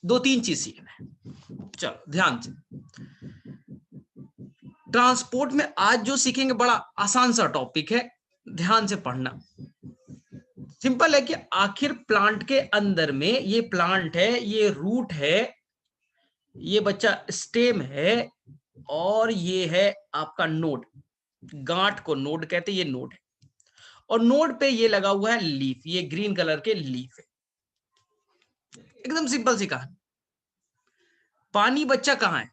दो तीन चीज सीखना है। चलो ध्यान से, ट्रांसपोर्ट में आज जो सीखेंगे बड़ा आसान सा टॉपिक है, ध्यान से पढ़ना। सिंपल है कि आखिर प्लांट के अंदर में, ये प्लांट है, ये रूट है, ये बच्चा स्टेम है, और ये है आपका नोड, गांठ को नोड कहते हैं, ये नोड है, और नोड पे ये लगा हुआ है लीफ, ये ग्रीन कलर के लीफ है। एकदम सिंपल सी कहानी। पानी बच्चा कहां है?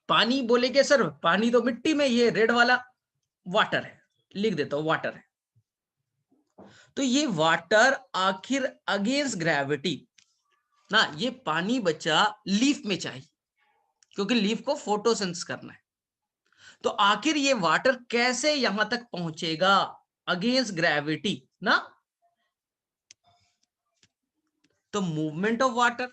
पानी बोलेगे सर पानी तो मिट्टी में, ये रेड वाला वाटर है, लिख देता हूं वाटर है। तो ये वाटर आखिर अगेंस्ट ग्रेविटी ना, ये पानी बच्चा लीफ में चाहिए, क्योंकि लीफ को फोटोसिंथेसिस करना है। तो आखिर ये वाटर कैसे यहां तक पहुंचेगा अगेंस्ट ग्रेविटी ना? तो मूवमेंट ऑफ वाटर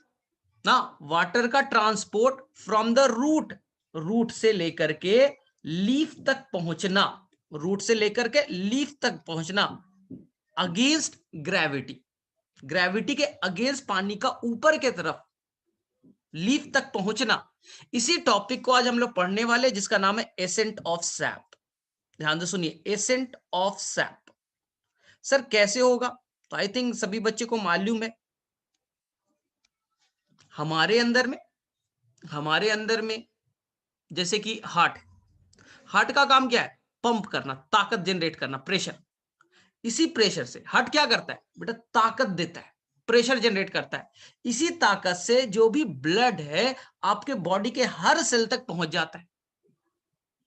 ना, वाटर का transport from the root, root से लेकर के लीफ तक पहुंचना, रूट से लेकर के लीफ तक पहुंचना अगेंस्ट ग्रेविटी, ग्रेविटी के अगेंस्ट पानी का ऊपर के तरफ लीफ तक पहुंचना। इसी टॉपिक को आज हम लोग पढ़ने वाले, जिसका नाम है एसेंट ऑफ सैप। ध्यान से सुनिए, एसेंट ऑफ सैप। सर कैसे होगा? तो आई थिंक सभी बच्चे को मालूम है, हमारे अंदर में जैसे कि हार्ट, हार्ट का काम क्या है? पंप करना, ताकत जनरेट करना, प्रेशर। इसी प्रेशर से हार्ट क्या करता है बेटा? ताकत देता है, प्रेशर जनरेट करता है। इसी ताकत से जो भी ब्लड है आपके बॉडी के हर सेल तक पहुंच जाता है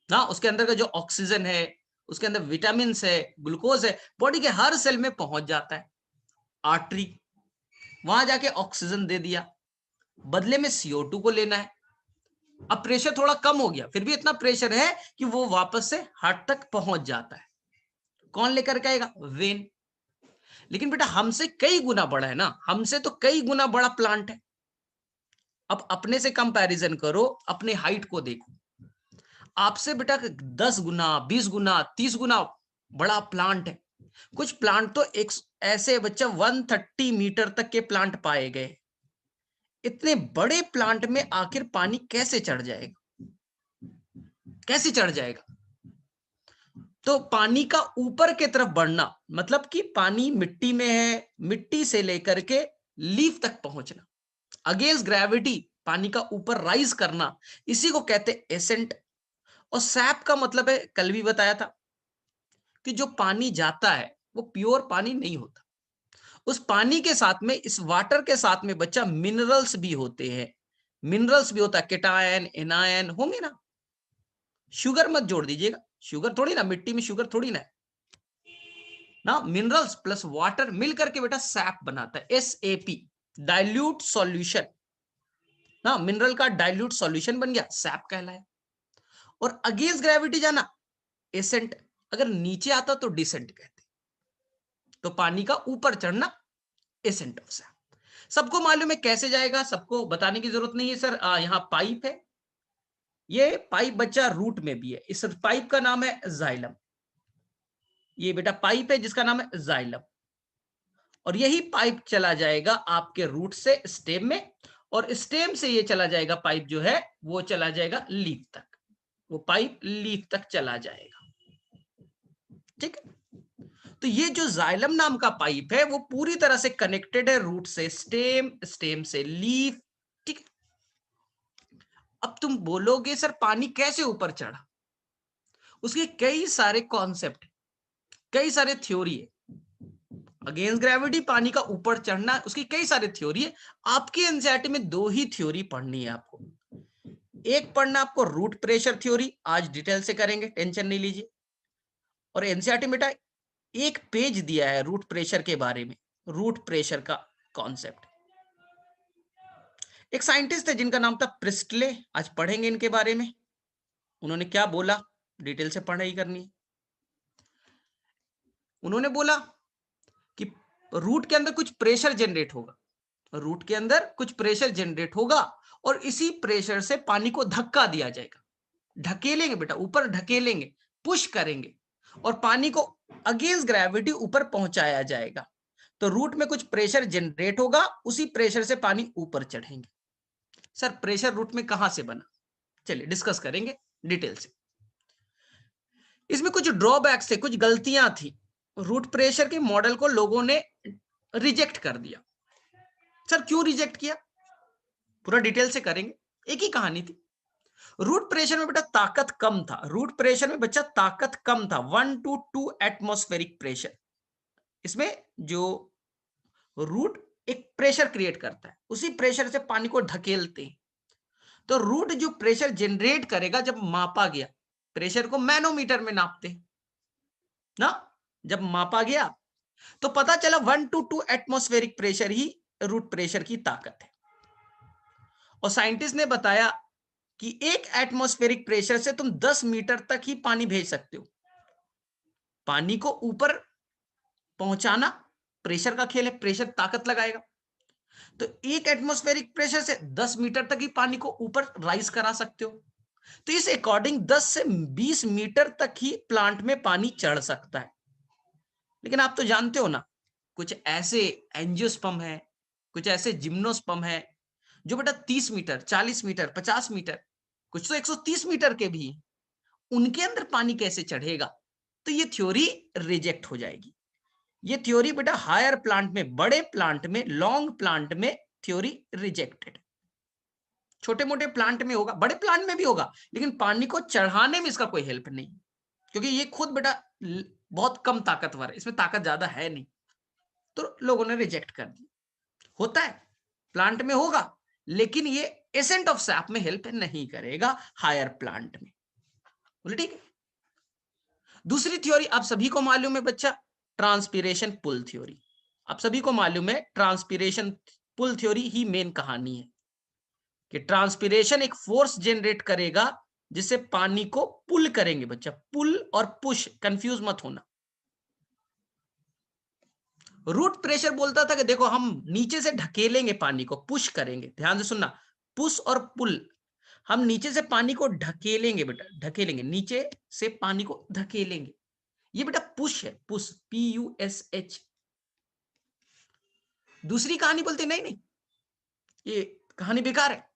ना, उसके अंदर का जो ऑक्सीजन है, उसके अंदर विटामिन है, ग्लूकोज है, बॉडी के हर सेल में पहुंच जाता है। आर्टरी, वहां जाके ऑक्सीजन दे दिया, बदले में CO2 को लेना है। अब प्रेशर थोड़ा कम हो गया, फिर भी इतना प्रेशर है कि वो वापस से हार्ट तक पहुंच जाता है। कौन लेकर के आएगा? वेन। लेकिन बेटा हमसे कई गुना बड़ा है ना, हमसे तो कई गुना बड़ा प्लांट है। अब अपने से कंपैरिजन करो, अपने हाइट को देखो, आपसे बेटा 10 गुना, 20 गुना, 30 गुना बड़ा प्लांट है। कुछ प्लांट तो एक ऐसे बच्चा 130 मीटर तक के प्लांट पाए गए। इतने बड़े प्लांट में आखिर पानी कैसे चढ़ जाएगा? कैसे चढ़ जाएगा? तो पानी का ऊपर की तरफ बढ़ना मतलब कि पानी मिट्टी में है, मिट्टी से लेकर के लीफ तक पहुंचना, अगेंस्ट ग्रेविटी पानी का ऊपर राइज करना, इसी को कहते हैं एसेंट। और सैप का मतलब है, कल भी बताया था कि जो पानी जाता है वो प्योर पानी नहीं होता, उस पानी के साथ में, इस वाटर के साथ में बच्चा मिनरल्स भी होते हैं। मिनरल्स भी होता है, केटायन एनायन होंगे ना। शुगर मत जोड़ दीजिएगा, शुगर थोड़ी ना, मिट्टी में शुगर थोड़ी ना ना, मिनरल्स प्लस वाटर मिलकर के बेटा सैप बनाता है, SAP, डाइल्यूट सॉल्यूशन ना, मिनरल का डाइल्यूट सॉल्यूशन बन गया, सैप कहलाया। और अगेंस्ट ग्रेविटी जाना, एसेंट। अगर नीचे आता तो डिसेंट कहते। तो पानी का ऊपर चढ़ना, एसेंट ऑफ सैप। सबको मालूम है कैसे जाएगा, सबको बताने की जरूरत नहीं है सर। यहाँ पाइप है, ये पाइप बच्चा रूट में भी है, इस पाइप का नाम है जाइलम। ये बेटा पाइप है जिसका नाम है जाइलम, और यही पाइप चला जाएगा आपके रूट से स्टेम में, और स्टेम से ये चला जाएगा पाइप जो है वो चला जाएगा लीफ तक, वो पाइप लीफ तक चला जाएगा। ठीक है, तो ये जो जाइलम नाम का पाइप है वो पूरी तरह से कनेक्टेड है रूट से स्टेम, स्टेम से लीफ। ठीक। अब तुम बोलोगे सर पानी कैसे ऊपर चढ़ा? उसके कई सारे कॉन्सेप्ट, कई सारे थ्योरी है। अगेंस्ट ग्रेविटी पानी का ऊपर चढ़ना, उसकी कई सारे थ्योरी है। आपकी एनसीईआरटी में 2 ही थ्योरी पढ़नी है आपको। एक पढ़ना आपको रूट प्रेशर थ्योरी, आज डिटेल से करेंगे, टेंशन नहीं लीजिए। और एनसीईआरटी में बेटा एक पेज दिया है रूट प्रेशर के बारे में, रूट प्रेशर का कॉन्सेप्ट। एक साइंटिस्ट है जिनका नाम था प्रिस्टले, आज पढ़ेंगे इनके बारे में, उन्होंने क्या बोला, डिटेल से पढ़ाई करनी है। उन्होंने बोला कि रूट के अंदर कुछ प्रेशर जनरेट होगा, रूट के अंदर कुछ प्रेशर जनरेट होगा, और इसी प्रेशर से पानी को धक्का दिया जाएगा, ढकेलेंगे बेटा ऊपर, ढकेलेंगे, पुश करेंगे, और पानी को अगेंस्ट ग्रेविटी ऊपर पहुंचाया जाएगा। तो रूट में कुछ प्रेशर जनरेट होगा, उसी प्रेशर से पानी ऊपर चढ़ेंगे। सर प्रेशर रूट में कहां से बना, चलिए डिस्कस करेंगे डिटेल से। इसमें कुछ ड्रॉबैक्स थे, कुछ गलतियां थी। रूट प्रेशर के मॉडल को लोगों ने रिजेक्ट कर दिया। सर क्यों रिजेक्ट किया, पूरा डिटेल से करेंगे। एक ही कहानी थी, रूट प्रेशर में बेटा ताकत कम था, रूट प्रेशर में बच्चा ताकत कम था, 1 to 2 एटमॉस्फेरिक प्रेशर। इसमें जो रूट एक प्रेशर क्रिएट करता है, उसी प्रेशर से पानी को ढकेलते हैं। तो रूट जो प्रेशर जनरेट करेगा, जब मापा गया, प्रेशर को मैनोमीटर में नापते हैं ना, जब मापा गया तो पता चला 1 to 2 एटमॉस्फेरिक प्रेशर ही रूट प्रेशर की ताकत है। और साइंटिस्ट ने बताया कि एक एटमॉस्फेरिक प्रेशर से तुम 10 मीटर तक ही पानी भेज सकते हो। पानी को ऊपर पहुंचाना प्रेशर का खेल है, प्रेशर ताकत लगाएगा। तो एक एटमॉस्फेरिक प्रेशर से 10 मीटर तक ही पानी को ऊपर राइज करा सकते हो। तो इस अकॉर्डिंग 10 से 20 मीटर तक ही प्लांट में पानी चढ़ सकता है। लेकिन आप तो जानते हो ना, कुछ ऐसे एंजियोस्पर्म है, कुछ ऐसे जिम्नोस्पर्म है जो बेटा 30 मीटर, 40 मीटर, 50 मीटर, कुछ तो 130 मीटर के भी, उनके अंदर पानी कैसे चढ़ेगा। तो ये थ्योरी रिजेक्ट हो जाएगी। ये थ्योरी बेटा हायर प्लांट में, बड़े प्लांट में, लॉन्ग प्लांट में थ्योरी रिजेक्टेड। छोटे मोटे प्लांट में होगा, बड़े प्लांट में भी होगा, लेकिन पानी को चढ़ाने में इसका कोई हेल्प नहीं, क्योंकि ये खुद बेटा बहुत कम ताकतवर है, इसमें ताकत ज्यादा है नहीं। तो लोगों ने रिजेक्ट कर दी। होता है प्लांट में होगा, लेकिन ये एसेंट ऑफ सैप में हेल्प नहीं करेगा हायर प्लांट में। बोले ठीक है। दूसरी थ्योरी आप सभी को मालूम है बच्चा, ट्रांसपिरेशन पुल थ्योरी। आप सभी को मालूम है ट्रांसपिरेशन पुल थ्योरी ही मेन कहानी है कि ट्रांसपिरेशन एक फोर्स जनरेट करेगा जिससे पानी को पुल करेंगे। बच्चा पुल और पुश कंफ्यूज मत होना। रूट प्रेशर बोलता था कि देखो हम नीचे से ढकेलेंगे पानी को, पुश करेंगे। ध्यान से सुनना, पुश और पुल, हम नीचे से पानी को ढकेलेंगे बेटा, ढकेलेंगे, नीचे से पानी को धकेलेंगे। ये बेटा पुश है, पुश, PUSH। दूसरी कहानी बोलते नहीं नहीं, ये कहानी बेकार है।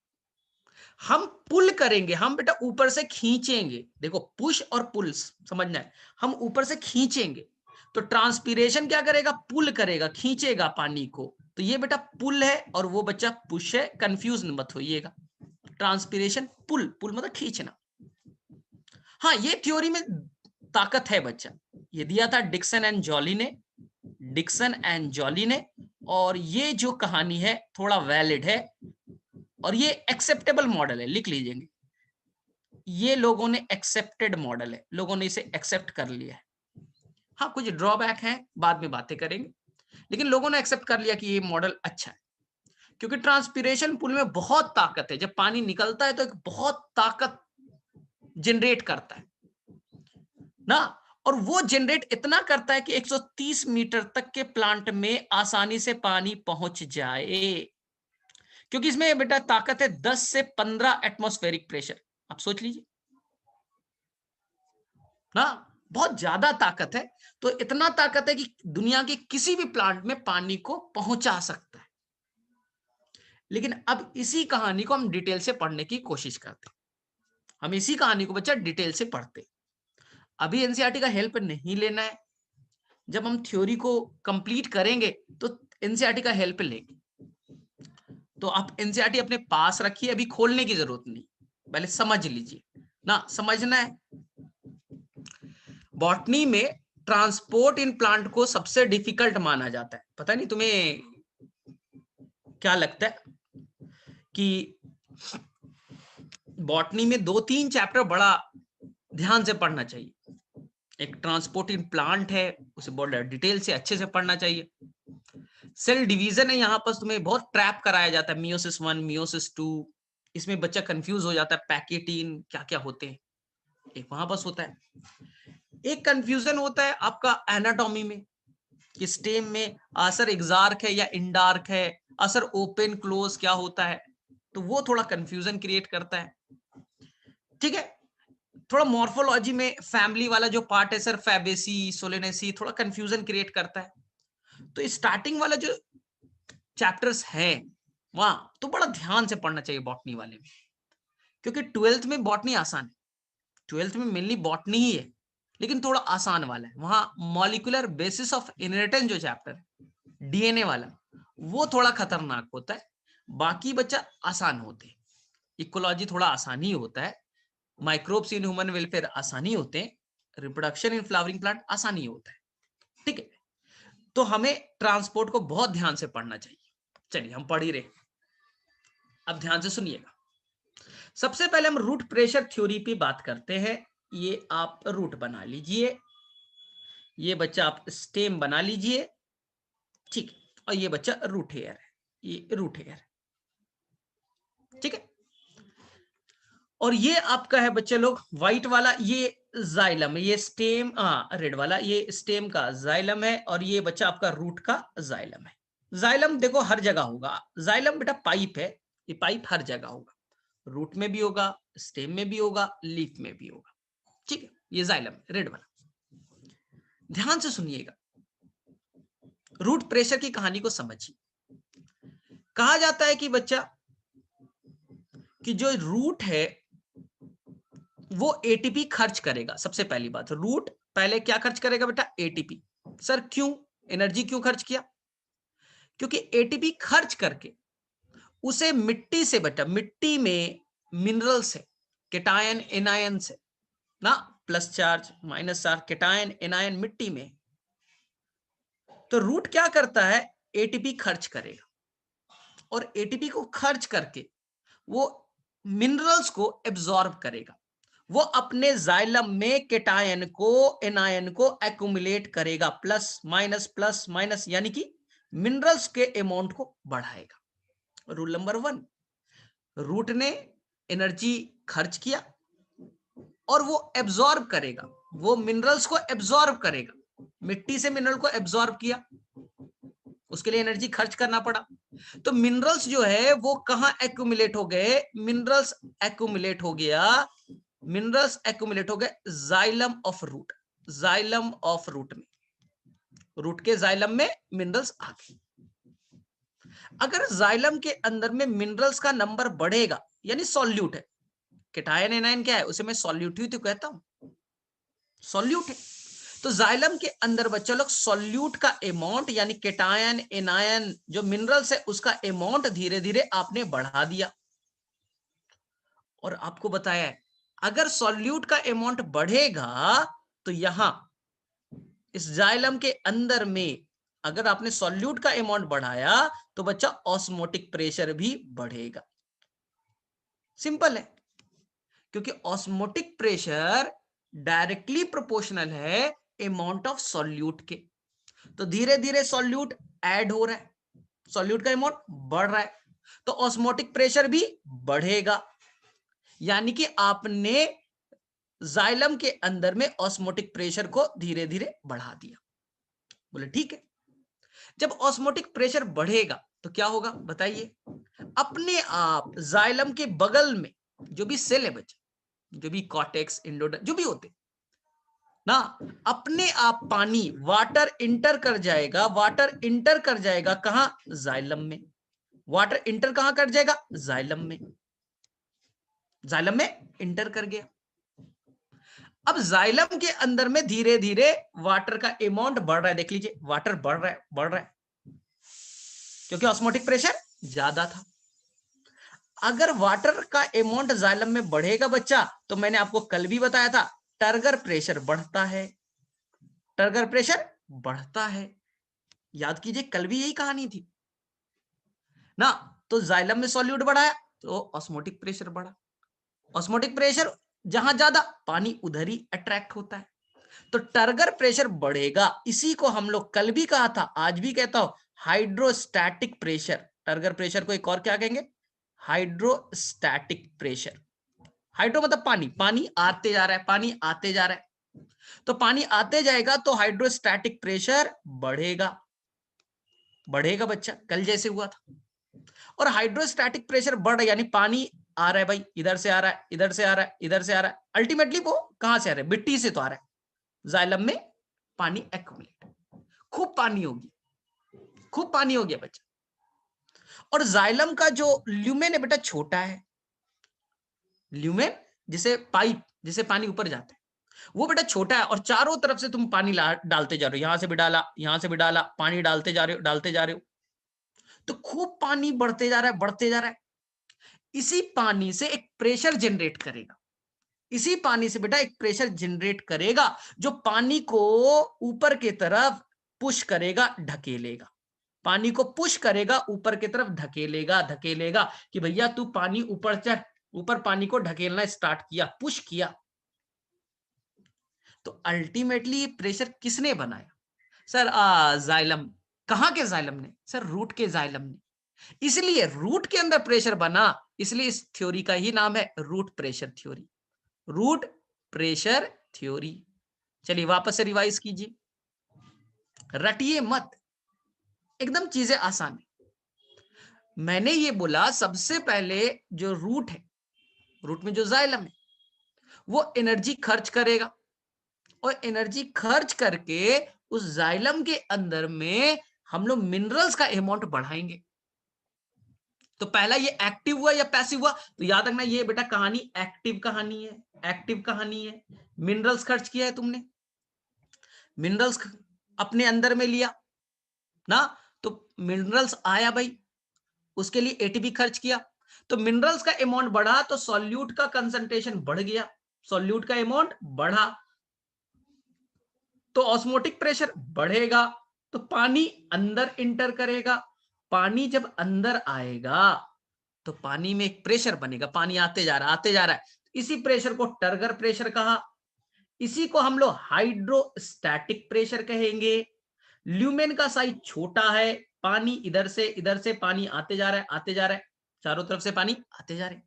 हम पुल करेंगे, हम बेटा ऊपर से खींचेंगे। देखो पुश और पुल समझना है, हम ऊपर से खींचेंगे। तो ट्रांसपीरेशन क्या करेगा, पुल करेगा, खींचेगा पानी को। तो ये बेटा पुल है और वो बच्चा पुश है, कंफ्यूज मत होइएगा। ट्रांसपीरेशन पुल, पुल मतलब खींचना। हाँ ये थ्योरी में ताकत है बच्चा, ये दिया था डिक्सन एंड जॉली ने, डिक्सन एंड जॉली ने। और ये जो कहानी है थोड़ा वैलिड है और ये एक्सेप्टेबल मॉडल है, लिख लीजिएंगे। ये लोगों ने एक्सेप्टेड मॉडल है, लोगों ने इसे एक्सेप्ट कर लिया है। हाँ कुछ ड्रॉबैक है, बाद में बातें करेंगे, लेकिन लोगों ने एक्सेप्ट कर लिया कि ये मॉडल अच्छा है। क्योंकि ट्रांसपीरेशन पुल में बहुत ताकत है, जब पानी निकलता है तो एक बहुत ताकत जनरेट करता है ना, और वो जनरेट इतना करता है कि 130 मीटर तक के प्लांट में आसानी से पानी पहुंच जाए। क्योंकि इसमें बेटा ताकत है 10 से 15 एटमॉस्फेरिक प्रेशर। आप सोच लीजिए ना, बहुत ज्यादा ताकत है। तो इतना ताकत है कि दुनिया के किसी भी प्लांट में पानी को पहुंचा सकता है। लेकिन अब इसी कहानी को हम डिटेल से पढ़ने की कोशिश करते हैं। हम इसी कहानी को बच्चा डिटेल से पढ़ते हैं। अभी एनसीईआरटी का हेल्प नहीं लेना है, जब हम थ्योरी को कंप्लीट करेंगे तो एनसीईआरटी का हेल्प लेंगे। तो आप एनसीईआरटी अपने पास रखिए, अभी खोलने की जरूरत नहीं, पहले समझ लीजिए ना। समझना है, बॉटनी में ट्रांसपोर्ट इन प्लांट को सबसे डिफिकल्ट माना जाता है। पता नहीं तुम्हें क्या लगता है कि बॉटनी में 2-3 चैप्टर बड़ा ध्यान से पढ़ना चाहिए। एक ट्रांसपोर्ट इन प्लांट है, उसे बहुत डिटेल से अच्छे से पढ़ना चाहिए। सेल डिवीजन है, यहाँ पर तुम्हें बहुत ट्रैप कराया जाता है, मियोसिस 1, मियोसिस 2, इसमें बच्चा कंफ्यूज हो जाता है, पैकेटीन क्या क्या होते हैं, एक वहां बस होता है। एक कंफ्यूजन होता है आपका एनाटॉमी में कि स्टेम में असर एग्जार्क है या इंडार्क है, असर ओपन क्लोज क्या होता है, तो वो थोड़ा कंफ्यूजन क्रिएट करता है। ठीक है, थोड़ा मॉर्फोलॉजी में फैमिली वाला जो पार्ट है सर, फैबेसी, सोलेनेसी, थोड़ा कंफ्यूजन क्रिएट करता है। तो स्टार्टिंग वाला जो चैप्टर्स हैं वहां तो बड़ा ध्यान से पढ़ना चाहिए बॉटनी वाले में, क्योंकि 12th में बॉटनी आसान है, 12th में मेनली बॉटनी ही है, लेकिन थोड़ा आसान वाला है। वहां मॉलिक्यूलर बेसिस ऑफ इनहेरिटेंस जो चैप्टर है डीएनए वाला, वो थोड़ा खतरनाक होता है, बाकी बच्चा आसान होते हैं। इकोलॉजी थोड़ा आसान ही होता है, माइक्रोब्स इन ह्यूमन वेलफेयर आसानी होते हैं, रिप्रोडक्शन इन फ्लावरिंग प्लांट आसानी होता है। ठीक है, तो हमें ट्रांसपोर्ट को बहुत ध्यान से पढ़ना चाहिए। चलिए हम पढ़ ही रहे, अब ध्यान से सुनिएगा। सबसे पहले हम रूट प्रेशर थ्योरी पे बात करते हैं। ये आप रूट बना लीजिए, ये बच्चा आप स्टेम बना लीजिए, ठीक है, और ये बच्चा रूट हेयर है, ये रूट हेयर, ठीक है। और ये आपका है बच्चे लोग व्हाइट वाला, ये जाइलम है, ये स्टेम, रेड वाला ये स्टेम का जाइलम है, और ये बच्चा आपका रूट का जाइलम है। जाइलम देखो हर जगह होगा, जाइलम बेटा पाइप है, ये पाइप हर जगह होगा, रूट में भी होगा, स्टेम में भी होगा, लीफ में भी होगा, ठीक है। ये जाइलम रेड वाला, ध्यान से सुनिएगा, रूट प्रेशर की कहानी को समझिए। कहा जाता है कि बच्चा कि जो रूट है वो एटीपी खर्च करेगा। सबसे पहली बात, रूट पहले क्या खर्च करेगा बेटा? एटीपी। सर क्यों? एनर्जी क्यों खर्च किया? क्योंकि एटीपी खर्च करके उसे मिट्टी से बेटा, मिट्टी में मिनरल से, केटायन एनायन से ना, plus charge minus charge, cation anion मिट्टी में, तो रूट क्या करता है? एटीपी खर्च करेगा, और एटीपी को खर्च करके वो मिनरल्स को एब्जॉर्ब करेगा, वो अपने जाइलम में केटायन को, एनायन को एक्यूमुलेट करेगा, प्लस माइनस, यानी कि मिनरल्स के अमाउंट को बढ़ाएगा। रूल नंबर 1, रूट ने एनर्जी खर्च किया और वो एब्जॉर्ब करेगा, वो मिनरल्स को एब्जॉर्ब करेगा, मिट्टी से मिनरल को एब्जॉर्ब किया, उसके लिए एनर्जी खर्च करना पड़ा। तो मिनरल्स जो है वो कहां एक्यूमुलेट हो गए? मिनरल्स एक्यूमुलेट हो गया, मिनरल्स एक्यूमुलेट हो गए xylem of root, xylem of root में, रूट के जाइलम में मिनरल्स आ गए। अगर जाइलम के अंदर में मिनरल्स का नंबर बढ़ेगा, यानी सॉल्यूट है, केटायन एनायन क्या है? उसे मैं सॉल्यूट ही तो कहता हूं, सॉल्यूट है। तो जाइलम के अंदर बच्चा लोग सॉल्यूट का अमाउंट, यानी केटायन एनायन जो मिनरल्स है उसका अमाउंट धीरे धीरे आपने बढ़ा दिया, और आपको बताया है अगर सॉल्यूट का अमाउंट बढ़ेगा तो यहां इस जाइलम के अंदर में अगर आपने सॉल्यूट का अमाउंट बढ़ाया तो बच्चा ऑस्मोटिक प्रेशर भी बढ़ेगा। सिंपल है, क्योंकि ऑस्मोटिक प्रेशर डायरेक्टली प्रोपोर्शनल है अमाउंट ऑफ सॉल्यूट के। तो धीरे धीरे सॉल्यूट ऐड हो रहा है, सॉल्यूट का अमाउंट बढ़ रहा है, तो ऑस्मोटिक प्रेशर भी बढ़ेगा, यानी कि आपने जाइलम के अंदर में ऑस्मोटिक प्रेशर को धीरे धीरे बढ़ा दिया। बोले ठीक है। जब ऑस्मोटिक प्रेशर बढ़ेगा तो क्या होगा बताइए? अपने आप जाइलम के बगल में जो भी सेल है बच्चे, जो भी कॉर्टेक्स, इंडोडर्म जो भी होते ना, अपने आप पानी, वाटर इंटर कर जाएगा, वाटर इंटर कर जाएगा कहां? जाइलम में। वाटर इंटर कहां कर जाएगा? जाइलम में, जाइलम में इंटर कर गया। अब जाइलम के अंदर में धीरे धीरे वाटर का अमाउंट बढ़ रहा है, देख लीजिए वाटर बढ़ रहा है, बढ़ रहा है, क्योंकि ऑस्मोटिक प्रेशर ज्यादा था। अगर वाटर का अमाउंट जाइलम में बढ़ेगा बच्चा, तो मैंने आपको कल भी बताया था टर्गर प्रेशर बढ़ता है, टर्गर प्रेशर बढ़ता है, याद कीजिए कल भी यही कहानी थी ना। तो जाइलम में सॉल्यूट बढ़ाया तो ऑस्मोटिक प्रेशर बढ़ा, ऑस्मोटिक प्रेशर जहां ज्यादा पानी उधर ही अट्रैक्ट होता है, तो टर्गर प्रेशर बढ़ेगा। इसी को हम लोग कल भी कहा था, आज भी कहता हूं, हाइड्रोस्टैटिक प्रेशर। टर्गर प्रेशर को एक और क्या कहेंगे? Hydrostatic pressure. हाइड्रो मतलब पानी, पानी आते जा रहा है, पानी आते जा रहा है, तो पानी आते जाएगा तो हाइड्रोस्टैटिक प्रेशर बढ़ेगा, बढ़ेगा बच्चा, कल जैसे हुआ था। और हाइड्रोस्टैटिक प्रेशर बढ़ रहा है, यानी पानी आ रहा है भाई, इधर से आ रहा है, इधर से आ रहा है, इधर से आ रहा है, अल्टीमेटली वो कहां से आ रहा है? मिट्टी से तो आ रहा है, जाइलम में पानी एक्यूमुलेट, खूब पानी होगी, खूब पानी हो गया बच्चा। और जाइलम का जो ल्यूमेन है बेटा छोटा है, ल्यूमेन जिसे पाइप जिसे पानी ऊपर जाता है वो बेटा छोटा है, और चारों तरफ से तुम पानी डालते जा रहे हो, यहां से भी डाला, यहां से भी डाला, पानी डालते जा रहे हो, डालते जा रहे हो, तो खूब पानी बढ़ते जा रहा है, बढ़ते जा रहा है। इसी पानी से एक प्रेशर जनरेट करेगा, इसी पानी से बेटा एक प्रेशर जनरेट करेगा जो पानी को ऊपर की तरफ पुश करेगा, ढकेलेगा, पानी को पुश करेगा, ऊपर की तरफ ढकेलेगा, ढकेलेगा कि भैया तू पानी ऊपर चढ़, ऊपर पानी को ढकेलना स्टार्ट किया, पुश किया। तो अल्टीमेटली ये प्रेशर किसने बनाया? Sir xylem. कहां के जाइलम ने? सर रूट के जाइलम ने। इसलिए रूट के अंदर प्रेशर बना, इसलिए इस थ्योरी का ही नाम है root pressure theory, root pressure theory. चलिए वापस से रिवाइज कीजिए, रटिए मत, एकदम चीजें आसान है। मैंने ये बोला सबसे पहले जो रूट है, रूट में जो जाइलम है वो एनर्जी खर्च करेगा, और एनर्जी खर्च करके उस जाइलम के अंदर में हम लोग मिनरल्स का अमाउंट बढ़ाएंगे। तो पहला ये एक्टिव हुआ या पैसिव हुआ? तो याद रखना ये बेटा कहानी एक्टिव कहानी है, एक्टिव कहानी है। मिनरल्स खर्च किया है तुमने, मिनरल्स अपने अंदर में लिया ना, तो मिनरल्स आया भाई, उसके लिए एटीपी खर्च किया, तो मिनरल्स का अमाउंट बढ़ा तो सॉल्यूट का कंसंट्रेशन बढ़ गया, सॉल्यूट का अमाउंट बढ़ा तो ऑस्मोटिक प्रेशर बढ़ेगा, तो पानी अंदर इंटर करेगा, पानी जब अंदर आएगा तो पानी में एक प्रेशर बनेगा, पानी आते जा रहा है, आते जा रहा है, इसी प्रेशर को टर्गर प्रेशर कहा, इसी को हम लोग हाइड्रोस्टैटिक प्रेशर कहेंगे। ल्यूमेन का साइज छोटा है, पानी इधर से पानी आते जा रहा है, आते जा रहा है, चारों तरफ से पानी आते जा रहे हैं,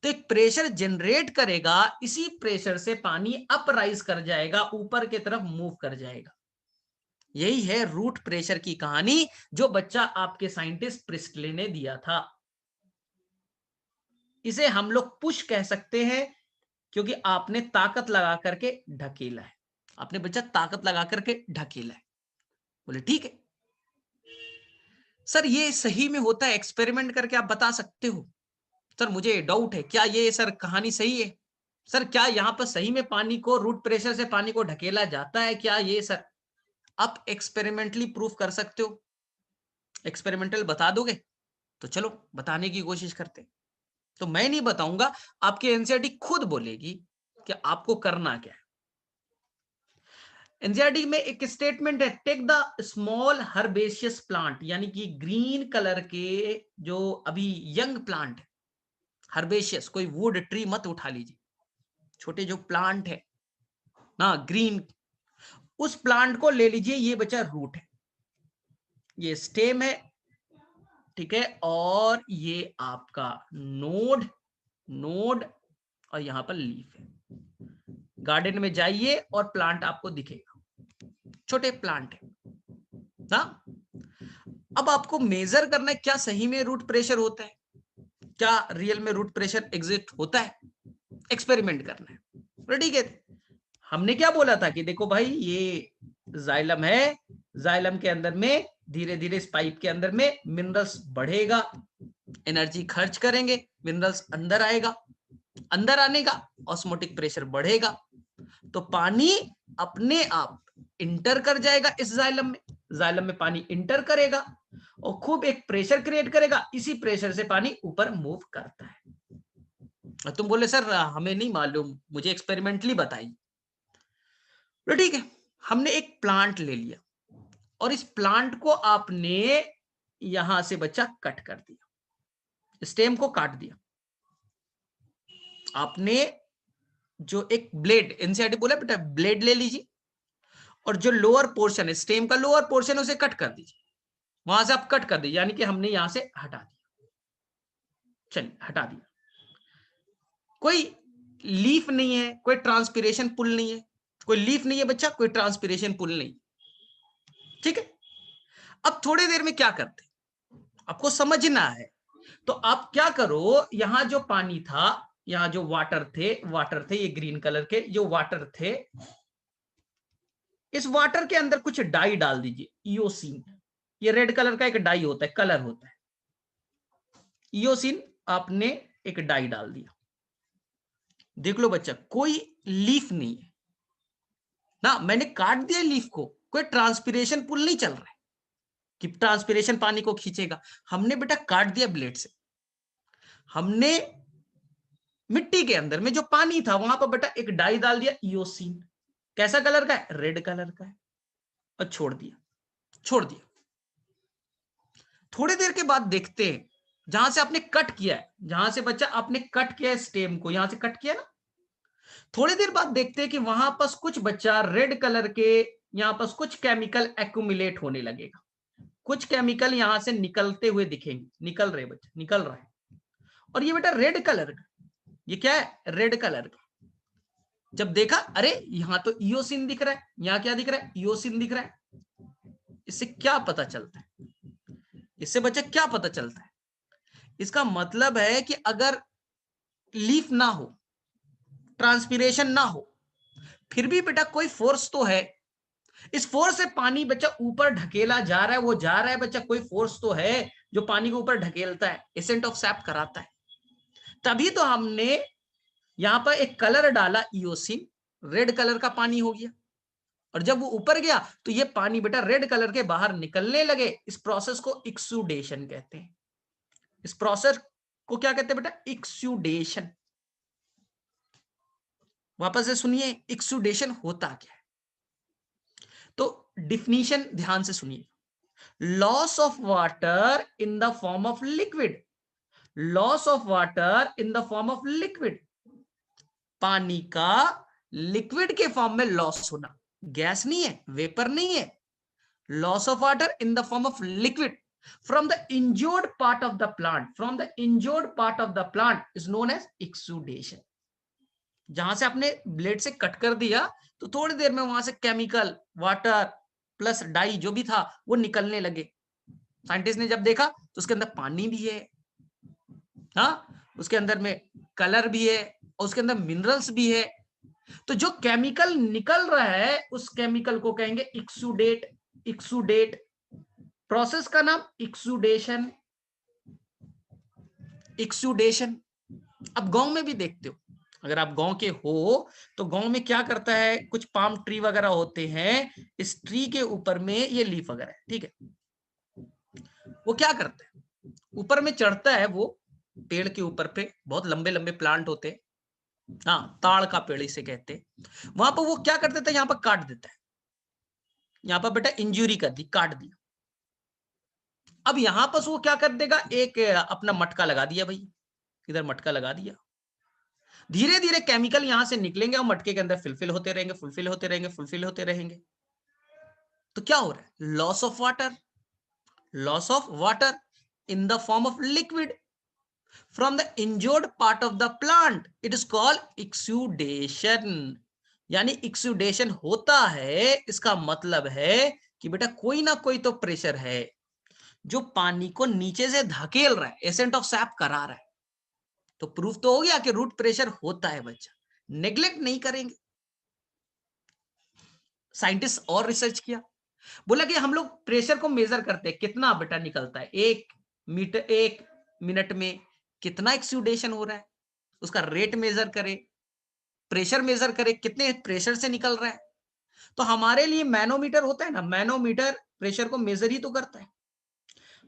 तो एक प्रेशर जनरेट करेगा, इसी प्रेशर से पानी अप राइज कर जाएगा, ऊपर की तरफ मूव कर जाएगा। यही है रूट प्रेशर की कहानी जो बच्चा आपके साइंटिस्ट प्रिस्टले ने दिया था। इसे हम लोग पुश कह सकते हैं क्योंकि आपने ताकत लगा करके ढकेला है, आपने बच्चा ताकत लगा करके ढकेला है। बोले ठीक है सर, ये सही में होता है, एक्सपेरिमेंट करके आप बता सकते हो? सर मुझे डाउट है, क्या ये सर कहानी सही है? सर क्या यहां पर सही में पानी को रूट प्रेशर से पानी को ढकेला जाता है क्या? ये सर आप एक्सपेरिमेंटली प्रूफ कर सकते हो? एक्सपेरिमेंटल बता दोगे? तो चलो बताने की कोशिश करते हैं। तो मैं नहीं बताऊंगा, आपकी एनसीईआरटी खुद बोलेगी कि आपको करना क्या है। एनसीईआरटी में एक स्टेटमेंट है, take the small herbaceous plant, यानी कि ग्रीन कलर के जो अभी यंग प्लांट है, हर्बेशियस, कोई वुड ट्री मत उठा लीजिए, छोटे जो प्लांट है ना ग्रीन, उस प्लांट को ले लीजिए, ये बचा रूट है, ये स्टेम है, ठीक है, और ये आपका नोड, नोड, और यहां पर लीफ है। गार्डन में जाइए और प्लांट आपको दिखेगा, छोटे प्लांट है ना। अब आपको मेजर करना है क्या सही में रूट प्रेशर होता है, क्या रियल में रूट प्रेशर एग्जिस्ट होता है, एक्सपेरिमेंट करना है। ठीक है, हमने क्या बोला था कि देखो भाई ये जाइलम है, जाइलम के अंदर में धीरे धीरे इस पाइप के अंदर में मिनरल्स बढ़ेगा, एनर्जी खर्च करेंगे, मिनरल्स अंदर आएगा, अंदर आने का ऑस्मोटिक प्रेशर बढ़ेगा, तो पानी अपने आप इंटर कर जाएगा इस जाइलम में, जाइलम में पानी इंटर करेगा और खूब एक प्रेशर क्रिएट करेगा, इसी प्रेशर से पानी ऊपर मूव करता है। तुम बोले सर हमें नहीं मालूम, मुझे एक्सपेरिमेंटली बताइए। तो ठीक है, हमने एक प्लांट ले लिया और इस प्लांट को आपने यहां से बच्चा कट कर दिया, स्टेम को काट दिया आपने, जो एक ब्लेड, एनसीईआरटी बोला बेटा ब्लेड ले लीजिए और जो लोअर पोर्शन है, स्टेम का लोअर पोर्शन, उसे कट कर दीजिए, वहां से आप कट कर दीजिए, यानी कि हमने यहां से हटा दिया, चलिए हटा दिया, कोई लीफ नहीं है, कोई ट्रांसपिरेशन पुल नहीं है, कोई लीफ नहीं है बच्चा, कोई ट्रांसपिरेशन पुल नहीं, ठीक है। अब थोड़ी देर में क्या करते, आपको समझना है, तो आप क्या करो, यहां जो पानी था, यहां जो वाटर थे ये ग्रीन कलर के जो वाटर थे, इस वाटर के अंदर कुछ डाई डाल दीजिए, ईओसिन, ये रेड कलर का एक डाई होता है, कलर होता है, इयोसिन आपने एक डाई डाल दिया। देख लो बच्चा, कोई लीफ नहीं है ना, मैंने काट दिया लीफ को, कोई ट्रांसपिरेशन पुल नहीं चल रहा है कि ट्रांसपिरेशन पानी को खींचेगा, हमने बेटा काट दिया ब्लेड से। हमने मिट्टी के अंदर में जो पानी था वहां पर बेटा एक डाई डाल दिया, इयोसिन, कैसा कलर का है, रेड कलर का है, और छोड़ दिया, छोड़ दिया। थोड़ी देर के बाद देखते हैं, जहां से आपने कट किया है, जहां से बच्चा आपने कट किया है स्टेम को, यहां से कट किया ना, थोड़ी देर बाद देखते हैं कि वहां पर कुछ बच्चा रेड कलर के, यहां पर कुछ केमिकल एक्यूमुलेट होने लगेगा, कुछ केमिकल यहां से निकलते हुए दिखेंगे, निकल रहे बच्चा, निकल रहा है, और ये बेटा रेड कलर का, ये क्या है, रेड कलर का। जब देखा, अरे यहां तो इयोसिन दिख रहा है, यहां क्या दिख रहा है, इयोसिन दिख रहा है। इससे क्या पता चलता है, इससे बच्चा क्या पता चलता है, इसका मतलब है कि अगर लीफ ना हो, ट्रांसपिरेशन ना हो, फिर भी बेटा कोई फोर्स तो है, इस फोर्स से पानी बच्चा ऊपर ढकेला जा रहा है, वो जा रहा है बच्चा, कोई फोर्स तो है जो पानी को ऊपर ढकेलता है, एसेंट ऑफ सैप कराता है। तभी तो हमने यहां पर एक कलर डाला, इयोसिन, रेड कलर का पानी हो गया, और जब वो ऊपर गया तो ये पानी बेटा रेड कलर के बाहर निकलने लगे। इस प्रोसेस को एक्सुडेशन कहते हैं, इस प्रोसेस को क्या कहते हैं बेटा, एक्सुडेशन। वापस से सुनिए, एक्सुडेशन होता क्या है, तो डिफिनीशन ध्यान से सुनिए, loss of water in the form of liquid, loss of water in the form of liquid, पानी का लिक्विड के फॉर्म में लॉस होना, गैस नहीं है, वेपर नहीं है, loss of water in the form of liquid from the injured part of the plant, from the injured part of the plant is known as exudation। जहां से आपने ब्लेड से कट कर दिया तो थोड़ी देर में वहां से केमिकल, वाटर प्लस डाई जो भी था वो निकलने लगे। साइंटिस्ट ने जब देखा तो उसके अंदर पानी भी है, हाँ, उसके अंदर में कलर भी है, और उसके अंदर मिनरल्स भी है। तो जो केमिकल निकल रहा है उस केमिकल को कहेंगे एक्सुडेट, एक्सुडेट, प्रोसेस का नाम एक्सुडेशन, एक्सुडेशन। अब गांव में भी देखते हो, अगर आप गांव के हो तो गांव में क्या करता है, कुछ पाम ट्री वगैरह होते हैं, इस ट्री के ऊपर में ये लीफ वगैरह है, ठीक है, वो क्या करता है, ऊपर में चढ़ता है, वो पेड़ के ऊपर पे बहुत लंबे लंबे प्लांट होते हैं, हाँ, ताड़ का पेड़ इसे कहते हैं, वहां पर वो क्या कर देता है, यहाँ पर काट देता है, यहाँ पर बेटा इंजुरी कर दी, काट दिया। अब यहां पर वो क्या कर देगा, एक अपना मटका लगा दिया भाई, इधर मटका लगा दिया, धीरे धीरे केमिकल यहां से निकलेंगे और मटके के अंदर फिलफिल होते रहेंगे, फुलफिल होते रहेंगे, फुलफिल होते रहेंगे। तो क्या हो रहा है, loss of water, loss of water in the form of liquid from the injured part of the plant, it is called exudation. यानी एक्सुडेशन होता है, इसका मतलब है कि बेटा कोई ना कोई तो प्रेशर है जो पानी को नीचे से धकेल रहा है, एसेंट ऑफ सैप करा रहा है। तो प्रूफ तो हो गया कि रूट प्रेशर होता है बच्चा, नेग्लेक्ट नहीं करेंगे। साइंटिस्ट और रिसर्च किया, बोला कि हम लोग प्रेशर को मेजर करते हैं, कितना बेटा निकलता है, 1 मीटर 1 मिनट में कितना एक्सुडेशन हो रहा है, उसका रेट मेजर करे, प्रेशर मेजर करे, कितने प्रेशर से निकल रहा है। तो हमारे लिए मैनोमीटर होता है ना, मैनोमीटर प्रेशर को मेजर ही तो करता है।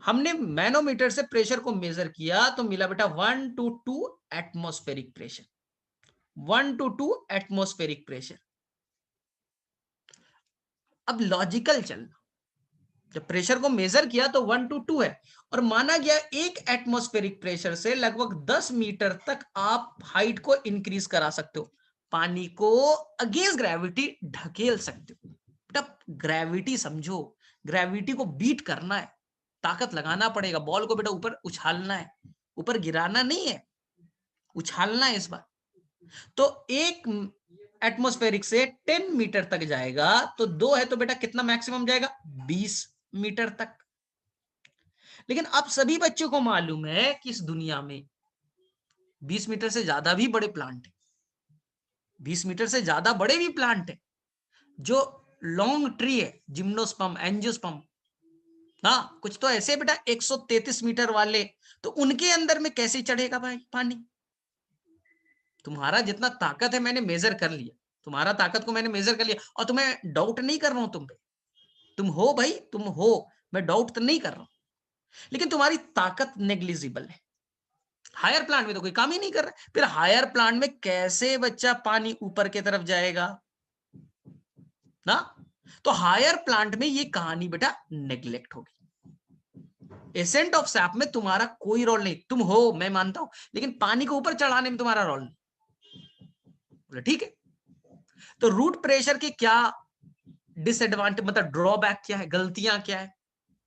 हमने मैनोमीटर से प्रेशर को मेजर किया तो मिला बेटा 1 to 2 atmospheric pressure, 1 to 2 atmospheric pressure. अब लॉजिकल चलना, जब प्रेशर को मेजर किया तो 1 to 2 है, और माना गया एक एटमॉस्फेरिक प्रेशर से लगभग 10 मीटर तक आप हाइट को इंक्रीज करा सकते हो, पानी को अगेंस्ट ग्रेविटी ढकेल सकते हो। बेटा ग्रेविटी समझो, ग्रेविटी को बीट करना है, ताकत लगाना पड़ेगा, बॉल को बेटा ऊपर उछालना है, ऊपर गिराना नहीं है, उछालना है इस बार। तो एक एटमॉस्फेरिक से 10 मीटर तक जाएगा, तो 2 है तो बेटा कितना मैक्सिमम जाएगा, 20 मीटर तक। लेकिन अब सभी बच्चों को मालूम है कि इस दुनिया में 20 मीटर से ज्यादा भी बड़े प्लांट है, 20 मीटर से ज्यादा बड़े भी प्लांट है, जो लॉन्ग ट्री है, जिम्नोस्पर्म, एंजियोस्पर्म, हाँ, कुछ तो ऐसे बेटा 133 मीटर वाले, तो उनके अंदर में कैसे चढ़ेगा भाई पानी? तुम्हारा जितना ताकत है मैंने मेजर कर लिया, तुम्हारा ताकत को मैंने मेजर कर लिया, और तुम्हें डाउट नहीं कर रहा हूं तुम पे। तुम हो भाई, तुम हो, मैं डाउट तो नहीं कर रहा हूं, लेकिन तुम्हारी ताकत नेग्लिजिबल है। हायर प्लांट में तो कोई काम ही नहीं कर रहा, फिर हायर प्लांट में कैसे बच्चा पानी ऊपर की तरफ जाएगा ना? तो हायर प्लांट में ये कहानी बेटा नेग्लेक्ट होगी। एसेंट ऑफ सैप में तुम्हारा कोई रोल नहीं, तुम हो मैं मानता हूं, लेकिन पानी को ऊपर चढ़ाने में तुम्हारा रोल नहीं। ठीक है, तो रूट प्रेशर की क्या डिसएडवांटेज, मतलब ड्रॉबैक क्या है, गलतियां क्या है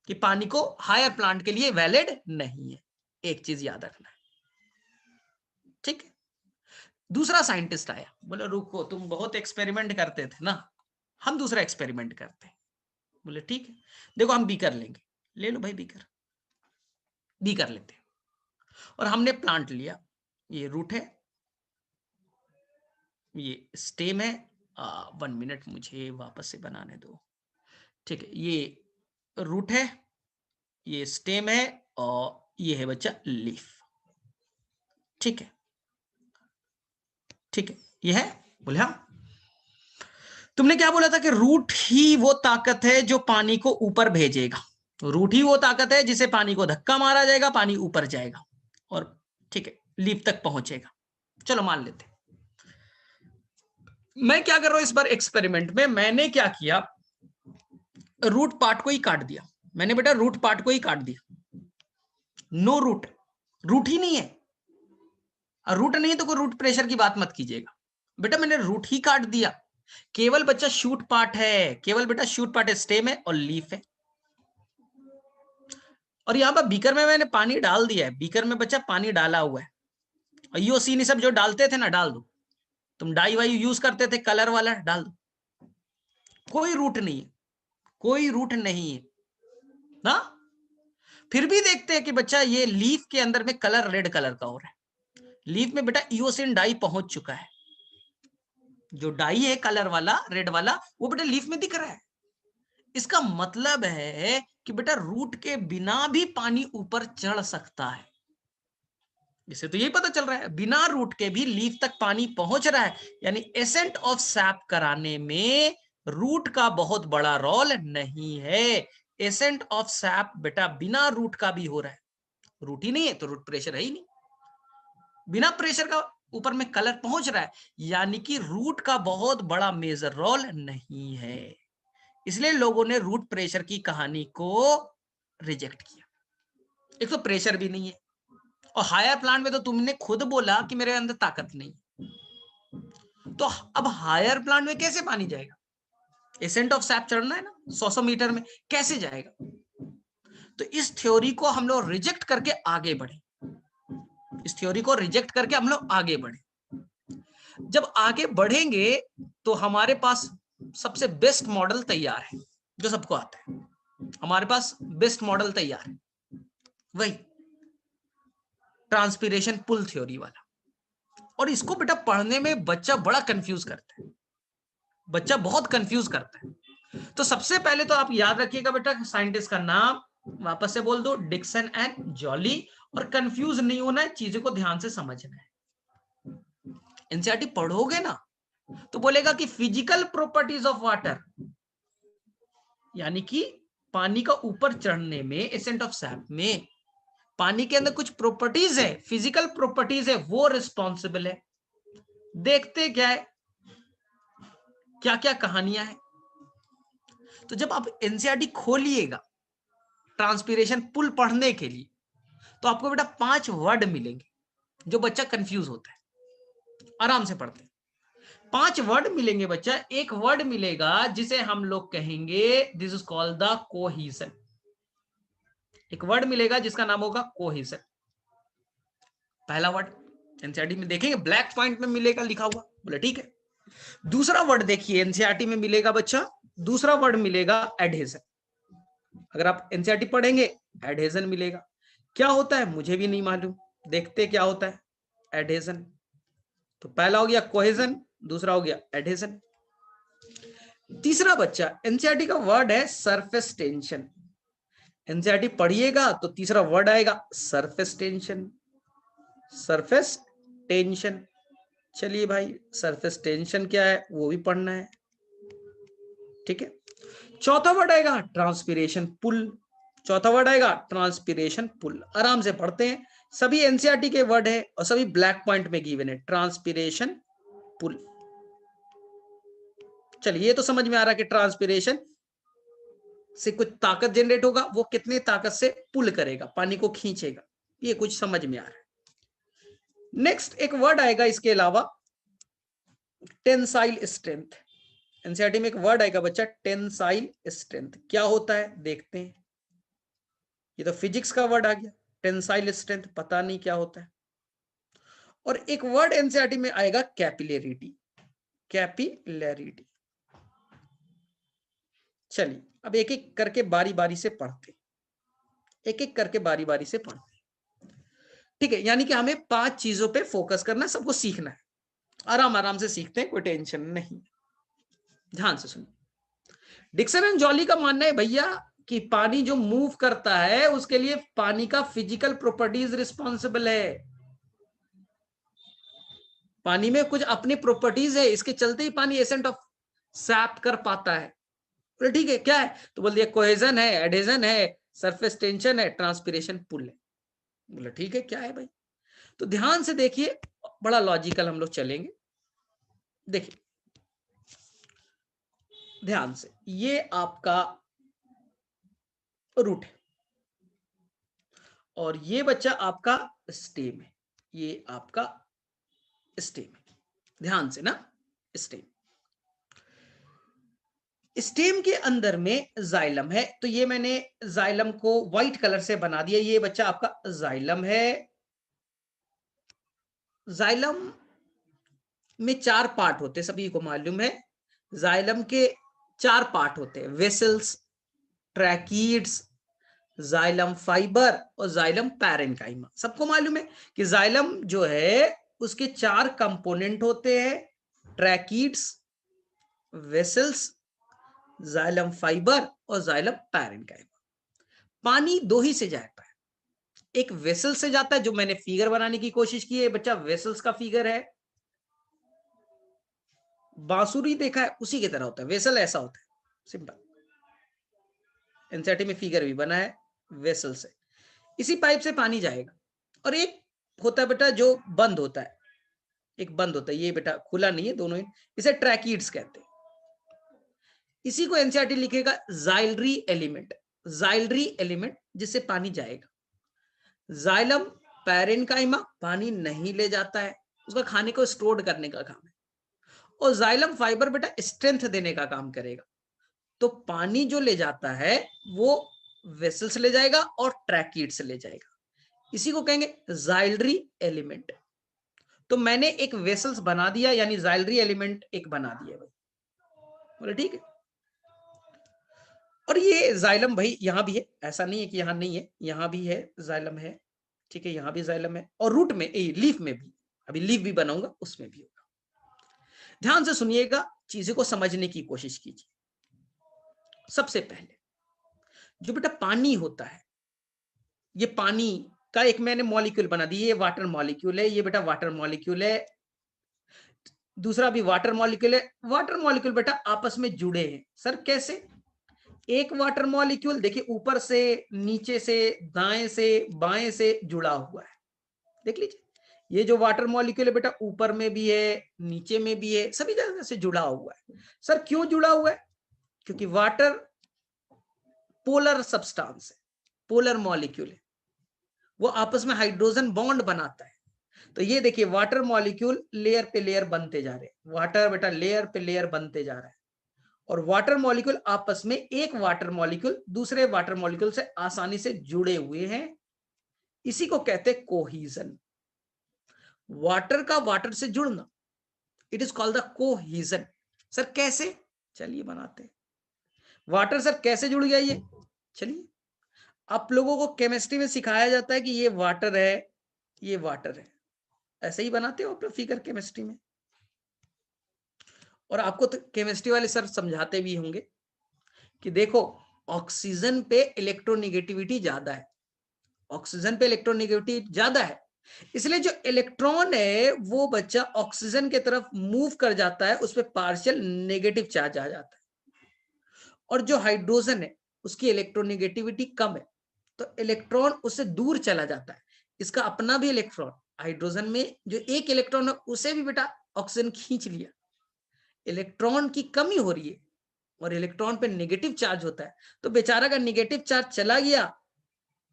कि पानी को हायर प्लांट के लिए वैलिड नहीं है, एक चीज याद रखना है। ठीक है, दूसरा साइंटिस्ट आया, बोले रुको तुम बहुत एक्सपेरिमेंट करते थे ना, हम दूसरा एक्सपेरिमेंट करते हैं। बोले ठीक है, देखो हम बीकर लेंगे, ले लो भाई बीकर, बीकर लेते हैं, और हमने प्लांट लिया, ये रूट है, ये स्टेम है, 1 मिनट मुझे वापस से बनाने दो। ठीक है, ये रूट है, ये स्टेम है, और ये है बच्चा लीफ। ठीक है, ठीक है, ये है। बोले हाँ, तुमने क्या बोला था कि रूट ही वो ताकत है जो पानी को ऊपर भेजेगा, रूट ही वो ताकत है जिसे पानी को धक्का मारा जाएगा, पानी ऊपर जाएगा और ठीक है लीफ तक पहुंचेगा। चलो मान लेते। मैं क्या कर रहा हूं इस बार एक्सपेरिमेंट में, मैंने क्या किया, रूट पार्ट को ही काट दिया मैंने बेटा, रूट पार्ट को ही काट दिया, नो रूट, रूट ही नहीं है, और रूट नहीं है तो कोई रूट प्रेशर की बात मत कीजिएगा बेटा, मैंने रूट ही काट दिया, केवल बच्चा शूट पार्ट है, केवल बेटा शूट पार्ट है, स्टेम है और लीफ है। और यहां पर बीकर में मैंने पानी डाल दिया है, बीकर में बच्चा पानी डाला हुआ है, और यो सी सब जो डालते थे ना डाल दो, तुम डाई वाई यूज करते थे कलर वाला डाल दो, कोई रूट नहीं है, कोई रूट नहीं है ना। फिर भी देखते हैं कि बच्चा ये लीफ के अंदर में कलर रेड कलर का हो रहा है, लीफ में बेटा इओसिन डाई पहुंच चुका है, जो डाई है कलर वाला रेड वाला वो बेटा लीफ में दिख रहा है। इसका मतलब है कि बेटा रूट के बिना भी पानी ऊपर चढ़ सकता है, इसे तो यही पता चल रहा है बिना रूट के भी लीफ तक पानी पहुंच रहा है, यानी एसेंट ऑफ सैप कराने में रूट का बहुत बड़ा रोल नहीं है। एसेंट ऑफ सैप बेटा बिना रूट का भी हो रहा है, रूट ही नहीं है तो रूट प्रेशर है ही नहीं, बिना प्रेशर का ऊपर में कलर पहुंच रहा है, यानी कि रूट का बहुत बड़ा मेजर रोल नहीं है, इसलिए लोगों ने रूट प्रेशर की कहानी को रिजेक्ट किया। एक तो प्रेशर भी नहीं है, और हायर प्लांट में तो तुमने खुद बोला कि मेरे अंदर ताकत नहीं, तो अब हायर प्लांट में कैसे पानी जाएगा? एसेंट ऑफ सैप चढ़ना है ना 100 मीटर में, कैसे जाएगा? तो इस थ्योरी को हम लोग रिजेक्ट करके आगे बढ़े, इस थ्योरी को रिजेक्ट करके हम लोग आगे बढ़े। जब आगे बढ़ेंगे तो हमारे पास सबसे बेस्ट मॉडल तैयार है, जो सबको आता है, हमारे पास बेस्ट मॉडल तैयार है, वही ट्रांसपीरेशन पुल थ्योरी वाला। और इसको बेटा पढ़ने में बच्चा बड़ा कंफ्यूज करता है, बच्चा बहुत कंफ्यूज करता है। तो सबसे पहले तो आप याद रखिएगा बेटा, साइंटिस्ट का नाम वापस से बोल दो, डिक्सन एंड जॉली, और कंफ्यूज नहीं होना है, चीजों को ध्यान से समझना है। एनसीईआरटी पढ़ोगे ना तो बोलेगा कि फिजिकल प्रॉपर्टीज ऑफ वाटर, यानी कि पानी का ऊपर चढ़ने में एसेंट ऑफ सैप में पानी के अंदर कुछ प्रॉपर्टीज है, फिजिकल प्रॉपर्टीज है, वो रिस्पॉन्सिबल है। देखते क्या है, क्या क्या कहानियां हैं। तो जब आप एनसीईआरटी खोलिएगा ट्रांसपीरेशन पुल पढ़ने के लिए, तो आपको बेटा 5 वर्ड मिलेंगे जो बच्चा कंफ्यूज होता है, आराम से पढ़ते हैं। 5 वर्ड मिलेंगे बच्चा, एक वर्ड मिलेगा जिसे हम लोग कहेंगे दिस इज कॉल्ड द कोहीजन, एक वर्ड मिलेगा जिसका नाम होगा कोहीजन, पहला वर्ड एनसीईआरटी में देखेंगे ब्लैक पॉइंट में मिलेगा लिखा हुआ, बोले ठीक है। दूसरा वर्ड देखिए एनसीईआरटी में मिलेगा बच्चा, दूसरा वर्ड मिलेगा एडहेजन, अगर आप एनसीईआरटी पढ़ेंगे एडहेजन मिलेगा, क्या होता है मुझे भी नहीं मालूम, देखते क्या होता है एडहेजन। तो पहला हो गया कोहेजन, दूसरा हो गया एडहेजन। तीसरा बच्चा एनसीईआरटी का वर्ड है सरफेस टेंशन, एनसीईआरटी पढ़िएगा तो तीसरा वर्ड आएगा सरफेस टेंशन। सरफेस टेंशन, चलिए भाई सरफेस टेंशन क्या है वो भी पढ़ना है, ठीक है। चौथा वर्ड आएगा ट्रांसपीरेशन पुल। चौथा वर्ड आएगा ट्रांसपीरेशन पुल। आराम से पढ़ते हैं, सभी एनसीईआरटी के वर्ड है और सभी ब्लैक पॉइंट में गिवन है। ट्रांसपीरेशन पुल, चलिए ये तो समझ में आ रहा है कि ट्रांसपीरेशन से कुछ ताकत जनरेट होगा, वो कितने ताकत से पुल करेगा, पानी को खींचेगा, ये कुछ समझ में आ रहा है। नेक्स्ट एक वर्ड आएगा इसके अलावा टेंसाइल स्ट्रेंथ। एनसीईआरटी में एक वर्ड आएगा बच्चा टेंसाइल स्ट्रेंथ, क्या होता है देखते हैं। ये तो फिजिक्स का वर्ड आ गया, टेंसाइल स्ट्रेंथ पता नहीं क्या होता है। और एक वर्ड एनसीईआरटी में आएगा कैपिलरिटी। कैपिलरिटी, चलिए अब एक एक करके बारी बारी से पढ़ते, एक एक करके बारी बारी से पढ़ते, ठीक है। यानी कि हमें 5 चीजों पे फोकस करना है, सबको सीखना है, आराम आराम से सीखते हैं, कोई टेंशन नहीं। ध्यान से सुनिए, डिक्सन एंड जॉली का मानना है भैया कि पानी जो मूव करता है उसके लिए पानी का फिजिकल प्रॉपर्टीज रिस्पॉन्सिबल है। पानी में कुछ अपनी प्रॉपर्टीज है, इसके चलते ही पानी एसेंट ऑफ सैप कर पाता है। बोले ठीक है क्या है, तो बोल दिया कोहेजन है, एडहेजन है, सरफेस टेंशन है, ट्रांसपिरेशन पुल है। बोला ठीक है क्या है भाई, तो ध्यान से देखिए, बड़ा लॉजिकल हम लोग चलेंगे। देखिए ध्यान से, ये आपका रूट है और ये बच्चा आपका स्टेम है, ये आपका स्टेम है, ध्यान से ना, स्टेम। स्टेम के अंदर में जाइलम है, तो ये मैंने जाइलम को व्हाइट कलर से बना दिया, ये बच्चा आपका जाइलम है। जाइलम में 4 पार्ट होते हैं, सभी को मालूम है। जाइलम के 4 पार्ट होते हैं, वेसल्स, ट्रैकीड्स, जाइलम फाइबर और जाइलम पैरेन्काइमा। सबको मालूम है कि जाइलम जो है उसके 4 कंपोनेंट होते हैं, ट्रैकीड्स, वेसल्स, जाइलम फाइबर और जाइलम पैरेन्काइमा। पानी 2 ही से जाता है, एक वेसल से जाता है, जो मैंने फिगर बनाने की कोशिश की है बच्चा, वेसल्स का फिगर है, बांसुरी देखा है उसी की तरह होता है, वेसल ऐसा होता है, सिंपल। एनसीईआरटी में फिगर भी बना है वेसल से, इसी पाइप से पानी जाएगा। और एक होता है बेटा जो बंद होता है, एक बंद होता है, ये बेटा खुला नहीं है, दोनों ही, इसे ट्रैकीड्स कहते हैं। इसी को एनसीईआरटी लिखेगा जाइलरी एलिमेंट, जाइलरी एलिमेंट जिससे पानी जाएगा। जाइलम पैरेन्काइमा पानी नहीं ले जाता है, उसका खाने को स्टोर करने का काम है। और जाइलम फाइबर बेटा स्ट्रेंथ देने का काम करेगा। तो पानी जो ले जाता है वो वेसल्स ले जाएगा और ट्रैकीड से ले जाएगा, इसी को कहेंगे जाइलरी एलिमेंट। तो मैंने एक वेसल्स बना दिया, यानी जाइलरी एलिमेंट एक बना दिया भाई, बोले ठीक है। और ये जाइलम भाई यहां भी है, ऐसा नहीं है कि यहां नहीं है, यहां भी है जाइलम है, ठीक है, यहां भी जाइलम है, और रूट में लीफ में भी, अभी लीफ भी बनाऊंगा उसमें भी होगा। ध्यान से सुनिएगा, चीजों को समझने की कोशिश कीजिए। सबसे पहले जो बेटा पानी होता है, ये पानी का एक मैंने मॉलिक्यूल बना दी, ये वाटर मॉलिक्यूल है, ये बेटा वाटर मॉलिक्यूल है, दूसरा भी वाटर मॉलिक्यूल है। वाटर मॉलिक्यूल बेटा आपस में जुड़े हैं, सर कैसे? एक वाटर मॉलिक्यूल देखिए ऊपर से, नीचे से, दाएं से, बाएं से जुड़ा हुआ है, देख लीजिए। ये जो वाटर मॉलिक्यूल है बेटा ऊपर में भी है, नीचे में भी है, सभी जगह से जुड़ा हुआ है। सर क्यों जुड़ा हुआ है? क्योंकि वाटर पोलर सब्सटेंस है, पोलर मॉलिक्यूल है, वो आपस में हाइड्रोजन बॉन्ड बनाता है। तो ये देखिए वाटर मॉलिक्यूल लेयर पे लेयर बनते जा रहे हैं, वाटर बेटा लेयर पे लेयर बनते जा रहा है। और वाटर मॉलिक्यूल आपस में, एक वाटर मॉलिक्यूल दूसरे वाटर मॉलिक्यूल से आसानी से जुड़े हुए हैं, इसी को कहते हैं कोहीजन। वाटर का वाटर से जुड़ना, it is called the cohesion. Sir कैसे? चलिए बनाते हैं। वाटर सर कैसे जुड़ गया ये? चलिए, आप लोगों को केमिस्ट्री में सिखाया जाता है कि ये वाटर है, ये वाटर है, ऐसे ही बनाते हो अपना फिगर केमिस्ट्री में। और आपको तो केमिस्ट्री वाले सर समझाते भी होंगे कि देखो ऑक्सीजन पे इलेक्ट्रोनेगेटिविटी ज्यादा है, ऑक्सीजन पे इलेक्ट्रोनेगेटिविटी ज्यादा है, इसलिए जो इलेक्ट्रॉन है वो बच्चा ऑक्सीजन की तरफ मूव कर जाता है, उस पर पार्शियल नेगेटिव चार्ज आ जाता है। और जो हाइड्रोजन है उसकी इलेक्ट्रोनेगेटिविटी कम है, तो इलेक्ट्रॉन उससे दूर चला जाता है। इसका अपना भी इलेक्ट्रॉन, हाइड्रोजन में जो एक इलेक्ट्रॉन है उसे भी बेटा ऑक्सीजन खींच लिया, इलेक्ट्रॉन की कमी हो रही है और इलेक्ट्रॉन पे नेगेटिव चार्ज होता है, तो बेचारा का नेगेटिव चार्ज चला गया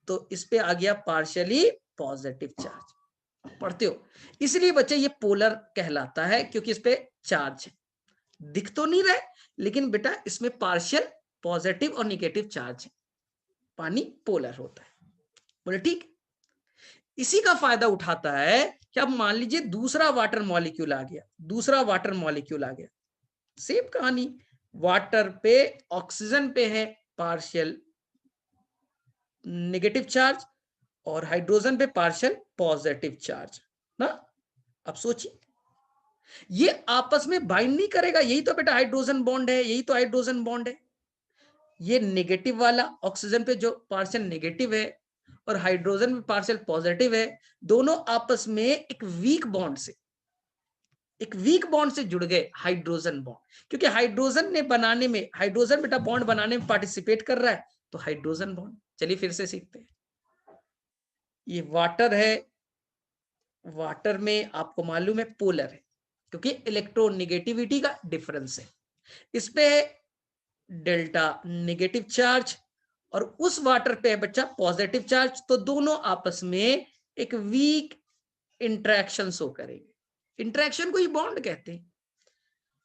तो इस पे आ गया पार्शियली पॉजिटिव चार्ज। पढ़ते हो, इसलिए बच्चे ये पोलर कहलाता है क्योंकि इस पे चार्ज है, दिख तो नहीं रहा है लेकिन बेटा इसमें पार्शियल पॉजिटिव और नेगेटिव चार्ज है, पानी पोलर होता है। बोले ठीक। इसी का फायदा उठाता है कि अब मान लीजिए दूसरा वाटर मॉलिक्यूल आ गया, दूसरा वाटर मॉलिक्यूल आ गया, सेम कहानी, वाटर पे ऑक्सीजन पे है पार्शियल नेगेटिव चार्ज और हाइड्रोजन पे पार्शियल पॉजिटिव चार्ज ना। अब सोचिए ये आपस में बाइंड नहीं करेगा, यही तो बेटा हाइड्रोजन बॉन्ड है, यही तो हाइड्रोजन बॉन्ड है। ये नेगेटिव वाला ऑक्सीजन पे जो पार्शियल नेगेटिव है और हाइड्रोजन पे पार्शियल पॉजिटिव है, दोनों आपस में एक वीक बॉन्ड से, एक वीक बॉन्ड से जुड़ गए, हाइड्रोजन बॉन्ड, क्योंकि हाइड्रोजन ने बनाने में, हाइड्रोजन बेटा बॉन्ड बनाने में पार्टिसिपेट कर रहा है, तो हाइड्रोजन बॉन्ड। चलिए फिर से सीखते हैं। ये वाटर है, वाटर में आपको मालूम है पोलर है क्योंकि इलेक्ट्रोनेगेटिविटी का डिफरेंस है, इस पे डेल्टा नेगेटिव चार्ज और उस वाटर पे है बच्चा पॉजिटिव चार्ज, तो दोनों आपस में एक वीक इंटरेक्शन शो करेंगे। इंटरेक्शन को ही बॉन्ड कहते हैं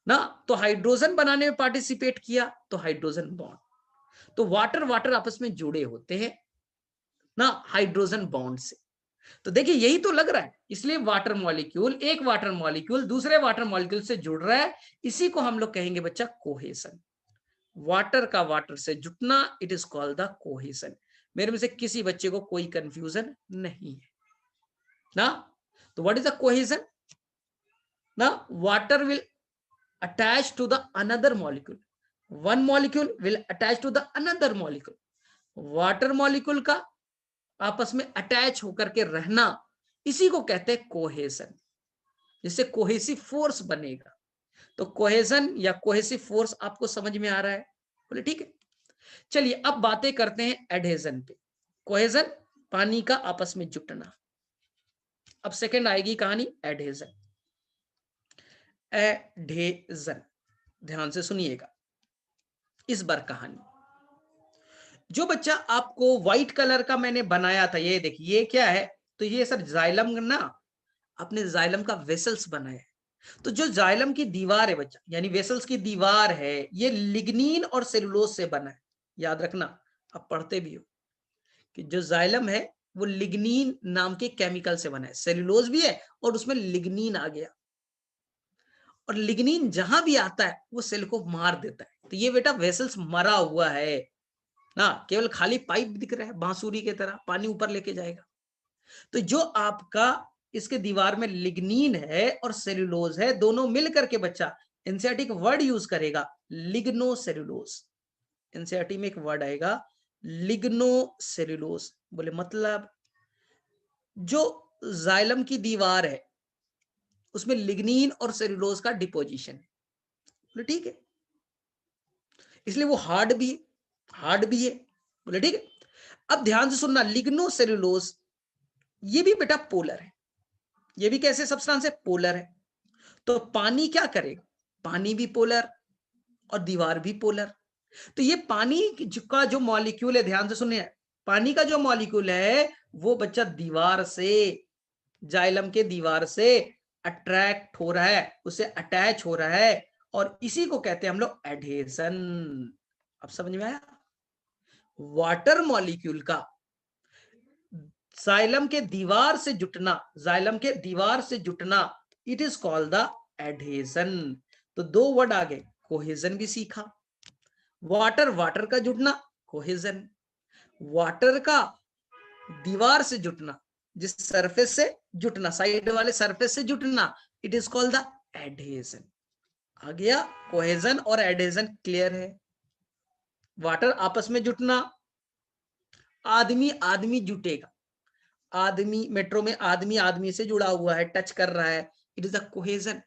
ना। तो हाइड्रोजन बनाने में पार्टिसिपेट किया तो हाइड्रोजन बॉन्ड, तो वाटर वाटर आपस में जुड़े होते हैं ना हाइड्रोजन बॉन्ड से। तो देखिए यही तो लग रहा है, इसलिए वाटर मॉलिक्यूल, एक वाटर मॉलिक्यूल दूसरे वाटर मॉलिक्यूल से जुड़ रहा है, इसी को हम लोग कहेंगे बच्चा कोहेशन। वाटर का वाटर से जुटना, it is called the cohesion. मेरे में से किसी बच्चे को कोई कंफ्यूजन नहीं है ना। तो व्हाट इज द कोहेशन ना, water will attach to the another molecule, one molecule will attach to the another molecule, water molecule का आपस में अटैच होकर के रहना, इसी को कहते हैं कोहेशन, जिससे कोहेसिव फोर्स बनेगा। तो कोहेशन या कोहेसिव फोर्स आपको समझ में आ रहा है? बोले ठीक है। चलिए अब बातें करते हैं एडहेजन पे। कोहेजन पानी का आपस में जुटना। अब सेकंड आएगी कहानी एडहेजन। एडहेजन ध्यान से सुनिएगा इस बार कहानी। जो बच्चा आपको व्हाइट कलर का मैंने बनाया था, ये देखिए ये क्या है, तो ये सर जाइलम ना, अपने जाइलम का वेसल्स बनाया है। तो जो जाइलम की दीवार है बच्चा, यानी वेसल्स की दीवार है, ये लिग्निन और सेलुलोज से बना है। याद रखना, आप पढ़ते भी हो कि जो जाइलम है वो लिग्निन नाम के केमिकल से बना है, सेलुलोज भी है और उसमें लिग्निन आ गया, और लिग्निन जहां भी आता है वो सेल को मार देता है। तो ये बेटा वेसल्स मरा हुआ है ना, केवल खाली पाइप दिख रहा है बांसुरी की तरह, पानी ऊपर लेके जाएगा। तो जो आपका इसके दीवार में लिग्निन है और सेल्यूलोज है, दोनों मिलकर के बच्चा एनसीईआरटी का वर्ड यूज करेगा लिग्नो सेल्यूलोज। एनसीईआरटी में एक वर्ड आएगा लिग्नो सेल्यूलोज। बोले मतलब जो जाइलम की दीवार है उसमें लिग्निन और सेल्यूलोज का डिपोजिशन है। बोले ठीक है, इसलिए वो हार्ड भी, हार्ड भी है। बोले ठीक है। अब ध्यान से सुनना, लिग्नो सेल्यूलोज ये भी बेटा पोलर है, ये भी कैसे सब्सटेंस है, पोलर है। तो पानी क्या करेगा, पानी भी पोलर और दीवार भी पोलर। तो ये पानी का जो मॉलिक्यूल है, ध्यान से सुनिए, पानी का जो मॉलिक्यूल है वो बच्चा दीवार से, जाइलम के दीवार से अट्रैक्ट हो रहा है, उसे अटैच हो रहा है, और इसी को कहते हैं हम लोग एडहेजन। अब समझ में आया? वाटर मॉलिक्यूल का जाइलम के दीवार से जुटना, जाइलम के दीवार से जुटना, it is called the adhesion. तो दो वर्ड आ गए, कोहेजन भी सीखा, वाटर वाटर का जुटना कोहेजन, वाटर का दीवार से जुटना, जिस सरफेस से जुटना, साइड वाले सरफेस से जुटना, it is called the adhesion. आ गया कोहेजन और एडहेजन, क्लियर है? वाटर आपस में जुटना, आदमी आदमी जुटेगा, आदमी मेट्रो में आदमी आदमी से जुड़ा हुआ है, टच कर रहा है, इट इज अ कोहेजन।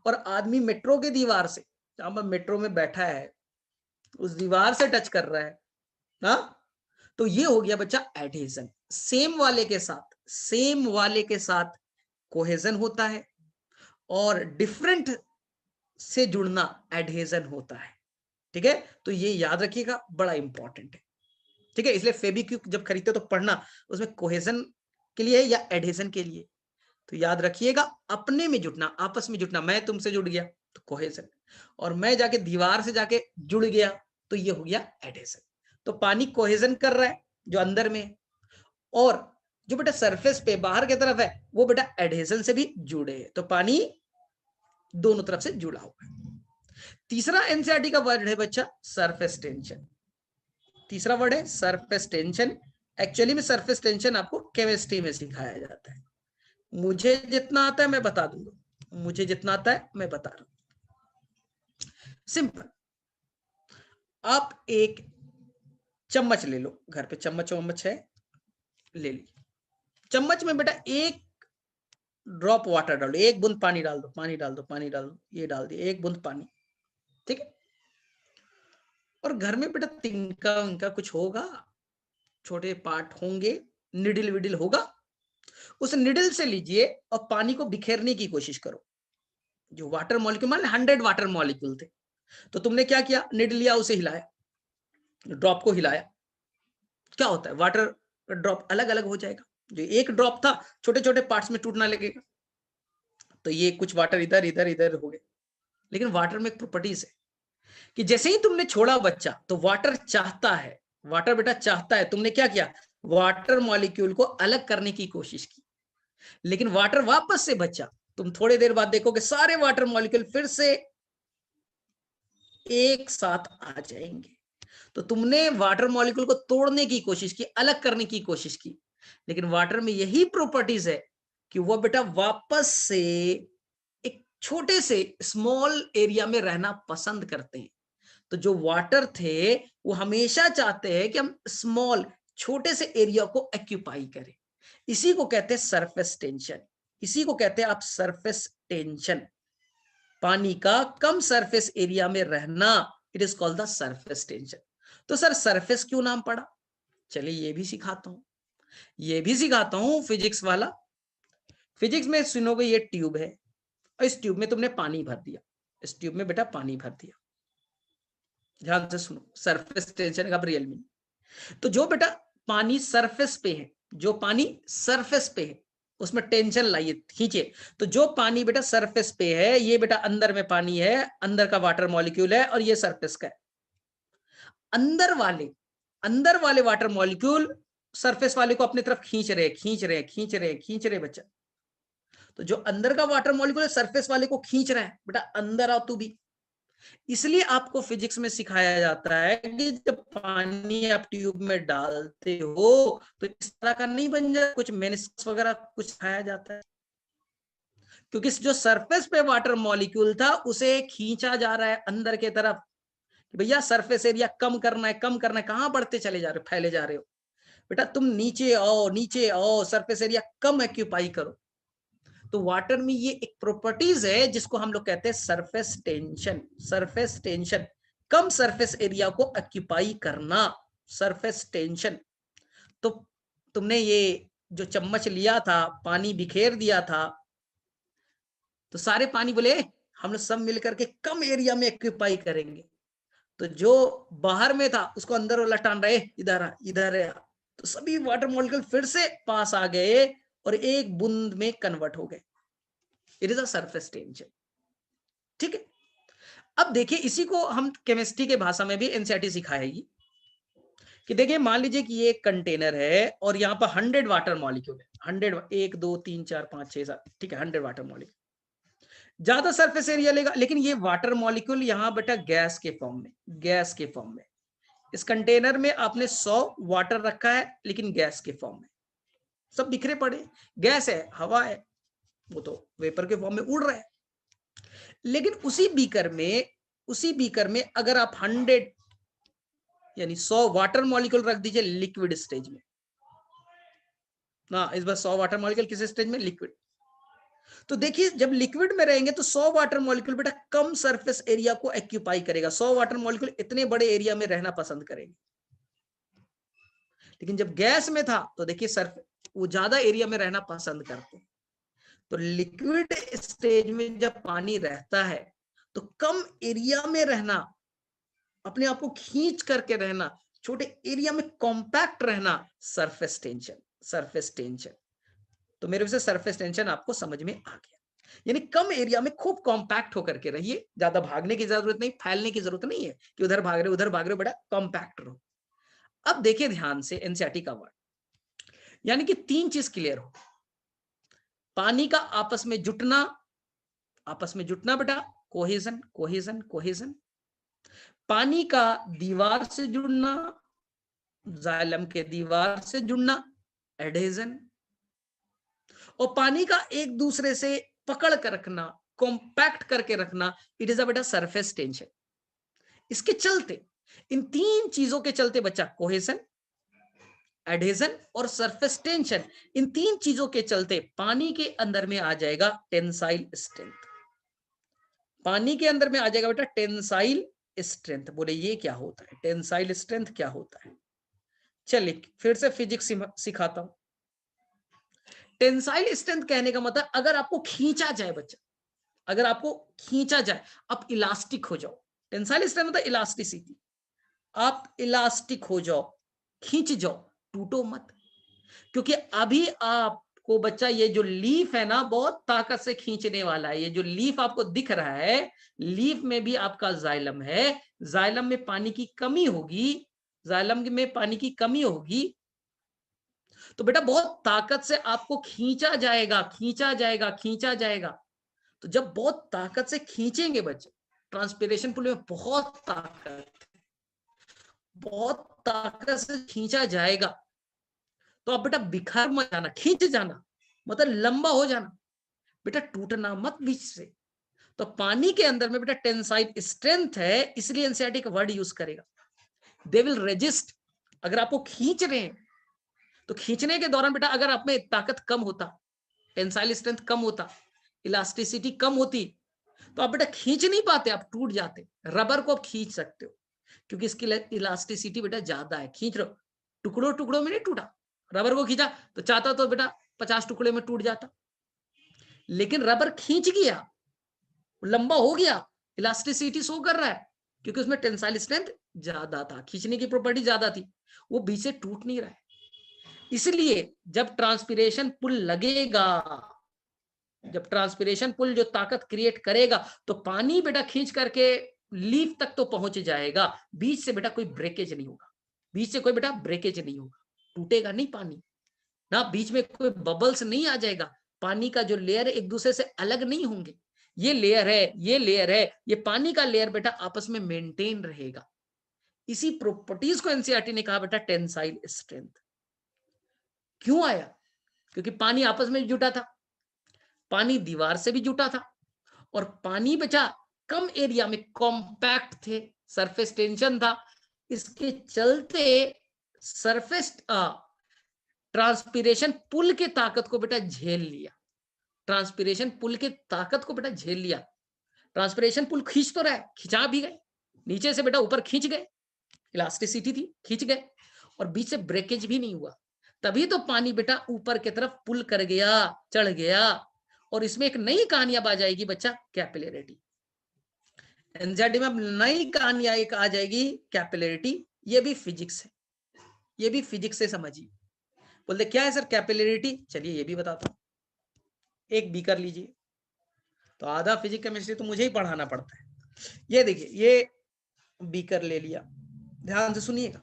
और आदमी मेट्रो के दीवार से, जहां पर मेट्रो में बैठा है उस दीवार से टच कर रहा है, हाँ, तो ये हो गया बच्चा एडहेजन। सेम वाले के साथ कोहेजन होता है और डिफरेंट से जुड़ना एडहेजन होता है। ठीक है, तो ये याद रखिएगा, बड़ा इंपॉर्टेंट है। ठीक है, इसलिए फेबिक्विक जब खरीदते हो तो पढ़ना उसमें कोहेजन के लिए या एडहेजन के लिए। तो याद रखिएगा, अपने में जुटना, आपस में जुटना, मैं तुमसे जुड़ गया तो कोहेजन, और मैं जाके दीवार से जाके जुड़ गया तो ये हो गया एडहेजन। तो पानी कोहेजन कर रहा है जो अंदर में है, और जो बेटा सरफेस पे बाहर की तरफ है वो बेटा एडहेजन से भी जुड़े है, तो पानी दोनों तरफ से जुड़ा हुआ है। तीसरा एनसीईआरटी का वर्ड है बच्चा सरफेस टेंशन। तीसरा वर्ड है सरफेस टेंशन। एक्चुअली में सरफेस टेंशन आपको केमिस्ट्री में सिखाया जाता है। मुझे जितना आता है मैं बता दूंगा, मुझे जितना आता है मैं बता रहा हूं। सिंपल, आप एक चम्मच ले लो, घर पे चम्मच वम्मच है, ले ली। चम्मच में बेटा एक ड्रॉप वाटर डालो, एक बूंद पानी डाल दो, पानी डाल दो, पानी डाल दो, ये डाल दिया एक बूंद पानी। ठीक है, और घर में बेटा तिनका उनका कुछ होगा, छोटे पार्ट होंगे, निडल विडल होगा, उस निडल से लीजिए और पानी को बिखेरने की कोशिश करो। जो वाटर मॉलिक्यूल, मान 100 वाटर मॉलिक्यूल थे, तो तुमने क्या किया, निडल लिया, उसे हिलाया, ड्रॉप को हिलाया, क्या होता है, वाटर ड्रॉप अलग अलग हो जाएगा। जो एक ड्रॉप था छोटे छोटे पार्ट्स में टूटना लगेगा, तो ये कुछ वाटर इधर इधर इधर हो गए। लेकिन वाटर में एक प्रॉपर्टीज है कि जैसे ही तुमने छोड़ा बच्चा तो वाटर चाहता है, वाटर बेटा चाहता है, तुमने क्या किया, वाटर मॉलिक्यूल को अलग करने की कोशिश की, लेकिन वाटर वापस से बचा। तुम थोड़ी देर बाद देखोगे सारे वाटर मॉलिक्यूल फिर से एक साथ आ जाएंगे। तो तुमने वाटर मॉलिक्यूल को तोड़ने की कोशिश की, अलग करने की कोशिश की, लेकिन वाटर में यही प्रॉपर्टीज है कि वो बेटा वापस से एक छोटे से स्मॉल एरिया में रहना पसंद करते हैं। तो जो वाटर थे वो हमेशा चाहते हैं कि हम स्मॉल छोटे से एरिया को ऑक्यूपाई करें। इसी को कहते हैं सरफेस टेंशन, इसी को कहते हैं आप सरफेस टेंशन। पानी का कम सरफेस एरिया में रहना, it is called the surface tension. तो सर सरफेस क्यों नाम पड़ा, चलिए ये भी सिखाता हूं, ये भी सिखाता हूं फिजिक्स वाला। फिजिक्स में सुनोगे, ये ट्यूब है और इस ट्यूब में तुमने पानी भर दिया, इस ट्यूब में बेटा पानी भर दिया, ध्यान से सुनो, सरफेस टेंशन का रियल मीनिंग। तो जो बेटा पानी सरफेस पे है, जो पानी सरफेस पे है उसमें टेंशन लाइए, खींचे। तो जो पानी बेटा सरफेस पे है, ये बेटा अंदर में पानी है, अंदर का वाटर मॉलिक्यूल है, और ये सरफेस का है। अंदर वाले वाटर मॉलिक्यूल सरफेस वाले को अपनी तरफ खींच रहे खींच रहे खींच रहे खींच रहे बच्चा। तो जो अंदर का वाटर मॉलिक्यूल है सरफेस वाले को खींच रहा है, बेटा अंदर आओ तू भी। इसलिए आपको फिजिक्स में सिखाया जाता है कि जब पानी आप ट्यूब में डालते हो तो इस तरह का नहीं बन जाए, कुछ मेनिस्कस वगैरह कुछ सिखाया जाता है, क्योंकि जो सरफेस पे वाटर मॉलिक्यूल था उसे खींचा जा रहा है अंदर के तरफ, कि भैया सरफेस एरिया कम करना है, कम करना है, कहां बढ़ते चले जा रहे हो, फैले जा रहे हो, बेटा तुम नीचे आओ, सरफेस एरिया कम एक्यूपाई करो। तो वाटर में ये एक प्रॉपर्टीज है जिसको हम लोग कहते हैं सरफेस टेंशन। सरफेस टेंशन, कम सरफेस एरिया को ऑक्यूपाई करना, सरफेस टेंशन। तो तुमने ये जो चम्मच लिया था, पानी बिखेर दिया था, तो सारे पानी बोले हम लोग सब मिलकर के कम एरिया में ऑक्यूपाई करेंगे। तो जो बाहर में था उसको अंदर वाला टान रहे, इधर आ, इधर आ, तो सभी वाटर मॉलिक्यूल फिर से पास आ गए और एक बूंद में कन्वर्ट हो गए। It is a surface tension. ठीक है, अब देखिए इसी को हम केमिस्ट्री के भाषा में भी एनसीईआरटी सिखाएगी कि देखिए मान लीजिए कि ये एक कंटेनर है और यहाँ पर 100 वाटर मॉलिक्यूल है, 100, 1 2 3 4 5 6 7, ठीक है 100 वाटर मॉलिक्यूल, ज्यादा सरफेस एरिया लेगा, लेकिन ये वाटर मॉलिक्यूल यहाँ बेटा गैस के फॉर्म में, गैस के फॉर्म में। इस कंटेनर में आपने 100 वाटर रखा है लेकिन गैस के फॉर्म में, सब बिखरे पड़े, गैस है, हवा है, वो तो वेपर के फॉर्म में उड़ रहा है। लेकिन उसी बीकर में अगर आप 100 यानी 100 वाटर मॉलिक्यूल रख दीजिए लिक्विड स्टेज में ना, इस बार 100 वाटर मॉलिक्यूल किस स्टेज में? लिक्विड। तो देखिए जब लिक्विड में रहेंगे तो 100 वाटर मॉलिक्यूल बेटा कम सरफेस एरिया को एक्यूपाई करेगा, 100 वाटर मॉलिक्यूल इतने बड़े एरिया में रहना पसंद करेंगे। लेकिन जब गैस में था तो देखिए सरफेस वो ज्यादा एरिया में रहना पसंद करते हैं। तो लिक्विड स्टेज में जब पानी रहता है तो कम एरिया में रहना, अपने आप को खींच करके रहना, छोटे एरिया में कॉम्पैक्ट रहना, सरफेस टेंशन। सरफेस टेंशन, तो मेरे से सरफेस टेंशन आपको समझ में आ गया। यानी कम एरिया में खूब कॉम्पैक्ट होकर के रहिए, ज्यादा भागने की जरूरत नहीं, फैलने की जरूरत नहीं है कि उधर भाग रहे उधर भाग रहे, बड़ा कॉम्पैक्ट रहो। अब देखिए ध्यान से एनसीईआरटी का वर्ड, यानी कि 3 चीज क्लियर हो। पानी का आपस में जुटना, आपस में जुटना बेटा कोहेजन, कोहेजन, कोहेजन। पानी का दीवार से जुड़ना, जाइलम के दीवार से जुड़ना, एडहेजन। और पानी का एक दूसरे से पकड़ कर रखना, कॉम्पैक्ट करके रखना, इट इज अ बेटा सरफेस टेंशन। इसके चलते, इन 3 चीजों के चलते बच्चा कोहेजन, एडहेजन और सरफेस टेंशन, इन 3 चीजों के चलते पानी के अंदर में आ जाएगा टेंसाइल स्ट्रेंथ। पानी के अंदर में आ जाएगा बेटा टेंसाइल स्ट्रेंथ। बोले ये क्या होता है? टेंसाइल स्ट्रेंथ क्या होता है? चलिए फिर से फिजिक्स सिखाता हूं। टेंसाइल स्ट्रेंथ कहने का मतलब अगर आपको खींचा जाए बच्चा, अगर आपको खींचा जाए, आप इलास्टिक हो जाओ। टेंसाइल स्ट्रेंथ मतलब इलास्टिसिटी, आप इलास्टिक हो जाओ, खींच जाओ, टूटो मत। क्योंकि अभी आपको बच्चा ये जो लीफ है ना बहुत ताकत से खींचने वाला है। ये जो लीफ आपको दिख रहा है, लीफ में भी आपका जाइलम है, जाइलम में पानी की कमी होगी, जाइलम में पानी की कमी होगी, तो बेटा बहुत ताकत से आपको खींचा जाएगा, खींचा जाएगा, खींचा जाएगा। तो जब बहुत ताकत से खींचेंगे बच्चे, ट्रांसपिरेशन पुल में बहुत ताकत, बहुत ताकत से खींचा जाएगा, तो आप बेटा बिखर मत जाना, खींच जाना मतलब लंबा हो जाना, बेटा टूटना मत बीच से। तो पानी के अंदर में बेटा टेंसाइल स्ट्रेंथ है, इसलिए एनसीईआरटी का वर्ड यूज करेगा, दे विल रेजिस्ट। अगर आपको खींच रहे हैं तो खींचने के दौरान बेटा अगर आप में ताकत कम होता, टेंसाइल स्ट्रेंथ कम होता, इलास्टिसिटी कम होती, तो आप बेटा खींच नहीं पाते, आप टूट जाते। रबर को आप खींच सकते हो क्योंकि इसकी इलास्टिसिटी बेटा ज्यादा है, खींच रहे हो, टुकड़ों टुकड़ों में नहीं टूटा। रबर को खींचा तो चाहता तो बेटा 50 टुकड़े में टूट जाता, लेकिन रबर खींच गया, लंबा हो गया, इलास्टिसिटी शो कर रहा है क्योंकि उसमें टेंसाइल स्ट्रेंथ ज्यादा था, खींचने की प्रॉपर्टी ज्यादा थी, वो बीच से टूट नहीं रहा है। इसलिए जब ट्रांसपिरेशन पुल लगेगा, जब ट्रांसपिरेशन पुल जो ताकत क्रिएट करेगा, तो पानी बेटा खींच करके लीफ तक तो पहुंच जाएगा, बीच से बेटा कोई ब्रेकेज नहीं होगा, बीच से कोई बेटा ब्रेकेज नहीं होगा, टूटेगा नहीं पानी ना, बीच में कोई बबल्स नहीं आ जाएगा, पानी का जो लेयर एक दूसरे से अलग नहीं होंगे, ये लेयर है, ये लेयर है, ये पानी का लेयर बेटा आपस में मेंटेन रहेगा। इसी प्रॉपर्टीज को एनसीईआरटी ने कहा बेटा टेंसाइल स्ट्रेंथ। क्यों आया? क्योंकि पानी आपस में जुटा था, पानी दीवार से भी जुटा था, और पानी बचा कम एरिया में कॉम्पैक्ट थे, सरफेस टेंशन था, इसके चलते सरफेस ट्रांसपिरेशन पुल के ताकत को बेटा झेल लिया, ट्रांसपिरेशन पुल के ताकत को बेटा झेल लिया। ट्रांसपिरेशन पुल खींच तो रहा है, खिंचा भी गए, नीचे से बेटा ऊपर खींच गए, इलास्टिसिटी थी, खींच गए, और बीच से ब्रेकेज भी नहीं हुआ, तभी तो पानी बेटा ऊपर की तरफ पुल कर गया, चढ़ गया। और इसमें एक नई कहानी अब आ जाएगी बच्चा, कैपिलरिटी। एनसीईआरटी में अब नई कहानी एक आ जाएगी, कैपिलरिटी। ये भी फिजिक्स है, ये भी फिजिक्स से समझिए। बोलते क्या है सर कैपिलरिटी? चलिए ये भी बताता हूं। एक बीकर लीजिए, तो आधा फिजिक्स केमिस्ट्री तो मुझे ही पढ़ाना पड़ता है। ये देखिए, ये बीकर ले लिया, ध्यान से सुनिएगा।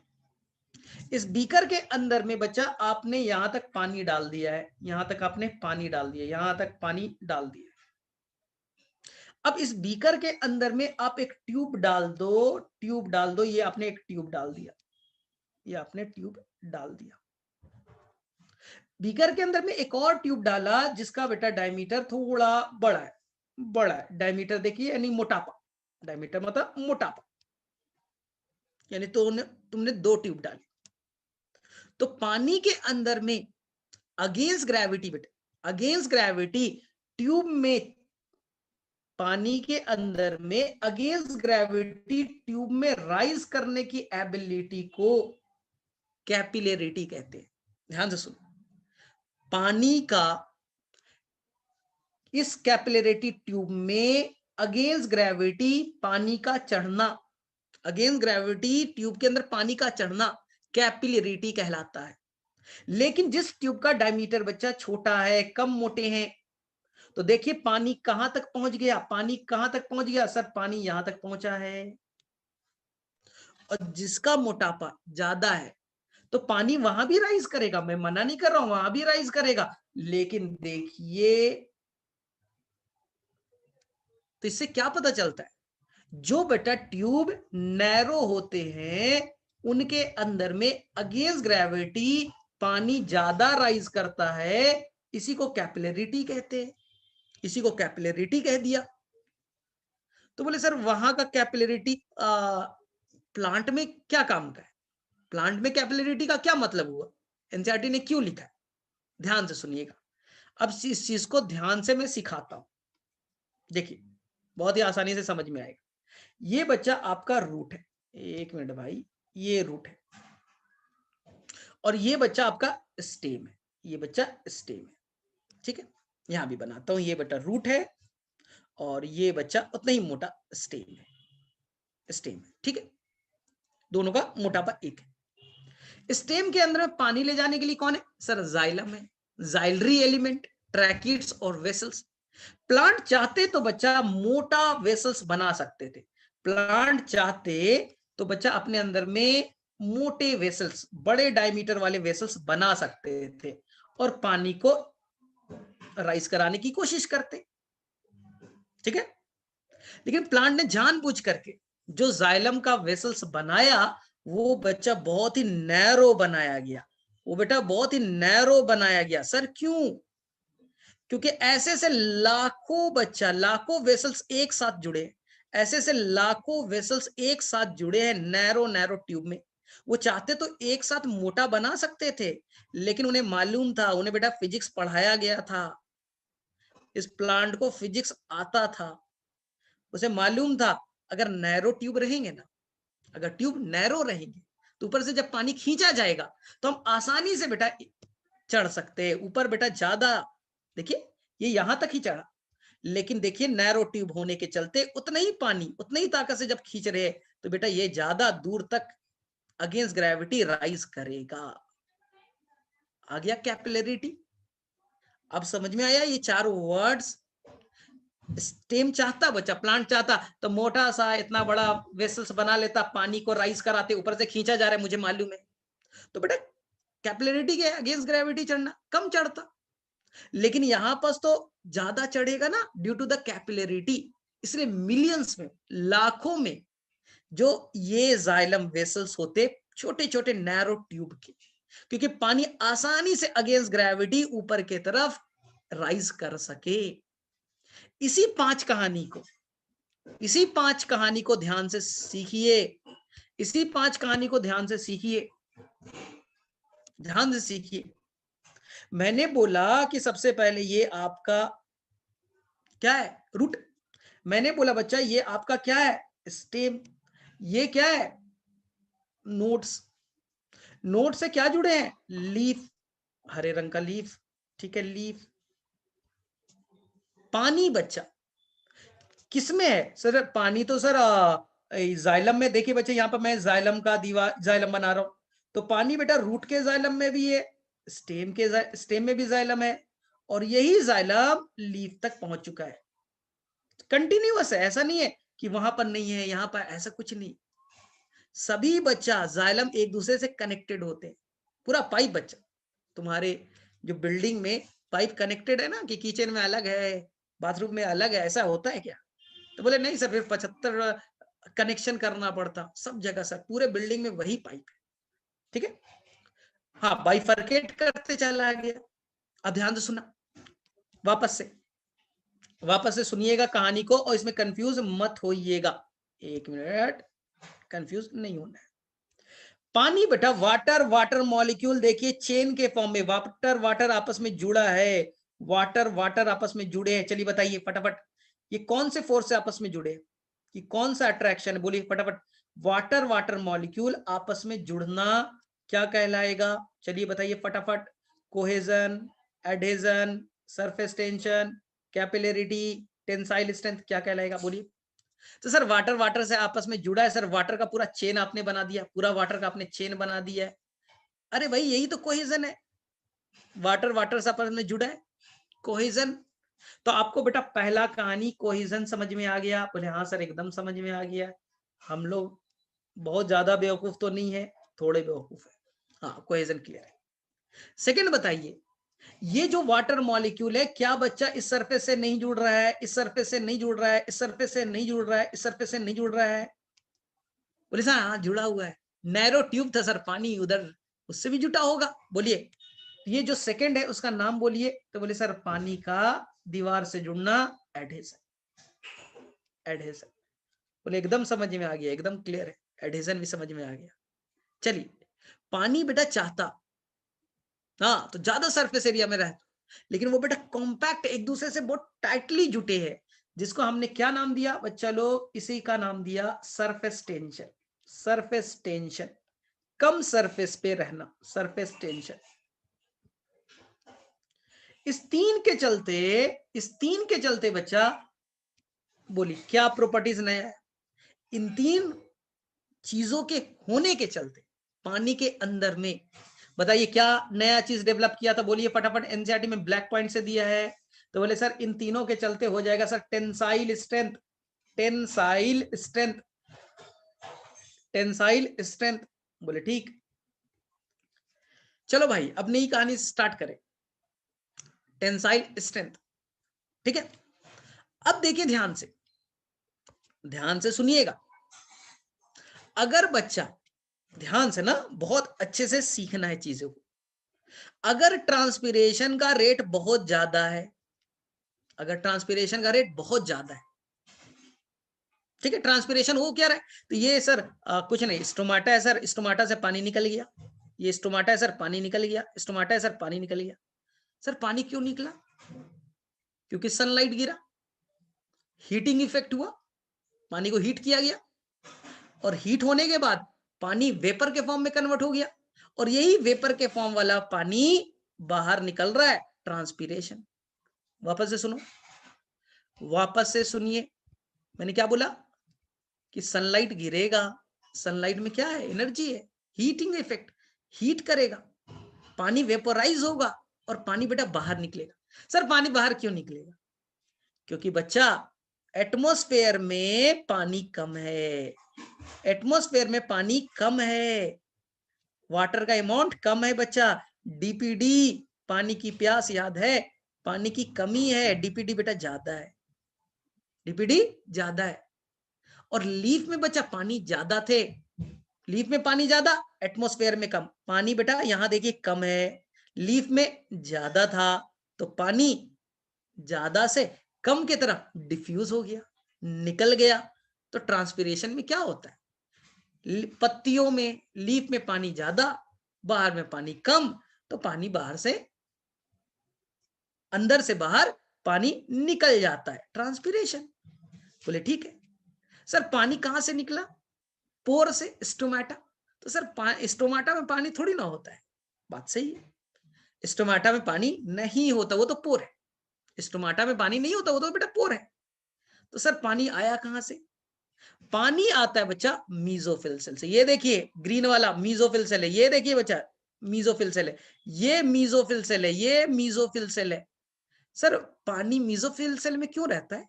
इस बीकर के अंदर में बच्चा आपने यहां तक पानी डाल दिया है, यहां तक आपने पानी डाल दिया, यहां तक पानी डाल दिया। अब इस बीकर के अंदर में आप एक ट्यूब डाल दो, ट्यूब डाल दो, ये आपने एक ट्यूब डाल दिया, ये आपने ट्यूब डाल दिया। बीकर के अंदर में एक और ट्यूब डाला जिसका बेटा डायमीटर थोड़ा बड़ा है, बड़ा है डायमीटर, देखिए यानी मोटापा, डायमीटर मतलब मोटापा। यानी तो तुमने 2 ट्यूब डाली, तो पानी के अंदर में अगेंस्ट ग्रेविटी, बेटे अगेंस्ट ग्रेविटी ट्यूब में, पानी के अंदर में अगेंस्ट ग्रेविटी ट्यूब में राइज करने की एबिलिटी को कैपिलरिटी कहते हैं। ध्यान से सुनो, पानी का इस कैपिलरिटी ट्यूब में अगेंस्ट ग्रेविटी पानी का चढ़ना, अगेंस्ट ग्रेविटी ट्यूब के अंदर पानी का चढ़ना कैपिलरिटी कहलाता है। लेकिन जिस ट्यूब का डायमीटर बच्चा छोटा है, कम मोटे हैं, तो देखिए पानी कहां तक पहुंच गया, पानी कहां तक पहुंच गया सर, पानी यहां तक पहुंचा है। और जिसका मोटापा ज्यादा है तो पानी वहां भी राइज करेगा, मैं मना नहीं कर रहा हूं, वहां भी राइज करेगा, लेकिन देखिए तो इससे क्या पता चलता है, जो बेटा ट्यूब नैरो होते हैं उनके अंदर में अगेंस्ट ग्रेविटी पानी ज्यादा राइज करता है, इसी को कैपिलरिटी कहते हैं, इसी को कैपिलरिटी कह दिया। तो बोले सर वहां का कैपिलरिटी प्लांट में क्या काम का है, प्लांट में कैपिलरिटी का क्या मतलब हुआ, एनसीईआरटी ने क्यों लिखा है, ध्यान से सुनिएगा। अब इस चीज को ध्यान से मैं सिखाता हूं, देखिए बहुत ही आसानी से समझ में आएगा। ये बच्चा आपका रूट है, एक मिनट भाई, ये रूट है, और ये बच्चा आपका स्टेम है, ये बच्चा स्टेम है, ठीक है। यहां भी बनाता हूं, ये बच्चा रूट है और ये बच्चा उतना ही मोटा स्टेम है, स्टेम है, ठीक है, दोनों का मोटापा एक है। स्टेम के अंदर में पानी ले जाने के लिए कौन है सर, जाइलम है, जाइलरी एलिमेंट, ट्रैकिड्स और वेसल्स। प्लांट चाहते तो बच्चा मोटा वेसल्स बना सकते थे, प्लांट चाहते तो बच्चा अपने अंदर में मोटे वेसल्स, बड़े डायमीटर वाले वेसल्स बना सकते थे और पानी को राइज कराने की कोशिश करते, ठीक है। लेकिन प्लांट ने जानबूझ करके जो जाइलम का वेसल्स बनाया वो बच्चा बहुत ही नैरो बनाया गया, वो बेटा बहुत ही नैरो बनाया गया। सर क्यों, क्योंकि ऐसे से लाखों बच्चा, लाखों वेसल्स एक साथ जुड़े, ऐसे से लाखों वेसल्स एक साथ जुड़े हैं नैरो नैरो ट्यूब में। वो चाहते तो एक साथ मोटा बना सकते थे, लेकिन उन्हें मालूम था, उन्हें बेटा फिजिक्स पढ़ाया गया था, इस प्लांट को फिजिक्स आता था, उसे मालूम था अगर नैरो ट्यूब रहेंगे ना, अगर ट्यूब नैरो रहेंगे तो ऊपर से जब पानी खींचा जाएगा तो हम आसानी से बेटा चढ़ सकते हैं ऊपर, बेटा ज्यादा, देखिए ये यहां तक ही चढ़ा, लेकिन देखिए नैरो ट्यूब होने के चलते उतना ही पानी उतनी ही ताकत से जब खींच रहे तो बेटा ये ज्यादा दूर तक अगेंस्ट ग्रेविटी राइज करेगा। आ गया कैपिलरिटी, अब समझ में आया ये चारों वर्ड्स। स्टेम चाहता बच्चा, प्लांट चाहता तो मोटा सा इतना बड़ा वेसल्स बना लेता, पानी को राइज कराते, ऊपर से खींचा जा रहा है मुझे मालूम है, तो बेटा कैपिलरिटी के अगेंस्ट ग्रेविटी चढ़ना कम चढ़ता, लेकिन यहां पर तो ज्यादा चढ़ेगा ना ड्यू टू द कैपिलरिटी, इसलिए मिलियंस में, लाखों में जो ये जाइलम वेसल्स होते छोटे छोटे नैरो ट्यूब के, क्योंकि पानी आसानी से अगेंस्ट ग्रेविटी ऊपर की तरफ राइज कर सके। इसी 5 कहानी को, इसी 5 कहानी को ध्यान से सीखिए, इसी 5 कहानी को ध्यान से सीखिए, ध्यान से सीखिए। मैंने बोला कि सबसे पहले ये आपका क्या है, रूट, मैंने बोला बच्चा ये आपका क्या है, स्टेम, ये क्या है, नोड्स, नोड से क्या जुड़े हैं, लीफ, हरे रंग का लीफ, ठीक है, लीफ। पानी बच्चा किसमें है सर, पानी तो सर जाइलम में, देखिए बच्चे यहाँ पर मैं जाइलम का दीवार, जाइलम बना रहा हूं, तो पानी बेटा रूट के जाइलम में भी है, स्टेम के स्टेम में भी जाइलम है, और यही जाइलम लीफ तक पहुंच चुका है, कंटिन्यूअस है, ऐसा नहीं है कि वहां पर नहीं है यहां पर, ऐसा कुछ नहीं, सभी बच्चा जाइलम एक दूसरे से कनेक्टेड होते हैं, पूरा पाइप बच्चा, तुम्हारे जो बिल्डिंग में पाइप कनेक्टेड है ना, कि किचन में अलग है बाथरूम में अलग है, ऐसा होता है क्या, तो बोले नहीं सर फिर 75 कनेक्शन करना पड़ता, सब जगह सर पूरे बिल्डिंग में वही पाइप है, ठीक है। हाँ बाइफरकेट करते चला गया। अब ध्यान से सुना, वापस से सुनिएगा कहानी को और इसमें कंफ्यूज मत होइएगा, एक मिनट, कंफ्यूज नहीं होना है। पानी बेटा वाटर वाटर मॉलिक्यूल देखिए चेन के फॉर्म में, वाटर वाटर आपस में जुड़ा है, वाटर वाटर आपस में जुड़े हैं। चलिए बताइए फटाफट, ये कौन से फोर्स से आपस में जुड़े हैं, कि कौन सा अट्रैक्शन है, बोलिए फटाफट। वाटर वाटर मॉलिक्यूल आपस में जुड़ना क्या कहलाएगा, चलिए बताइए फटाफट। Cohesion, adhesion, surface tension, capillarity, tensile strength, क्या कहलाएगा बोलिए। तो सर वाटर वाटर से आपस में जुड़ा है, सर वाटर का पूरा चेन आपने बना दिया, पूरा वाटर का आपने चेन बना दिया है। अरे भाई यही तो कोहेजन है, वाटर वाटर से आपस में जुड़ा है, कोहेजन। तो आपको बेटा पहला कहानी कोहेजन समझ में आ गया, बोले हाँ सर एकदम समझ में आ गया। हम लोग बहुत ज्यादा बेवकूफ तो नहीं है, थोड़े बेवकूफ है। हाँ कोहेजन क्लियर है। सेकंड बताइए, ये जो वाटर मॉलिक्यूल है, क्या बच्चा इस सरफेस से नहीं जुड़ रहा है, इस सरफेस से नहीं जुड़ रहा है, इस सरफेस से नहीं जुड़ रहा है, इस सरफेस से नहीं जुड़ रहा है। बोले सर हाँ जुड़ा हुआ है, नैरो ट्यूब था सर, पानी उधर उससे भी जुटा होगा। बोलिए ये जो सेकंड है उसका नाम बोलिए, तो बोले सर पानी का दीवार से जुड़ना, एडहेजन। एडहेजन बोले एकदम समझ में आ गया, एकदम क्लियर है, एडहेजन भी समझ में आ गया। चलिए पानी बेटा चाहता, हाँ तो ज्यादा सरफेस एरिया में रहता, लेकिन वो बेटा कॉम्पैक्ट एक दूसरे से बहुत टाइटली जुटे हैं, जिसको हमने क्या नाम दिया बच्चा लोग, इसी का नाम दिया सरफेस टेंशन। सरफेस टेंशन, कम सरफेस पे रहना, सरफेस टेंशन। इस तीन के चलते बच्चा बोली क्या प्रॉपर्टीज नया है, इन तीन चीजों के होने के चलते पानी के अंदर में बताइए क्या नया चीज डेवलप किया था, बोलिए फटाफट। एनसीईआरटी में ब्लैक पॉइंट से दिया है, तो बोले सर इन तीनों के चलते हो जाएगा sir tensile strength, tensile strength, tensile strength. बोले ठीक। चलो भाई अब नई कहानी स्टार्ट करें, टेंसाइल स्ट्रेंथ, ठीक है। अब देखिए ध्यान से, ध्यान से सुनिएगा। अगर बच्चा ध्यान से ना बहुत अच्छे से सीखना है चीजों को, अगर ट्रांसपिरेशन का रेट बहुत ज्यादा है, अगर ट्रांसपिरेशन का रेट बहुत ज्यादा है, ठीक है, ट्रांसपिरेशन हो क्या रहा है, तो ये सर कुछ नहीं, स्टोमाटा है सर, स्टोमाटा से पानी निकल गया, ये स्टोमाटा है सर, पानी निकल गया, स्टोमाटा है सर, पानी निकल गया। सर पानी क्यों निकला, क्योंकि सनलाइट गिरा, हीटिंग इफेक्ट हुआ, पानी को हीट किया गया, और हीट होने के बाद पानी वेपर के फॉर्म में कन्वर्ट हो गया, और यही वेपर के फॉर्म वाला पानी बाहर निकल रहा है, ट्रांसपीरेशन। वापस से सुनो, वापस से सुनिए, मैंने क्या बोला कि सनलाइट गिरेगा, सनलाइट में क्या है, एनर्जी है, हीटिंग इफेक्ट, हीट करेगा, पानी वेपोराइज होगा, और पानी बेटा बाहर निकलेगा। सर पानी बाहर क्यों निकलेगा, क्योंकि बच्चा एटमॉस्फेयर में पानी कम है, एटमॉस्फेयर में पानी कम है, वाटर का अमाउंट कम है बच्चा, डीपीडी, पानी की प्यास याद है, पानी की कमी है, डीपीडी बेटा ज्यादा है, डीपीडी ज्यादा है। और लीफ में बच्चा पानी ज्यादा थे, लीफ में पानी ज्यादा, एटमॉस्फेयर में कम, पानी बेटा यहां देखिए कम है, लीफ में ज्यादा था, तो पानी ज्यादा से कम की तरफ डिफ्यूज हो गया, निकल गया। तो ट्रांसपिरेशन में क्या होता है, पत्तियों में, लीफ में पानी ज्यादा, बाहर में पानी कम, तो पानी बाहर से, अंदर से बाहर पानी निकल जाता है, ट्रांसपिरेशन। बोले ठीक है। सर पानी कहां से निकला, पोर से, स्टोमाटा। तो सर स्टोमाटा में पानी थोड़ी ना होता है, बात सही है, स्टोमाटा में पानी नहीं होता, वो तो पोर है, स्टोमाटा में पानी नहीं होता, वो तो बेटा पोर है। तो सर पानी आया कहां से, पानी आता है बच्चा मीजोफिल सेल से, ये देखिए ग्रीन वाला मीजोफिल सेल है, ये देखिए बच्चा मीजोफिल सेल है, ये मीजोफिल सेल है, ये मीजोफिल सेल है। सर पानी मीजोफिल सेल में क्यों रहता है,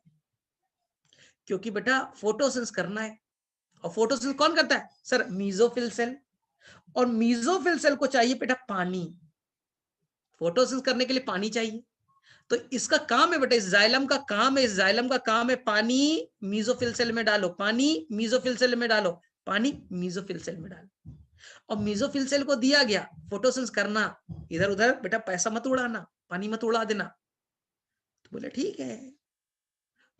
क्योंकि बेटा फोटोसिंथेसिस करना है, और फोटोसिंथेसिस कौन करता है, सर मीजोफिल सेल, और मीजोफिल सेल को चाहिए बेटा पानी, फोटोसिंथेसिस करने के लिए पानी चाहिए। तो इसका काम है बेटा, इस जाइलम का काम है, इस जाइलम का काम है पानी मीजोफिल सेल में डालो, पानी मीजोफिल सेल में डालो, पानी मीजोफिल सेल में डालो। और मीजोफिल सेल को दिया गया फोटोसिंथेसिस करना, इधर उधर बेटा पैसा मत उड़ाना, पानी मत उड़ा देना। तो बोले ठीक है।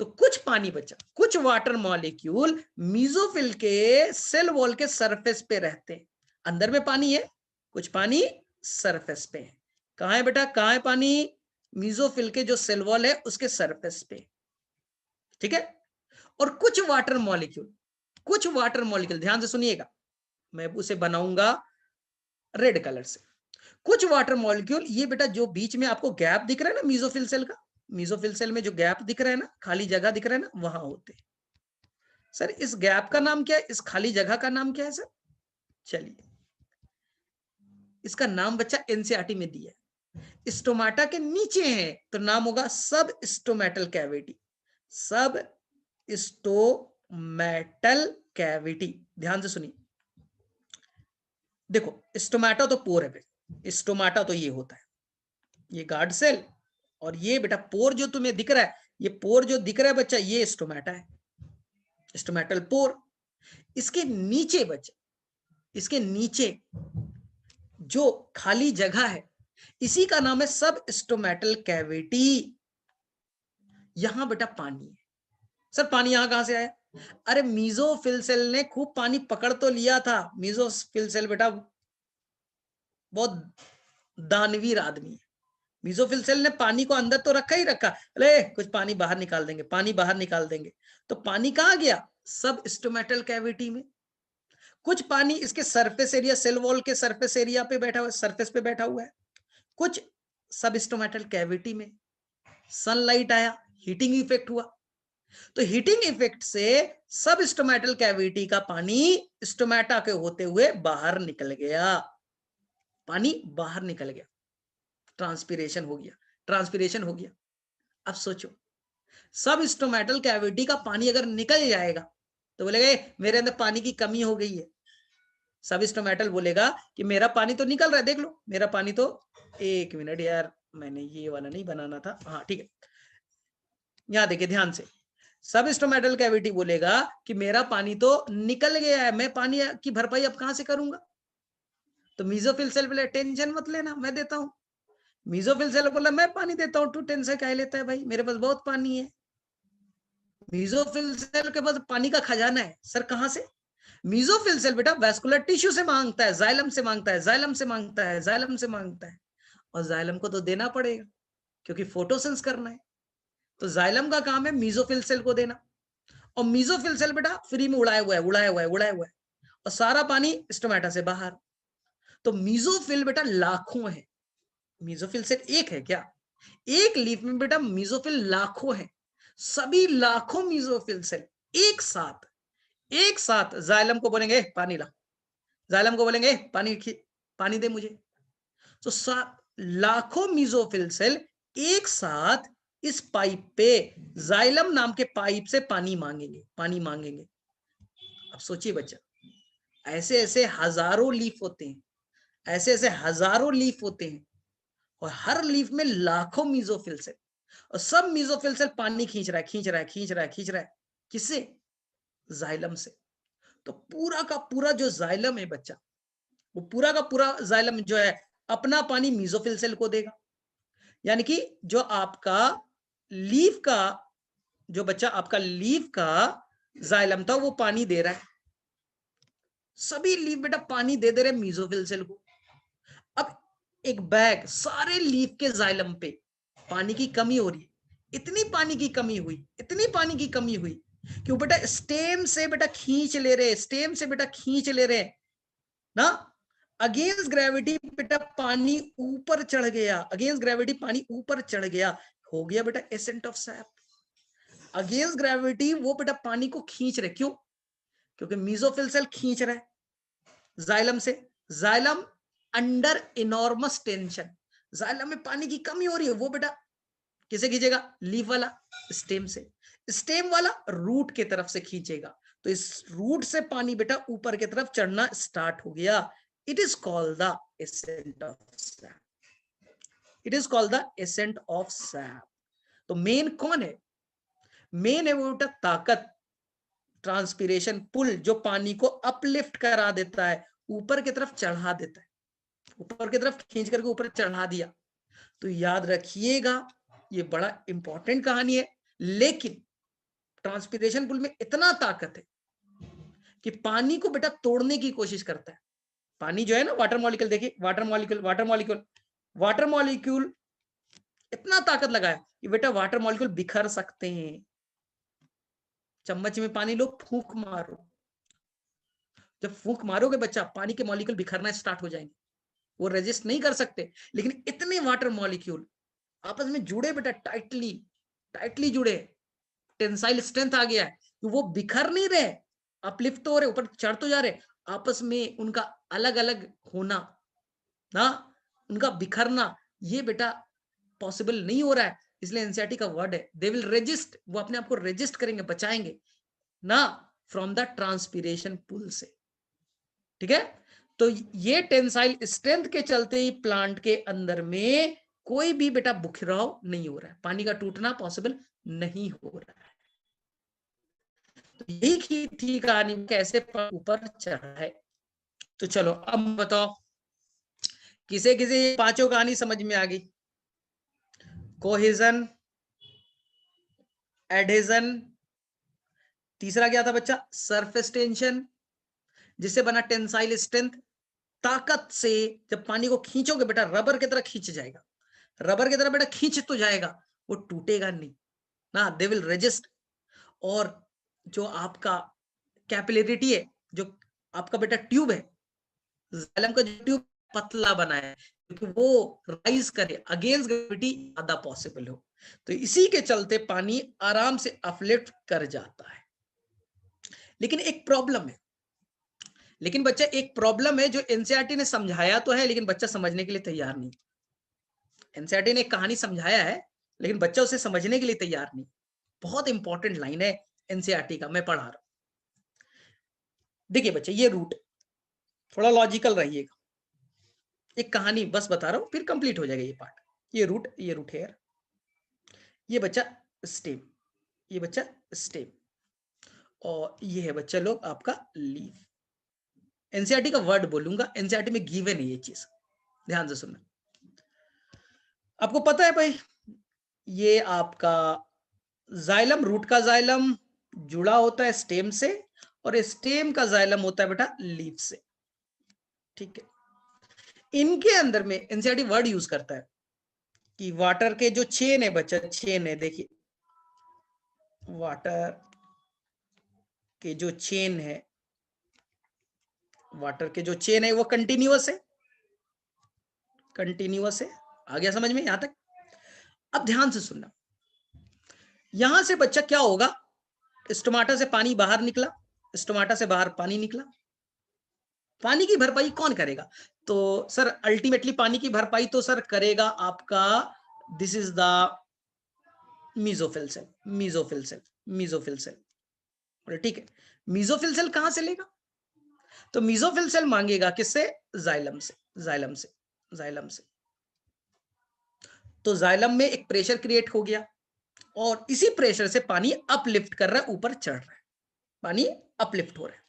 तो कुछ पानी बचा, कुछ वाटर मॉलिक्यूल मीजोफिल के सेल वॉल के सरफेस पे रहते हैं, अंदर में पानी है, कुछ पानी सरफेस पे है। कहाँ है बेटा, कहाँ है पानी? मीजोफिल के जो सेल वॉल है उसके सरफेस पे, ठीक है। और कुछ वाटर मॉलिक्यूल, कुछ वाटर मॉलिक्यूल, ध्यान से सुनिएगा, मैं उसे बनाऊंगा रेड कलर से। कुछ वाटर मॉलिक्यूल, ये बेटा जो बीच में आपको गैप दिख रहा है ना मीजोफिल सेल का, मीजोफिल सेल में जो गैप दिख रहा है ना, खाली जगह दिख रहा है ना, वहां होते हैं। सर इस गैप का नाम क्या है, इस खाली जगह का नाम क्या है सर? चलिए, इसका नाम बच्चा एनसीईआरटी में दिया है। स्टोमाटा के नीचे है तो नाम होगा सब स्टोमेटल कैविटी, सब स्टोमेटल कैविटी। ध्यान से सुनिए, देखो स्टोमाटा तो पोर है, स्टोमाटा तो ये होता है, ये गार्ड सेल, और ये बेटा पोर जो तुम्हें दिख रहा है, ये पोर जो दिख रहा है बच्चा, ये स्टोमाटा है, स्टोमेटल पोर। इसके नीचे बच्चा, इसके नीचे जो खाली जगह है, इसी का नाम है सब स्टोमेटल कैविटी। यहां बेटा पानी है। सर पानी यहां कहां से आया? अरे मीजोफिल सेल ने खूब पानी पकड़ तो लिया था। मीजोफिल सेल बेटा बहुत दानवीर आदमी है। मीजोफिल सेल ने पानी को अंदर तो रखा ही रखा, अरे कुछ पानी बाहर निकाल देंगे, पानी बाहर निकाल देंगे। तो पानी कहां गया? सब स्टोमेटल कैविटी में। कुछ पानी इसके सरफेस एरिया, सेल वॉल के सरफेस एरिया पे बैठा हुआ है, सरफेस पे बैठा हुआ है। कुछ सब स्टोमेटल कैविटी में। सनलाइट आया, हीटिंग इफेक्ट हुआ, तो हीटिंग इफेक्ट से सब स्टोमेटल कैविटी का पानी स्टोमेटा के होते हुए बाहर निकल गया, पानी बाहर निकल गया, ट्रांसपीरेशन हो गया, ट्रांसपीरेशन हो गया। अब सोचो, सब स्टोमेटल कैविटी का पानी अगर निकल जाएगा तो बोलेगा मेरे अंदर पानी की कमी हो गई है। सब स्टोमेटल बोलेगा कि मेरा पानी तो निकल रहा है, देख लो मेरा पानी तो, एक मिनट यार मैंने ये वाला नहीं बनाना था, हाँ ठीक है, यहां देखिए ध्यान से, सब स्टोमेटल कैविटी बोलेगा कि मेरा पानी तो निकल गया है, मैं पानी की भरपाई अब कहां से करूंगा? तो मीजोफिल सेल बोले टेंशन मत लेना, मैं देता हूं। मीजोफिल सेल बोला मैं पानी देता हूं, तू टेंशन काहे लेता है भाई, मेरे पास बहुत पानी है। मीजोफिल सेल के पास पानी का खजाना है। सर कहां से? मीजोफिल सेल बेटा वेस्कुलर टिश्यू से मांगता है, जाइलम से मांगता है, जाइलम से मांगता है, जाइलम से मांगता है, और जाइलम को तो देना पड़ेगा क्योंकि फोटोसिंथेसिस करना है। तो जाइलम का काम है मीजोफिल सेल को देना, और मीजोफिल सेल बेटा फ्री में उड़ाया हुआ है, उड़ाया हुआ है, उड़ाया हुआ है, और सारा पानी स्टोमेटा से बाहर। तो मीजोफिल बेटा लाखों है, मीजोफिल सेल एक है क्या? एक लीफ में बेटा मीजोफिल लाखों है, सभी लाखों मीजोफिल सेल एक साथ, एक साथ जाइलम को बोलेंगे पानी ला, जाइलम को बोलेंगे पानी पानी दे मुझे। तो लाखों मीजोफिल सेल एक साथ इस पाइप पे, जाइलम नाम के पाइप से पानी मांगेंगे, पानी मांगेंगे। अब सोचिए बच्चा, ऐसे ऐसे हजारों लीफ होते हैं, ऐसे ऐसे हजारों लीफ होते हैं, और हर लीफ में लाखों मीजोफिल सेल, और सब मीजोफिल सेल पानी खींच रहा है, खींच रहा है, खींच रहा है, खींच रहा है, किससे? जाइलम से। तो पूरा का पूरा जो जाइलम है बच्चा, वो पूरा का पूरा जाइलम जो है अपना पानी मीजोफिल सेल को देगा। यानी कि जो आपका लीफ का, जो बच्चा आपका लीफ का जाइलम था वो पानी दे रहा है, सभी लीफ बेटा पानी दे दे रहे मीजोफिल सेल को। अब एक बैग सारे लीफ के जाइलम पे पानी की कमी हो रही है, इतनी पानी की कमी हुई, इतनी पानी की कमी हुई कि वो बेटा स्टेम से बेटा खींच ले रहे, स्टेम से बेटा खींच ले रहे ना, अगेंस्ट ग्रेविटी बेटा पानी ऊपर चढ़ गया, अगेंस्ट ग्रेविटी पानी ऊपर चढ़ गया, हो गया बेटा accent of SAP. Against gravity वो बेटा पानी को खींच रहे, क्यों? क्योंकि मीजोफिल सेल खींच रहा है जाइलम से, xylem under enormous tension, xylem में पानी की कमी हो रही है, वो बेटा किसे खींचेगा? लीफ वाला स्टेम से, स्टेम वाला रूट की तरफ से खींचेगा, तो इस रूट से पानी बेटा ऊपर की तरफ चढ़ना स्टार्ट हो गया। It is called the ascent of SAP, it is called the ascent of SAP. तो मेन कौन है? मेन है वो बेटा ताकत, ट्रांसपीरेशन पुल, जो पानी को अपलिफ्ट करा देता है, ऊपर की तरफ चढ़ा देता है, ऊपर की तरफ खींच करके ऊपर चढ़ा दिया। तो याद रखिएगा ये बड़ा इंपॉर्टेंट कहानी है, लेकिन ट्रांसपीरेशन पुल में इतना ताकत है कि पानी को बेटा तोड़ने की कोशिश करता है, पानी जो है ना, वाटर मॉलिक्यूल, देखिए वाटर मॉलिक्यूल इतना ताकत लगाया कि बेटा वाटर मॉलिक्यूल बिखर सकते हैं। चम्मच में पानी लो, फूंक मारो, जब फूंक मारोगे बच्चा, पानी के मॉलिक्यूल बिखरना स्टार्ट हो जाएंगे, वो रेजिस्ट नहीं कर सकते। लेकिन इतने वाटर मॉलिक्यूल आपस में जुड़े बेटा, टाइटली टाइटली जुड़े, टेंसाइल स्ट्रेंथ आ गया है, तो वो बिखर नहीं रहे, अपलिफ्ट तो हो रहे, ऊपर चढ़ तो जा रहे, आपस में उनका अलग अलग होना ना, उनका बिखरना, ये बेटा पॉसिबल नहीं हो रहा है। इसलिए एनसीईआरटी का वर्ड है, दे विल रेजिस्ट, वो अपने आप को रेजिस्ट करेंगे, बचाएंगे ना फ्रॉम द ट्रांसपीरेशन पुल से। ठीक है, तो ये टेंसाइल स्ट्रेंथ के चलते ही प्लांट के अंदर में कोई भी बेटा बिखराव नहीं हो रहा है, पानी का टूटना पॉसिबल नहीं हो रहा है। तो यही थी कहानी, कैसे ऊपर चढ़ा है। तो चलो अब बताओ, किसे किसे पांचों कहानी समझ में आ गई? कोहेजन, एडहेजन, तीसरा क्या था बच्चा? सरफेस टेंशन, जिससे बना टेंसाइल स्ट्रेंथ, ताकत से जब पानी को खींचोगे बेटा, रबर की तरह खींच जाएगा, रबर की तरह बेटा खींच तो जाएगा, वो टूटेगा नहीं ना, दे विल रेजिस्ट। और जो आपका कैपिलरिटी है, जो आपका बेटा ट्यूब है, जाइलम का जो ट्यूब पतला बनाया है, क्योंकि वो राइज करे अगेंस्ट ग्रेविटी ज्यादा पॉसिबल हो, तो इसी के चलते पानी आराम से अपलिफ्ट कर जाता है। लेकिन एक प्रॉब्लम है, लेकिन बच्चा एक प्रॉब्लम है जो एनसीईआरटी ने समझाया तो है, लेकिन बच्चा समझने के लिए तैयार नहीं। एनसीईआरटी ने एक कहानी समझाया है, लेकिन बच्चा उसे समझने के लिए तैयार नहीं। बहुत इंपॉर्टेंट लाइन है एनसीईआरटी का, मैं पढ़ा रहा हूं। देखिए बच्चे, ये रूट, थोड़ा लॉजिकल रहिएगा, एक कहानी बस बता रहा हूं, फिर कंप्लीट हो जाएगा ये पार्ट। ये रूट हेयर, ये बच्चा स्टेम, ये बच्चा स्टेम, और ये है बच्चा लोग आपका लीफ। एनसीईआरटी का वर्ड बोलूंगा, एनसीईआरटी में गिवन है ये चीज, ध्यान से सुनना। आपको पता है भाई, ये आपका जाइलम, रूट का जाइलम जुड़ा होता है स्टेम से, और स्टेम का जाइलम होता है बेटा लीफ से। ठीक है, इनके अंदर में एनसीईआरटी वर्ड यूज करता है कि वाटर के जो चेन है बच्चा, चेन है, देखिए वाटर के जो चेन है, वाटर के जो चेन है वो कंटिन्यूअस है, कंटिन्यूअस है। आ गया समझ में यहां तक? अब ध्यान से सुनना, यहां से बच्चा क्या होगा, स्टोमाटा से पानी बाहर निकला, स्टोमाटा से बाहर पानी निकला, पानी की भरपाई कौन करेगा? तो सर अल्टीमेटली पानी की भरपाई तो सर करेगा आपका, this is the mesophyll cell, mesophyll cell, mesophyll cell. ठीक है, मीजोफिल सेल कहां से लेगा? तो मीजोफिल सेल मांगेगा किससे? जाइलम से, जाइलम से, जाइलम से। तो जाइलम में एक प्रेशर क्रिएट हो गया, और इसी प्रेशर से पानी अपलिफ्ट कर रहा है, ऊपर चढ़ रहा है, पानी अपलिफ्ट हो रहा है।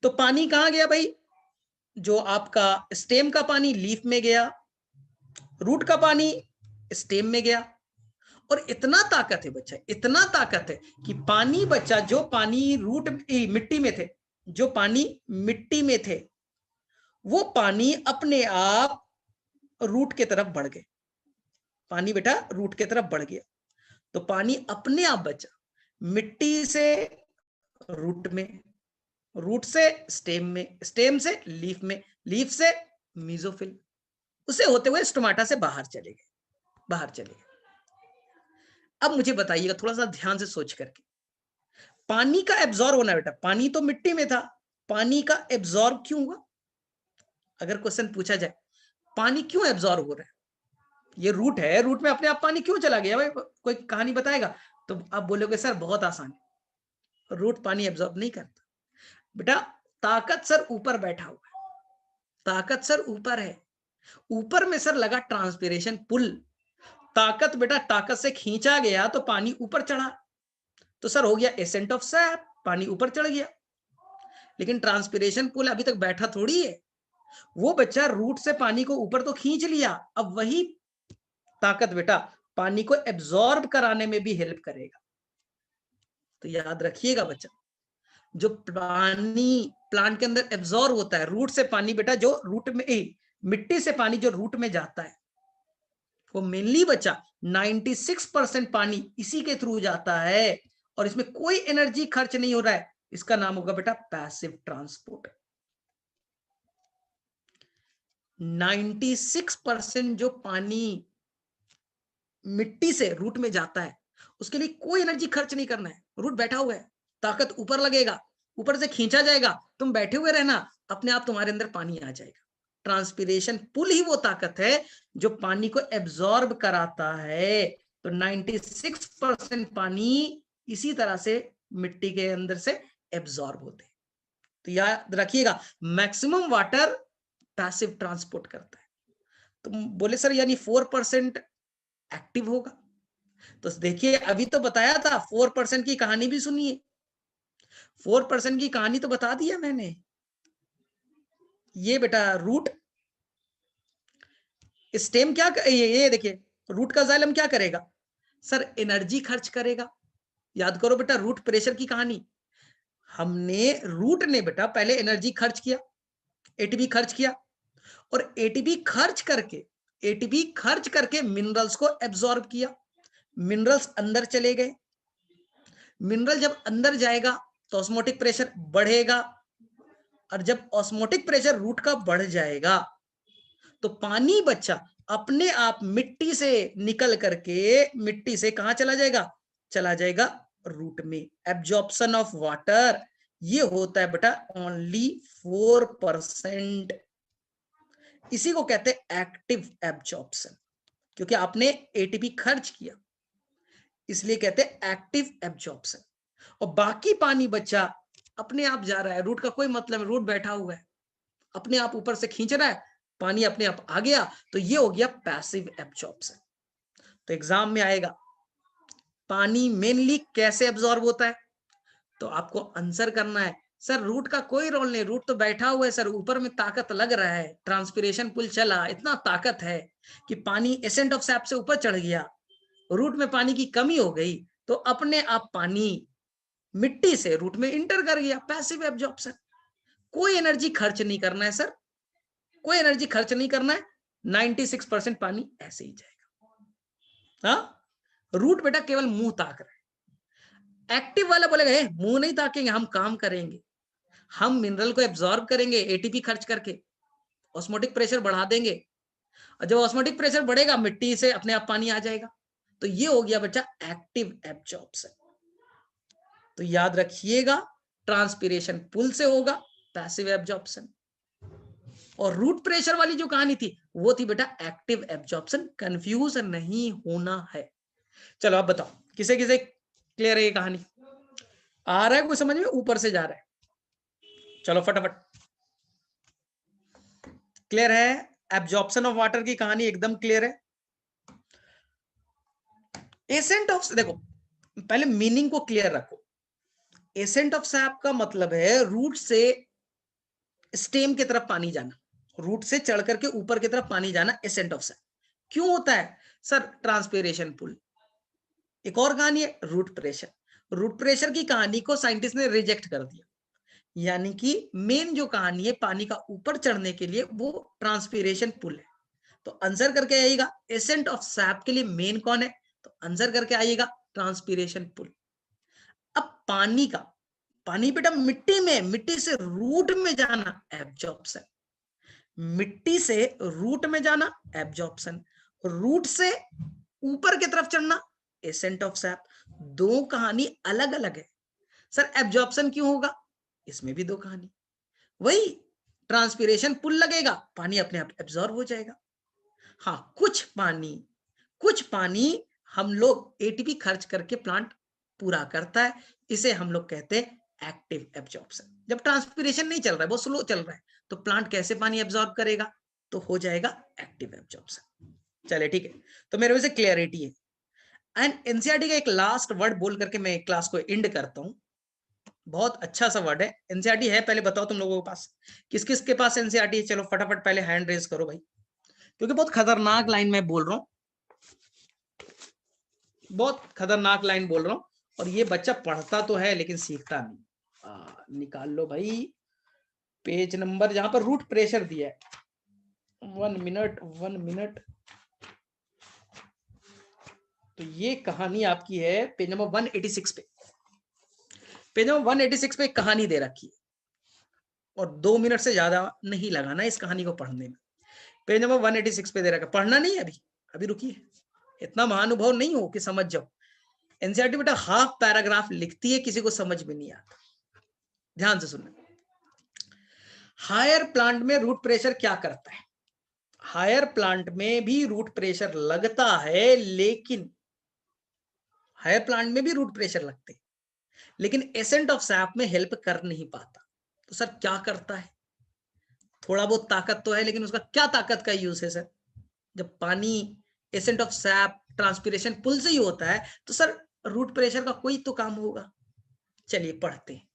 तो पानी कहां गया भाई? जो आपका स्टेम का पानी लीफ में गया, रूट का पानी स्टेम में गया। और इतना ताकत है बच्चा, इतना ताकत है कि पानी बच्चा, जो पानी रूट मिट्टी में थे, जो पानी मिट्टी में थे, वो पानी अपने आप रूट की तरफ बढ़ गए, पानी बेटा रूट की तरफ बढ़ गया। तो पानी अपने आप बचा, मिट्टी से रूट में, रूट से स्टेम में, स्टेम से लीफ में, लीफ से मीजोफिल, उसे होते हुए स्टोमाटा से बाहर चले गए, बाहर चले गए। अब मुझे बताइएगा थोड़ा सा ध्यान से सोच करके, पानी का एब्जॉर्ब होना बेटा, पानी तो मिट्टी में था, पानी का एब्जॉर्ब क्यों हुआ? अगर क्वेश्चन पूछा जाए पानी क्यों एब्जॉर्ब हो रहा है, ये रूट है, रूट में अपने आप पानी क्यों चला गया भाई, कोई कहानी बताएगा? तो आप बोलोगे सर बहुत आसान है, रूट पानी एब्जॉर्ब नहीं करता बेटा, ताकत सर ऊपर बैठा हुआ है, ताकत सर ऊपर है, ऊपर में सर लगा ट्रांसपीरेशन पुल, ताकत बेटा, ताकत से खींचा गया तो पानी ऊपर चढ़ा, तो सर हो गया एसेंट ऑफ सैप, पानी ऊपर चढ़ गया। लेकिन ट्रांसपीरेशन पुल अभी तक बैठा थोड़ी है, वो बच्चा रूट से पानी को ऊपर तो खींच लिया, अब वही ताकत बेटा पानी को एब्जॉर्ब कराने में भी हेल्प करेगा। तो याद रखिएगा बच्चा, जो पानी प्लांट के अंदर एब्जॉर्ब होता है, रूट से पानी बेटा जो रूट में, मिट्टी से पानी जो रूट में जाता है, वो मेनली बच्चा 96% पानी इसी के थ्रू जाता है, और इसमें कोई एनर्जी खर्च नहीं हो रहा है। इसका नाम होगा बेटा पैसिव ट्रांसपोर्ट। 96% जो पानी मिट्टी से रूट में जाता है, उसके लिए कोई एनर्जी खर्च नहीं करना है। रूट बैठा हुआ है, ताकत ऊपर लगेगा, ऊपर से खींचा जाएगा, तुम बैठे हुए रहना, अपने आप तुम्हारे अंदर पानी आ जाएगा। ट्रांसपिरेशन पुल ही वो ताकत है जो पानी को एब्जॉर्ब कराता है। तो 96% पानी इसी तरह से मिट्टी के अंदर से एब्जॉर्ब होते हैं। तो याद रखिएगा, मैक्सिमम वाटर पैसिव ट्रांसपोर्ट करता है। तो बोले सर यानी 4% एक्टिव होगा। तो देखिए अभी तो बताया था, 4% की कहानी भी सुनिए। 4% की कहानी तो बता दिया मैंने। ये बेटा रूट स्टेम क्या ये देखिए, रूट का जाइलम क्या करेगा सर, एनर्जी खर्च करेगा। याद करो बेटा रूट प्रेशर की कहानी। हमने रूट ने बेटा पहले एनर्जी खर्च किया, एटीपी खर्च किया, और एटीपी खर्च करके मिनरल्स को एब्जॉर्ब किया। मिनरल्स अंदर चले गए। मिनरल जब अंदर जाएगा तो ऑस्मोटिक प्रेशर बढ़ेगा, और जब ऑस्मोटिक प्रेशर रूट का बढ़ जाएगा तो पानी बच्चा अपने आप मिट्टी से निकल करके मिट्टी से कहां चला जाएगा, चला जाएगा रूट में। एब्जॉर्प्शन ऑफ वाटर ये होता है बेटा ओनली 4%। इसी को कहते हैं एक्टिव एब्जॉर्प्शन, क्योंकि आपने एटीपी खर्च किया, इसलिए कहते हैं एक्टिव एब्जॉर्प्शन। और बाकी पानी बच्चा अपने आप जा रहा है, रूट का कोई मतलब, रूट बैठा हुआ है, अपने आप ऊपर से खींच रहा है, पानी अपने आप आ गया, तो ये हो गया पैसिव एब्जॉर्प्शन। तो एग्जाम में आएगा पानी मेनली कैसे एब्जॉर्ब होता है, तो आपको आंसर करना है सर रूट का कोई रोल नहीं, रूट तो बैठा हुआ है सर, ऊपर में ताकत लग रहा है, ट्रांसपिरेशन पुल चला, इतना ताकत है कि पानी एसेंट ऑफ सैप से ऊपर चढ़ गया, रूट में पानी की कमी हो गई, तो अपने आप पानी मिट्टी से रूट में इंटर कर गया। पैसिव एब्जॉर्प्शन, कोई एनर्जी खर्च नहीं करना है सर, कोई एनर्जी खर्च नहीं करना है, 96% पानी ऐसे ही जाएगा। हाँ, रूट बेटा केवल मुंह ताक रहा है। एक्टिव वाला बोलेगा मुंह नहीं ताकेंगे, हम काम करेंगे, हम मिनरल को एब्जॉर्ब करेंगे एटीपी खर्च करके, ऑस्मोटिक प्रेशर बढ़ा देंगे, और जब ऑस्मोटिक प्रेशर बढ़ेगा मिट्टी से अपने आप पानी आ जाएगा। तो ये हो गया बच्चा एक्टिव एब्जॉर्प्शन। तो याद रखिएगा ट्रांसपिरेशन पुल से होगा पैसिव एब्जॉर्प्शन, और रूट प्रेशर वाली जो कहानी थी वो थी बेटा एक्टिव एब्जॉर्प्शन। कंफ्यूज नहीं होना है। चलो आप बताओ किसे किसे क्लियर है ये कहानी, आ रहा है कोई समझ में, ऊपर से जा रहा है? चलो फटाफट, क्लियर है? एब्जॉर्प्शन ऑफ वाटर की कहानी एकदम क्लियर है। एसेंट ऑफ, देखो पहले मीनिंग को क्लियर रखो। एसेंट ऑफ सैप का मतलब है रूट से स्टेम की तरफ पानी जाना, रूट से चढ़ करके ऊपर की तरफ पानी जाना एसेंट ऑफ सैप। क्यों होता है सर? Transpiration pull. एक और कहानी है रूट प्रेशर। रूट प्रेशर की कहानी को साइंटिस्ट ने रिजेक्ट कर दिया, यानी कि मेन जो कहानी है पानी का ऊपर चढ़ने के लिए वो ट्रांसपिरेशन पुल है। तो आंसर करके आइएगा एसेंट ऑफ सैप के लिए मेन कौन है, तो आंसर करके आइएगा ट्रांसपिरेशन पुल। अब पानी बेटा मिट्टी में, मिट्टी से रूट में जाना एब्जॉर्प्शन, मिट्टी से रूट में जाना एब्जॉर्प्शन, रूट से ऊपर की तरफ चढ़ना एसेंट ऑफ सैप। दो कहानी अलग अलग है। सर एब्जॉर्प्शन क्यों होगा? इसमें भी दो कहानी, वही ट्रांसपिरेशन पुल लगेगा, पानी अपने आप एब्जॉर्ब हो जाएगा। हाँ, कुछ पानी हम लोग एटीपी खर्च करके प्लांट पूरा करता है, इसे हम लोग कहते हैं एक्टिव एब्जॉर्प्शन। जब ट्रांसपिरेशन नहीं चल रहा है, बहुत स्लो चल रहा है, तो प्लांट कैसे पानी एब्जॉर्ब करेगा, तो हो जाएगा एक्टिव एब्जॉर्प्शन। चले ठीक है, तो मेरे वजह से क्लियरिटी है। एंड एनसीईआरटी का एक लास्ट वर्ड बोल करके मैं क्लास को एंड करता हूं। बहुत अच्छा सा वर्ड है, एनसीईआरटी है, पहले बताओ तुम लोगों के पास, किस किस के पास एनसीईआरटी है? चलो फटाफट पहले हैंड रेज करो भाई, क्योंकि बहुत खतरनाक लाइन में बोल रहा हूं, बहुत खतरनाक लाइन बोल रहा हूं, और ये बच्चा पढ़ता तो है लेकिन सीखता नहीं। निकाल लो भाई पेज नंबर जहां पर रूट प्रेशर दिया है। 1 मिनट। तो ये कहानी आपकी है पेज नंबर 186 पे। पेज नंबर 186 पे एक कहानी दे रखी है और 2 मिनट से ज्यादा नहीं लगाना इस कहानी को पढ़ने में। पेज नंबर 186 पे दे रखा, पढ़ना नहीं है अभी रुकिए, इतना महानुभव नहीं हो कि समझ जाओ। एनसीईआरटी बेटा हाफ पैराग्राफ लिखती है, किसी को समझ में नहीं आता। ध्यान से सुनना। हायर प्लांट में रूट प्रेशर क्या करता है? हायर प्लांट में भी रूट प्रेशर लगता है, लेकिन हायर प्लांट में भी रूट प्रेशर लगते हैं, लेकिन एसेंट ऑफ सैप में हेल्प कर नहीं पाता। तो सर क्या करता है? थोड़ा बहुत ताकत तो है, लेकिन उसका क्या ताकत का यूज है सर? जब पानी ascent of sap transpiration pull से ही होता है, तो सर रूट प्रेशर का कोई तो काम होगा। चलिए पढ़ते हैं।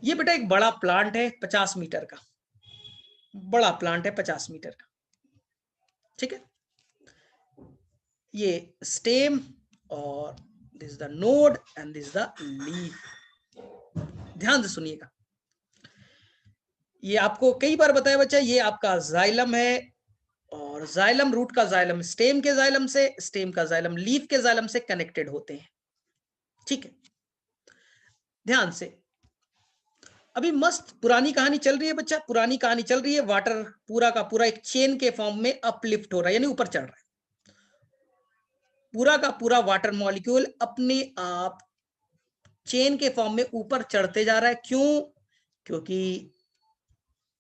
ये बेटा एक बड़ा प्लांट है 50 मीटर का, बड़ा प्लांट है 50 मीटर का, ठीक है। ये स्टेम और this the node and this the leaf. ध्यान से सुनिएगा। ये आपको कई बार बताया बच्चा, ये आपका जाइलम है, और जाइलम रूट का जाइलम स्टेम के जाइलम से, स्टेम का जाइलम लीफ के जाइलम से कनेक्टेड होते हैं, ठीक है। ध्यान से, अभी मस्त पुरानी कहानी चल रही है बच्चा, पुरानी कहानी चल रही है। वाटर पूरा का पूरा एक चेन के फॉर्म में अपलिफ्ट हो रहा है, यानी ऊपर चढ़ रहा है। पूरा का पूरा वाटर मॉलिक्यूल अपने आप चेन के फॉर्म में ऊपर चढ़ते जा रहा है। क्यों? क्योंकि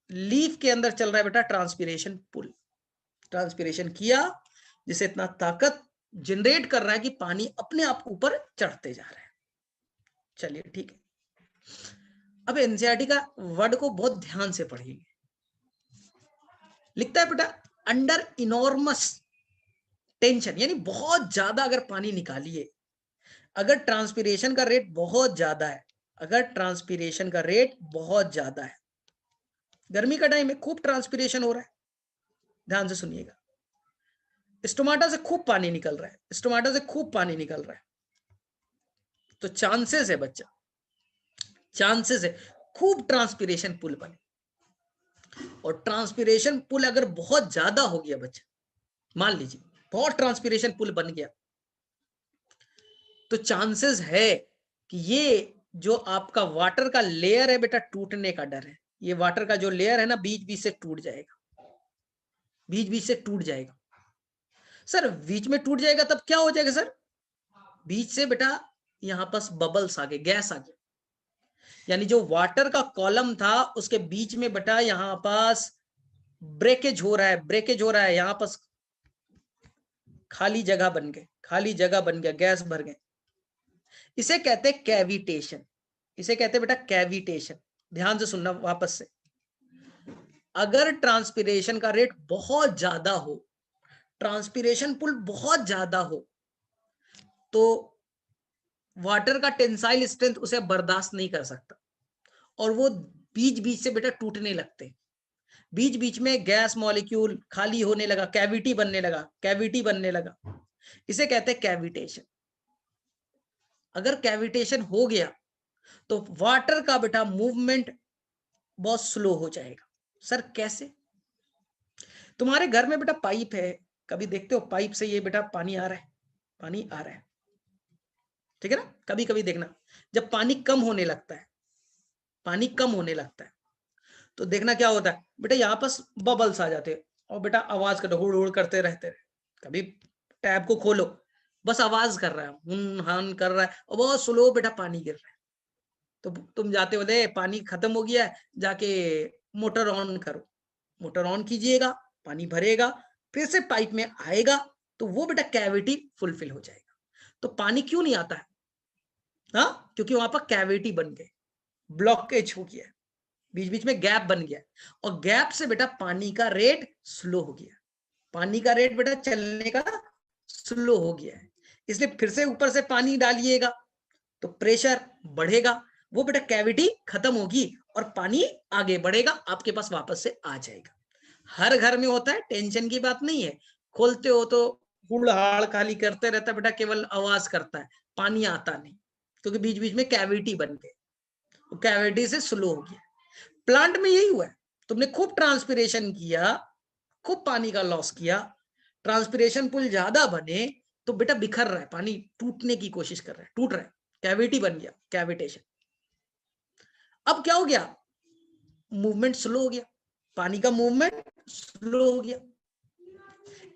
लीफ के अंदर चल रहा है बेटा ट्रांसपिरेशन पुल। ट्रांसपिरेशन किया, जिसे इतना ताकत जनरेट कर रहा है कि पानी अपने आप ऊपर चढ़ते जा रहा है। चलिए ठीक है। अब एनसीईआरटी का वर्ड को बहुत ध्यान से पढ़िए। लिखता है बेटा अंडर इनॉर्मस टेंशन, यानी बहुत ज्यादा अगर पानी निकालिए, अगर ट्रांसपिरेशन का रेट बहुत ज्यादा है, अगर ट्रांसपिरेशन का रेट बहुत ज्यादा है, गर्मी का टाइम है, खूब ट्रांसपिरेशन हो रहा है, ध्यान से सुनिएगा। स्टोमाटा से खूब पानी निकल रहा है, स्टोमाटा से खूब पानी निकल रहा है, तो चांसेस है बच्चा, चांसेस है खूब ट्रांसपिरेशन पुल बने। और ट्रांसपिरेशन पुल अगर बहुत ज्यादा हो गया बच्चा, मान लीजिए बहुत ट्रांसपिरेशन पुल बन गया, तो चांसेस है कि ये जो आपका वाटर का लेयर है बेटा, टूटने का डर है। ये वाटर का जो लेयर है ना, बीच बीच से टूट जाएगा, बीच बीच से टूट जाएगा। सर बीच में टूट जाएगा तब क्या हो जाएगा सर? बीच से बेटा यहां पास बबल्स आ गए, गैस आ गए, यानी जो वाटर का कॉलम था उसके बीच में बेटा यहां पास ब्रेकेज हो रहा है, ब्रेकेज हो रहा है, यहां पास खाली जगह बन गए, खाली जगह बन गया, गैस भर गए। इसे कहते हैं कैविटेशन, इसे कहते हैं बेटा कैविटेशन। ध्यान से सुनना वापस से। अगर ट्रांसपिरेशन का रेट बहुत ज्यादा हो, ट्रांसपिरेशन पुल बहुत ज्यादा हो, तो वाटर का टेंसाइल स्ट्रेंथ उसे बर्दाश्त नहीं कर सकता, और वो बीच बीच से बेटा टूटने लगते हैं। बीच बीच में गैस मॉलिक्यूल खाली होने लगा, कैविटी बनने लगा, कैविटी बनने लगा, इसे कहते हैं कैविटेशन। अगर कैविटेशन हो गया तो वाटर का बेटा मूवमेंट बहुत स्लो हो जाएगा। सर कैसे? तुम्हारे घर में बेटा पाइप है, कभी देखते हो पाइप से ये बेटा पानी आ रहा है, पानी आ रहा है, ठीक है ना। कभी कभी देखना जब पानी कम होने लगता है, पानी कम होने लगता है, तो देखना क्या होता है बेटा, यहाँ पास बबल्स आ जाते हैं, और बेटा आवाज करते हुड़ हुड़ करते रहते हैं। कभी टैप को खोलो, बस आवाज कर रहा है, हुन हान कर रहा है, और बहुत स्लो बेटा पानी गिर रहा है। तो तुम जाते हो, दे पानी खत्म हो गया है, जाके मोटर ऑन करो, मोटर ऑन कीजिएगा, पानी भरेगा, फिर से पाइप में आएगा, तो वो बेटा कैविटी फुलफिल हो जाएगा। तो पानी क्यों नहीं आता है? हाँ, क्योंकि वहां पर कैविटी बन गई, ब्लॉकेज हो गया, बीच बीच में गैप बन गया, और गैप से बेटा पानी का रेट स्लो हो गया, पानी का रेट बेटा चलने का स्लो हो गया है। इसलिए फिर से ऊपर से पानी डालिएगा तो प्रेशर बढ़ेगा, वो बेटा कैविटी खत्म होगी और पानी आगे बढ़ेगा, आपके पास वापस से आ जाएगा। हर घर में होता है, टेंशन की बात नहीं है। खोलते हो तो हुड़हाड़ खाली करते रहता है बेटा, केवल आवाज करता है, पानी आता नहीं, क्योंकि बीच बीच में कैविटी बन गई। कैविटी से स्लो हो गया। प्लांट में यही हुआ है, तुमने खूब ट्रांसपिरेशन किया, खूब पानी का लॉस किया, ट्रांसपिरेशन पुल ज्यादा बने तो बेटा बिखर रहा है, पानी टूटने की कोशिश कर रहा है, टूट रहा है, कैविटी बन गया, कैविटेशन। अब क्या हो गया, मूवमेंट स्लो हो गया, पानी का मूवमेंट स्लो हो गया।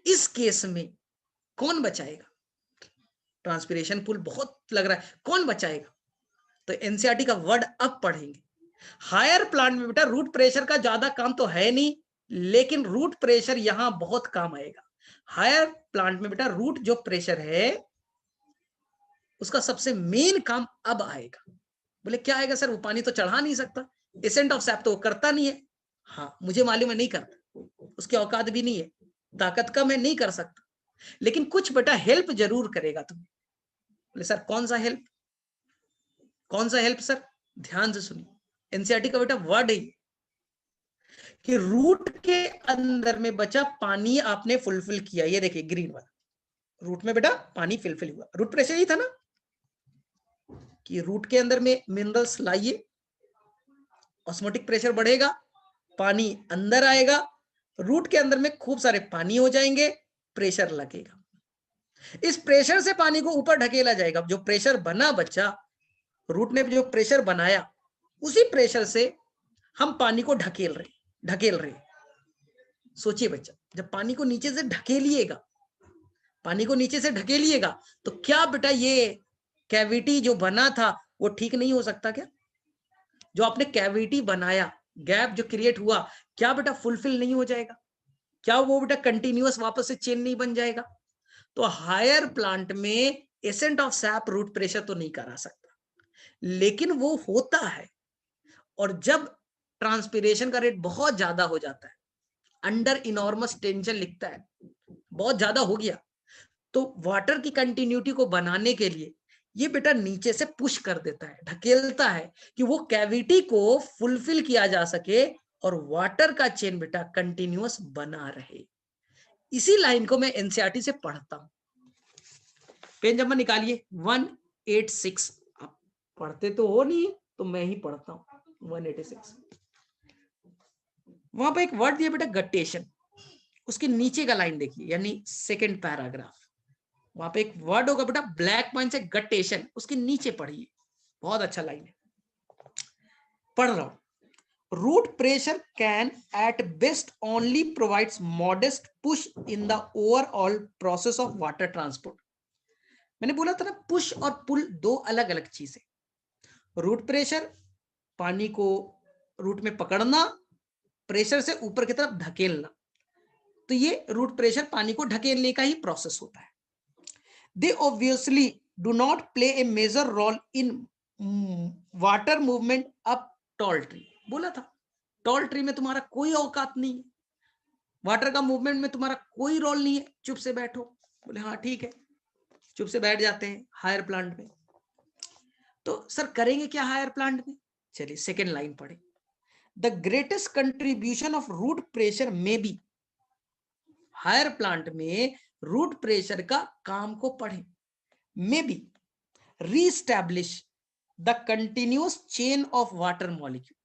इस केस में कौन बचाएगा, ट्रांसपिरेशन पुल बहुत लग रहा है, कौन बचाएगा? तो एनसीईआरटी का वर्ड अब पढ़ेंगे। हायर प्लांट में बेटा रूट प्रेशर का ज्यादा काम तो है नहीं, लेकिन रूट प्रेशर यहां बहुत काम आएगा। हायर प्लांट में बेटा रूट जो प्रेशर है उसका सबसे मेन काम अब आएगा। बोले क्या आएगा सर, वो पानी तो चढ़ा नहीं सकता, एसेंट ऑफ सैप तो वो करता नहीं है। हाँ मुझे मालूम है नहीं करता, उसकी औकात भी नहीं है, ताकत कम है, नहीं कर सकता, लेकिन कुछ बेटा हेल्प जरूर करेगा तुम्हें। बोले सर कौन सा हेल्प, कौन सा हेल्प सर? ध्यान से सुनिए, एनसीईआरटी का बेटा वर्ड है कि रूट के अंदर में बचा पानी आपने फुलफिल किया। ये देखिए ग्रीन वाला, रूट में बेटा पानी फिलफिल हुआ, रूट प्रेशर ही था ना कि रूट के अंदर में मिनरल्स लाइए, ऑस्मोटिक प्रेशर बढ़ेगा, पानी अंदर आएगा, रूट के अंदर में खूब सारे पानी हो जाएंगे, प्रेशर लगेगा, इस प्रेशर से पानी को ऊपर ढकेला जाएगा। जो प्रेशर बना बच्चा, रूट ने जो प्रेशर बनाया, उसी प्रेशर से हम पानी को ढकेल रहे। सोचिए बच्चा, जब पानी को नीचे से ढकेलिएगा, पानी को नीचे से ढकेलिएगा तो क्या बेटा ये कैविटी जो बना था वो ठीक नहीं हो सकता क्या? जो आपने कैविटी बनाया, गैप जो क्रिएट हुआ, क्या बेटा फुलफिल नहीं हो जाएगा? क्या वो बेटा कंटिन्यूअस वापस से चेन नहीं बन जाएगा? तो हायर प्लांट में ascent of sap root pressure तो नहीं करा सकता, लेकिन वो होता है। और जब ट्रांसपिरेशन का रेट बहुत ज्यादा हो जाता है, अंडर इनॉर्मस टेंशन लिखता है, बहुत ज्यादा हो गया, तो वाटर की कंटिन्यूटी को बनाने के लिए ये बेटा नीचे से पुश कर देता है, ढकेलता है कि वो कैविटी को फुलफिल किया जा सके और वाटर का चेन बेटा कंटिन्यूअस बना रहे। इसी लाइन को मैं एनसीईआरटी से पढ़ता हूं। पेन जब निकालिए 186, आप पढ़ते तो हो नहीं तो मैं ही पढ़ता हूं 186। वहां पे एक वर्ड दिया बेटा गटेशन, उसके नीचे का लाइन देखिए, यानी सेकंड पैराग्राफ, वहां पे एक वर्ड होगा बेटा ब्लैक पॉइंट से गटेशन, उसके नीचे पढ़िए, बहुत अच्छा लाइन है, पढ़ रहा हूं। Root pressure can at best only provides modest push in the overall process of water transport. मैंने बोला था ना, पुश और पुल दो अलग अलग चीजें। रूट प्रेशर पानी को रूट में पकड़ना, प्रेशर से ऊपर की तरफ धकेलना, तो ये रूट प्रेशर पानी को ढकेलने का ही प्रोसेस होता है। They obviously do not play a major role in water movement up tall tree। बोला था टॉल ट्री में तुम्हारा कोई औकात नहीं है, वाटर का मूवमेंट में तुम्हारा कोई रोल नहीं है, चुप से बैठो। बोले हाँ ठीक है, चुप से बैठ जाते हैं हायर प्लांट में। तो सर करेंगे क्या हायर प्लांट में? चलिए सेकेंड लाइन पढ़े, the greatest contribution of root pressure may be. Higher plant में रूट प्रेशर का काम को पढ़े, may be reestablish the continuous chain of water molecule.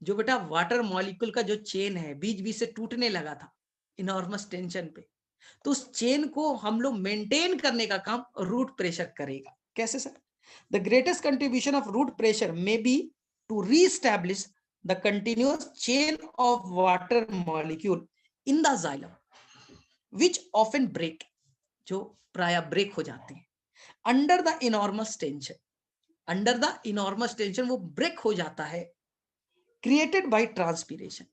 जो बेटा वाटर मॉलिक्यूल का जो चेन है बीच बीच से टूटने लगा था इनॉर्मस टेंशन पे, तो उस चेन को हम लोग मेंटेन करने का काम रूट प्रेशर करेगा। कैसे sir? The greatest contribution of root pressure may be to reestablish the continuous chain of water molecule in the xylem which often break, जो प्राय ब्रेक हो जाते हैं under the enormous tension. Under the enormous tension वो break हो जाता है, created by transpiration.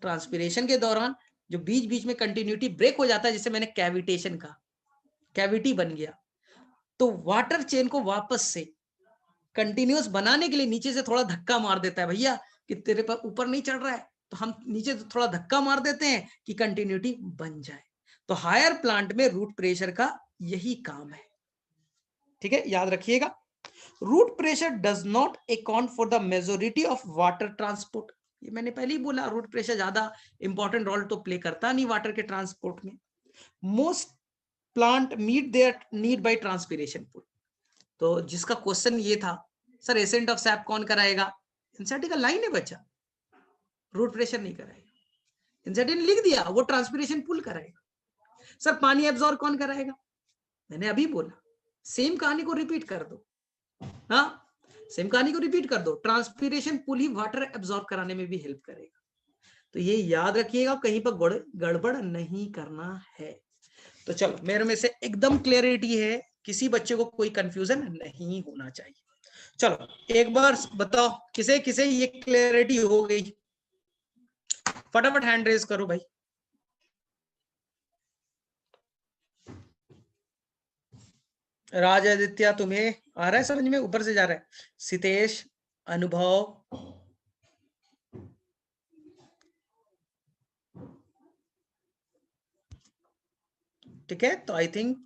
Transpiration के दौरान जो बीच बीच में कंटिन्यूटी ब्रेक हो जाता है, जिसे मैंने कैविटेशन का, कैविटी बन गया, तो वाटर चेन को वापस से कंटिन्यूअस बनाने के लिए नीचे से थोड़ा धक्का मार देता है, भैया कि तेरे पर ऊपर नहीं चढ़ रहा है, तो हम नीचे से थोड़ा धक्का मार देते हैं कि कंटिन्यूटी बन जाए। तो हायर प्लांट में रूट प्रेशर का यही काम है। ठीक है, याद रखिएगा, root pressure does not account for the majority of water transport. ये मैंने पहले ही बोला, रूट प्रेशर ज्यादा इंपॉर्टेंट रोल तो प्ले करता नहीं वाटर के ट्रांसपोर्ट में। Most plant meet their need by transpiration pull. तो जिसका क्वेश्चन ये था सर एसेंट ऑफ सैप कौन कराएगा? एनसीईआरटी का लाइन है बच्चा, रूट प्रेशर नहीं कराएगा। एनसीईआरटी ने लिख दिया वो ट्रांसपिरेशन पुल कराएगा। सर पानी एब्जॉर्ब कौन कराएगा? मैंने अभी बोला, सेम कहानी को रिपीट कर दो। हाँ, सेम कहानी को रिपीट कर दो, ट्रांसपिरेशन पुल ही वाटर एब्जॉर्ब कराने में भी हेल्प करेगा। तो ये याद रखिएगा, कहीं पर गड़बड़ नहीं करना है। तो चलो, मेरे में से एकदम क्लियरिटी है, किसी बच्चे को कोई कंफ्यूजन नहीं होना चाहिए। चलो एक बार बताओ, किसे किसे ये क्लियरिटी हो गई? फटाफट हैंड रेज करो भाई। राजादित्य, तुम्हें आ रहा है समझ में? ऊपर से जा रहा है। सितेश, अनुभव, ठीक है। तो आई थिंक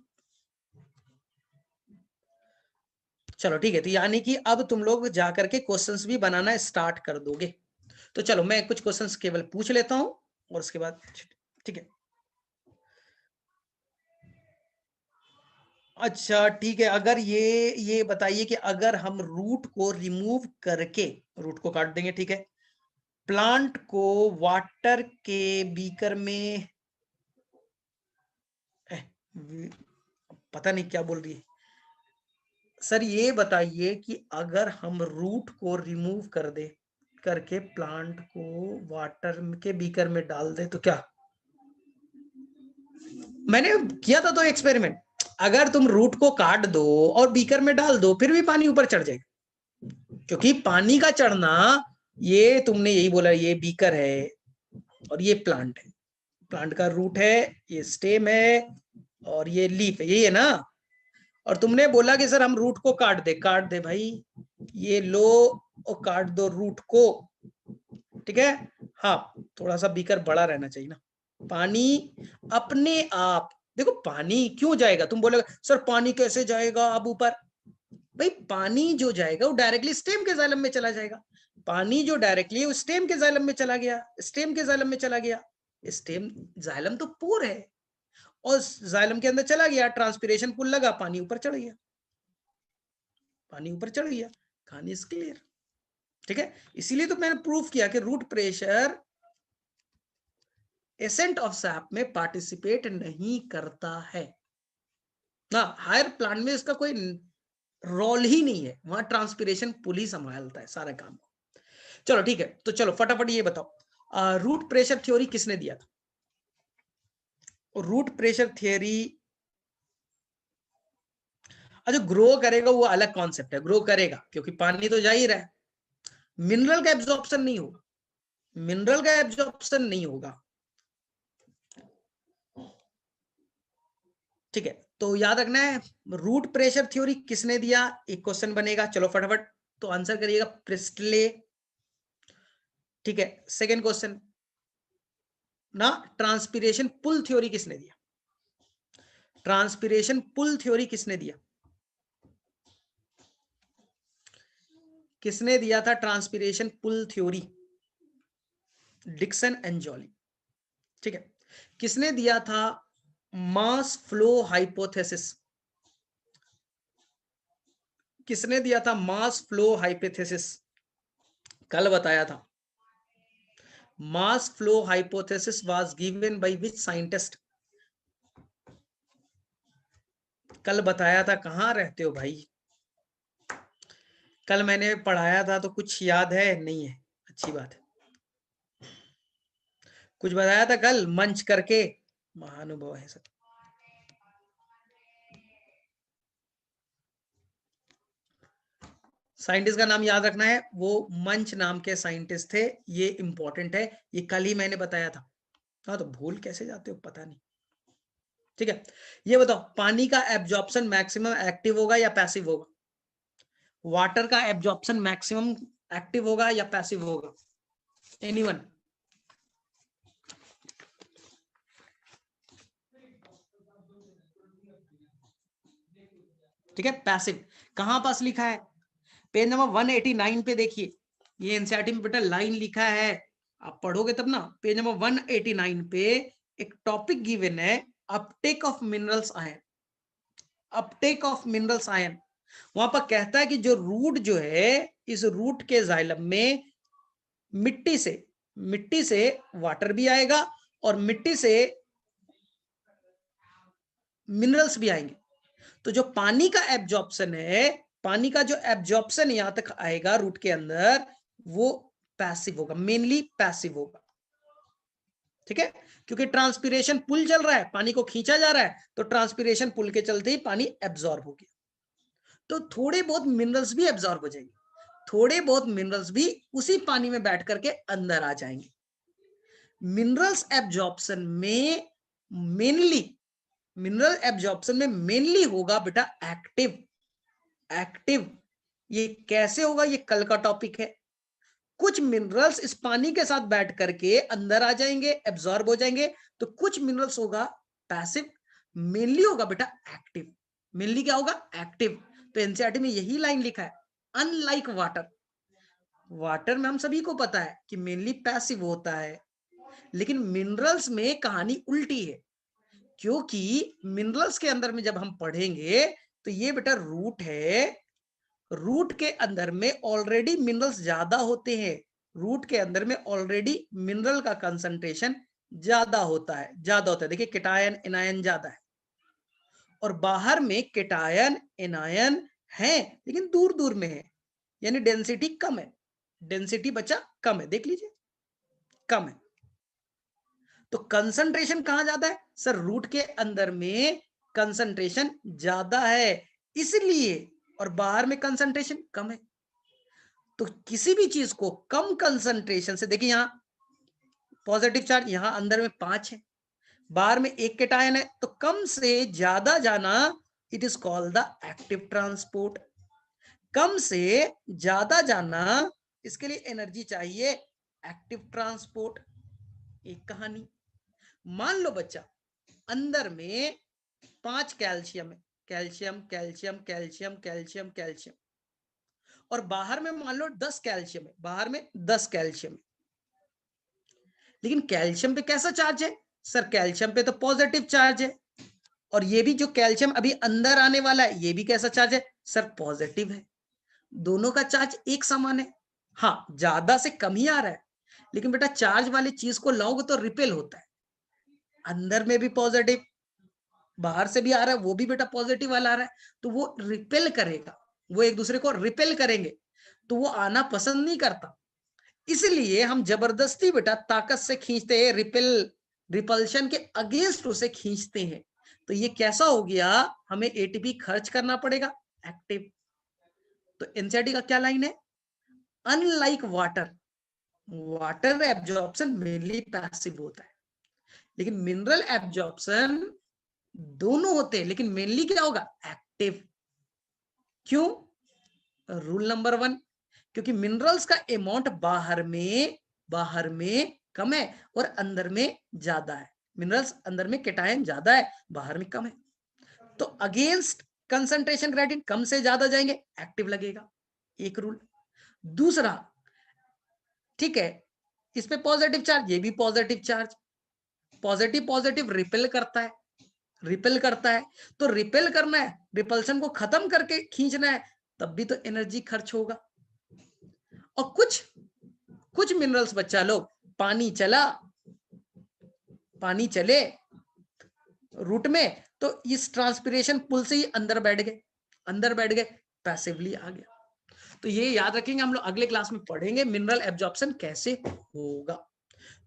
चलो ठीक है, तो यानी कि अब तुम लोग जाकर के क्वेश्चंस भी बनाना स्टार्ट कर दोगे। तो चलो मैं कुछ क्वेश्चंस केवल पूछ लेता हूं और उसके बाद ठीक है। अच्छा ठीक है, अगर ये बताइए कि अगर हम रूट को रिमूव करके, रूट को काट देंगे, ठीक है, प्लांट को वाटर के बीकर में, पता नहीं क्या बोल रही है सर, ये बताइए कि अगर हम रूट को रिमूव कर दे करके प्लांट को वाटर के बीकर में डाल दे तो क्या? मैंने किया था तो एक्सपेरिमेंट, अगर तुम रूट को काट दो और बीकर में डाल दो फिर भी पानी ऊपर चढ़ जाएगा, क्योंकि पानी का चढ़ना, ये तुमने यही बोला, ये बीकर है और ये प्लांट है, प्लांट का रूट है, ये स्टेम है और ये लीफ है, यही है ना? और तुमने बोला कि सर हम रूट को काट दे भाई, ये लो और काट दो रूट को, ठीक है। हाँ, थोड़ा सा बीकर बड़ा रहना चाहिए ना। पानी अपने आप, देखो पानी क्यों जाएगा, तुम बोलोगे सर पानी कैसे जाएगा अब ऊपर? भाई पानी जो जाएगा वो डायरेक्टली स्टेम के जाइलम में चला जाएगा। पानी जो डायरेक्टली वो स्टेम के जाइलम में चला गया, स्टेम के जाइलम में चला गया, स्टेम जाइलम तो पोर है, और जाइलम के अंदर चला गया, ट्रांसपिरेशन पुल लगा, पानी ऊपर चढ़ गया, पानी ऊपर चढ़ गया। कहानी इज क्लियर, ठीक है। इसीलिए तो मैंने प्रूफ किया कि root pressure ascent of sap में पार्टिसिपेट नहीं करता है ना। हायर प्लांट में इसका कोई रोल ही नहीं है, वहां ट्रांसपिरेशन पुल ही संभालता है सारा काम। चलो ठीक है, तो चलो फटाफट ये बताओ, रूट प्रेशर थ्योरी किसने दिया था? रूट प्रेशर थ्योरी, अच्छा ग्रो करेगा वो अलग कॉन्सेप्ट है, ग्रो करेगा क्योंकि पानी तो जा ही रहा है, मिनरल का एब्जॉर्प्शन नहीं होगा, मिनरल का एब्जॉर्प्शन नहीं होगा, ठीक है। तो याद रखना है, रूट प्रेशर थ्योरी किसने दिया, एक क्वेश्चन बनेगा, चलो फटाफट तो आंसर करिएगा, प्रिस्टले, ठीक है। सेकेंड क्वेश्चन ना, ट्रांसपिरेशन पुल थ्योरी किसने दिया? ट्रांसपिरेशन पुल थ्योरी किसने दिया? किसने दिया था transpiration pull theory? Dixon and Jolly, ठीक है। किसने दिया था मास फ्लो हाइपोथेसिस? किसने दिया था मास फ्लो हाइपोथेसिस? कल बताया था, mass flow hypothesis was given by which scientist? कल बताया था, कहां रहते हो भाई? कल मैंने पढ़ाया था तो कुछ याद है नहीं है, अच्छी बात है। कुछ बताया था कल मंच करके, महानुभव है सब। साइंटिस्ट का नाम याद रखना है, वो मंच नाम के साइंटिस्ट थे, ये इंपॉर्टेंट है, ये कल ही मैंने बताया था। हाँ, तो भूल कैसे जाते हो पता नहीं, ठीक है। ये बताओ, पानी का एब्जॉर्प्शन मैक्सिमम एक्टिव होगा या पैसिव होगा? वाटर का एब्जॉर्प्शन मैक्सिमम एक्टिव होगा या पैसिव होगा? एनीवन? ठीक है, पैसिव। कहां पास लिखा है? पेज नंबर 189 पे देखिए, ये एनसीईआरटी में बेटा लाइन लिखा है, आप पढ़ोगे तब ना। पेज नंबर 189 पे एक टॉपिक गिवन है, Uptake of minerals ion, Uptake of minerals ion. वहां पर कहता है कि जो रूट जो है, इस रूट के जाइलम में मिट्टी से वाटर भी आएगा और मिट्टी से मिनरल्स भी आएंगे। तो जो पानी का एब्जॉर्प्शन है, पानी का जो एब्जॉर्प्शन यहां तक आएगा रूट के अंदर, वो पैसिव होगा, मेनली पैसिव होगा। ठीक है, क्योंकि ट्रांसपिरेशन पुल चल रहा है, पानी को खींचा जा रहा है, तो ट्रांसपिरेशन पुल के चलते ही पानी एब्जॉर्ब हो गया। तो थोड़े बहुत मिनरल्स भी एब्जॉर्ब हो जाएंगे, थोड़े बहुत मिनरल्स भी उसी पानी में बैठ करके अंदर आ जाएंगे। मिनरल्स एब्जॉर्प्शन में मेनली, मिनरल एब्जॉर्प्शन में मेनली होगा बेटा एक्टिव। एक्टिव ये कैसे होगा, ये कल का टॉपिक है। कुछ मिनरल्स इस पानी के साथ बैठ करके अंदर आ जाएंगे, एब्जॉर्ब हो जाएंगे, तो कुछ मिनरल्स होगा पैसिव, मेनली होगा बेटा एक्टिव। मेनली क्या होगा, एक्टिव। तो एनसीईआरटी में यही लाइन लिखा है, अनलाइक वाटर। वाटर में हम सभी को पता है कि मेनली पैसिव होता है, लेकिन मिनरल्स में कहानी उल्टी है। क्योंकि मिनरल्स के अंदर में जब हम पढ़ेंगे तो ये बेटा रूट है, रूट के अंदर में ऑलरेडी मिनरल्स ज्यादा होते हैं, रूट के अंदर में ऑलरेडी मिनरल का कंसंट्रेशन ज्यादा होता है। देखिए केटायन एनायन ज्यादा है, और बाहर में केटायन एनायन है लेकिन दूर दूर में है, यानी डेंसिटी कम है। डेंसिटी बच्चा कम है, देख लीजिए कम है। तो कंसंट्रेशन कहां ज्यादा है सर, रूट के अंदर में कंसंट्रेशन ज्यादा है इसलिए, और बाहर में कंसंट्रेशन कम है। तो किसी भी चीज को कम कंसंट्रेशन से, देखिए यहां पॉजिटिव चार्ज, यहां अंदर में 5 है, बाहर में 1 केटायन है, तो कम से ज्यादा जाना, it is called the active transport. कम से ज्यादा जाना, इसके लिए एनर्जी चाहिए, एक्टिव ट्रांसपोर्ट। एक कहानी। मान लो बच्चा अंदर में 5 कैल्शियम है, calcium calcium calcium calcium calcium, और बाहर में मान लो 10 कैल्शियम है, बाहर में 10 कैल्शियम है। लेकिन कैल्शियम पे कैसा चार्ज है सर, कैल्शियम पे तो पॉजिटिव चार्ज है, और ये भी जो कैल्शियम अभी अंदर आने वाला है, ये भी कैसा चार्ज है सर, पॉजिटिव है। दोनों का चार्ज एक समान है। हाँ ज्यादा से कम ही आ रहा है, लेकिन बेटा चार्ज वाली चीज को लाओगे तो रिपेल होता है। अंदर में भी पॉजिटिव, बाहर से भी आ रहा है, वो भी बेटा पॉजिटिव वाला आ रहा है, तो वो रिपेल करेगा, वो एक दूसरे को रिपेल करेंगे, तो वो आना पसंद नहीं करता। इसलिए हम जबरदस्ती बेटा ताकत से खींचते हैं, रिपल्शन के अगेंस्ट उसे खींचते हैं। तो ये कैसा हो गया, हमें एटीपी खर्च करना पड़ेगा, एक्टिव। तो एनसीईआरटी का क्या लाइन है, unlike water, water absorption mainly passive होता है, लेकिन मिनरल एब्जॉर्प्शन दोनों होते हैं, लेकिन मेनली क्या होगा, एक्टिव। क्यों, रूल नंबर 1, क्योंकि मिनरल्स का अमाउंट बाहर में कम है और अंदर में ज्यादा है। मिनरल्स अंदर में केटायन ज्यादा है, बाहर में कम है, तो अगेंस्ट कंसंट्रेशन ग्रेडियंट कम से ज्यादा जाएंगे, एक्टिव लगेगा, एक रूल। दूसरा, ठीक है, इस पे पॉजिटिव चार्ज, ये भी positive charge, positive positive repel करता है, रिपेल करता है, तो रिपेल करना है, रिपल्शन को खत्म करके खींचना है, तब भी तो एनर्जी खर्च होगा। और कुछ मिनरल्स बच्चा लोग, पानी चले रूट में, तो इस ट्रांसपिरेशन पुल से ही अंदर बैठ गए, पैसिवली आ गया। तो ये याद रखेंगे, हम लोग अगले क्लास में पढ़ेंगे मिनरल एब्जॉर्प्शन कैसे होगा।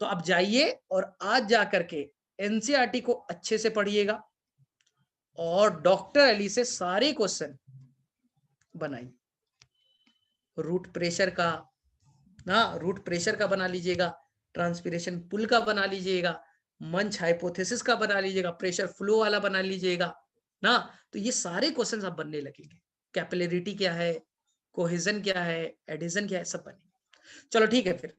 तो अब जाइए और आज जाकर के एनसीईआरटी को अच्छे से पढ़िएगा और डॉक्टर अली से सारे क्वेश्चन बनाइए। रूट प्रेशर का ना, रूट प्रेशर का बना लीजिएगा, ट्रांसपिरेशन पुल का बना लीजिएगा, मंच हाइपोथेसिस का बना लीजिएगा, प्रेशर फ्लो वाला बना लीजिएगा ना। तो ये सारे क्वेश्चंस आप बनने लगेंगे, कैपिलरिटी क्या है, कोहेजन क्या है, एडिशन क्या है, सब बने। चलो ठीक है फिर।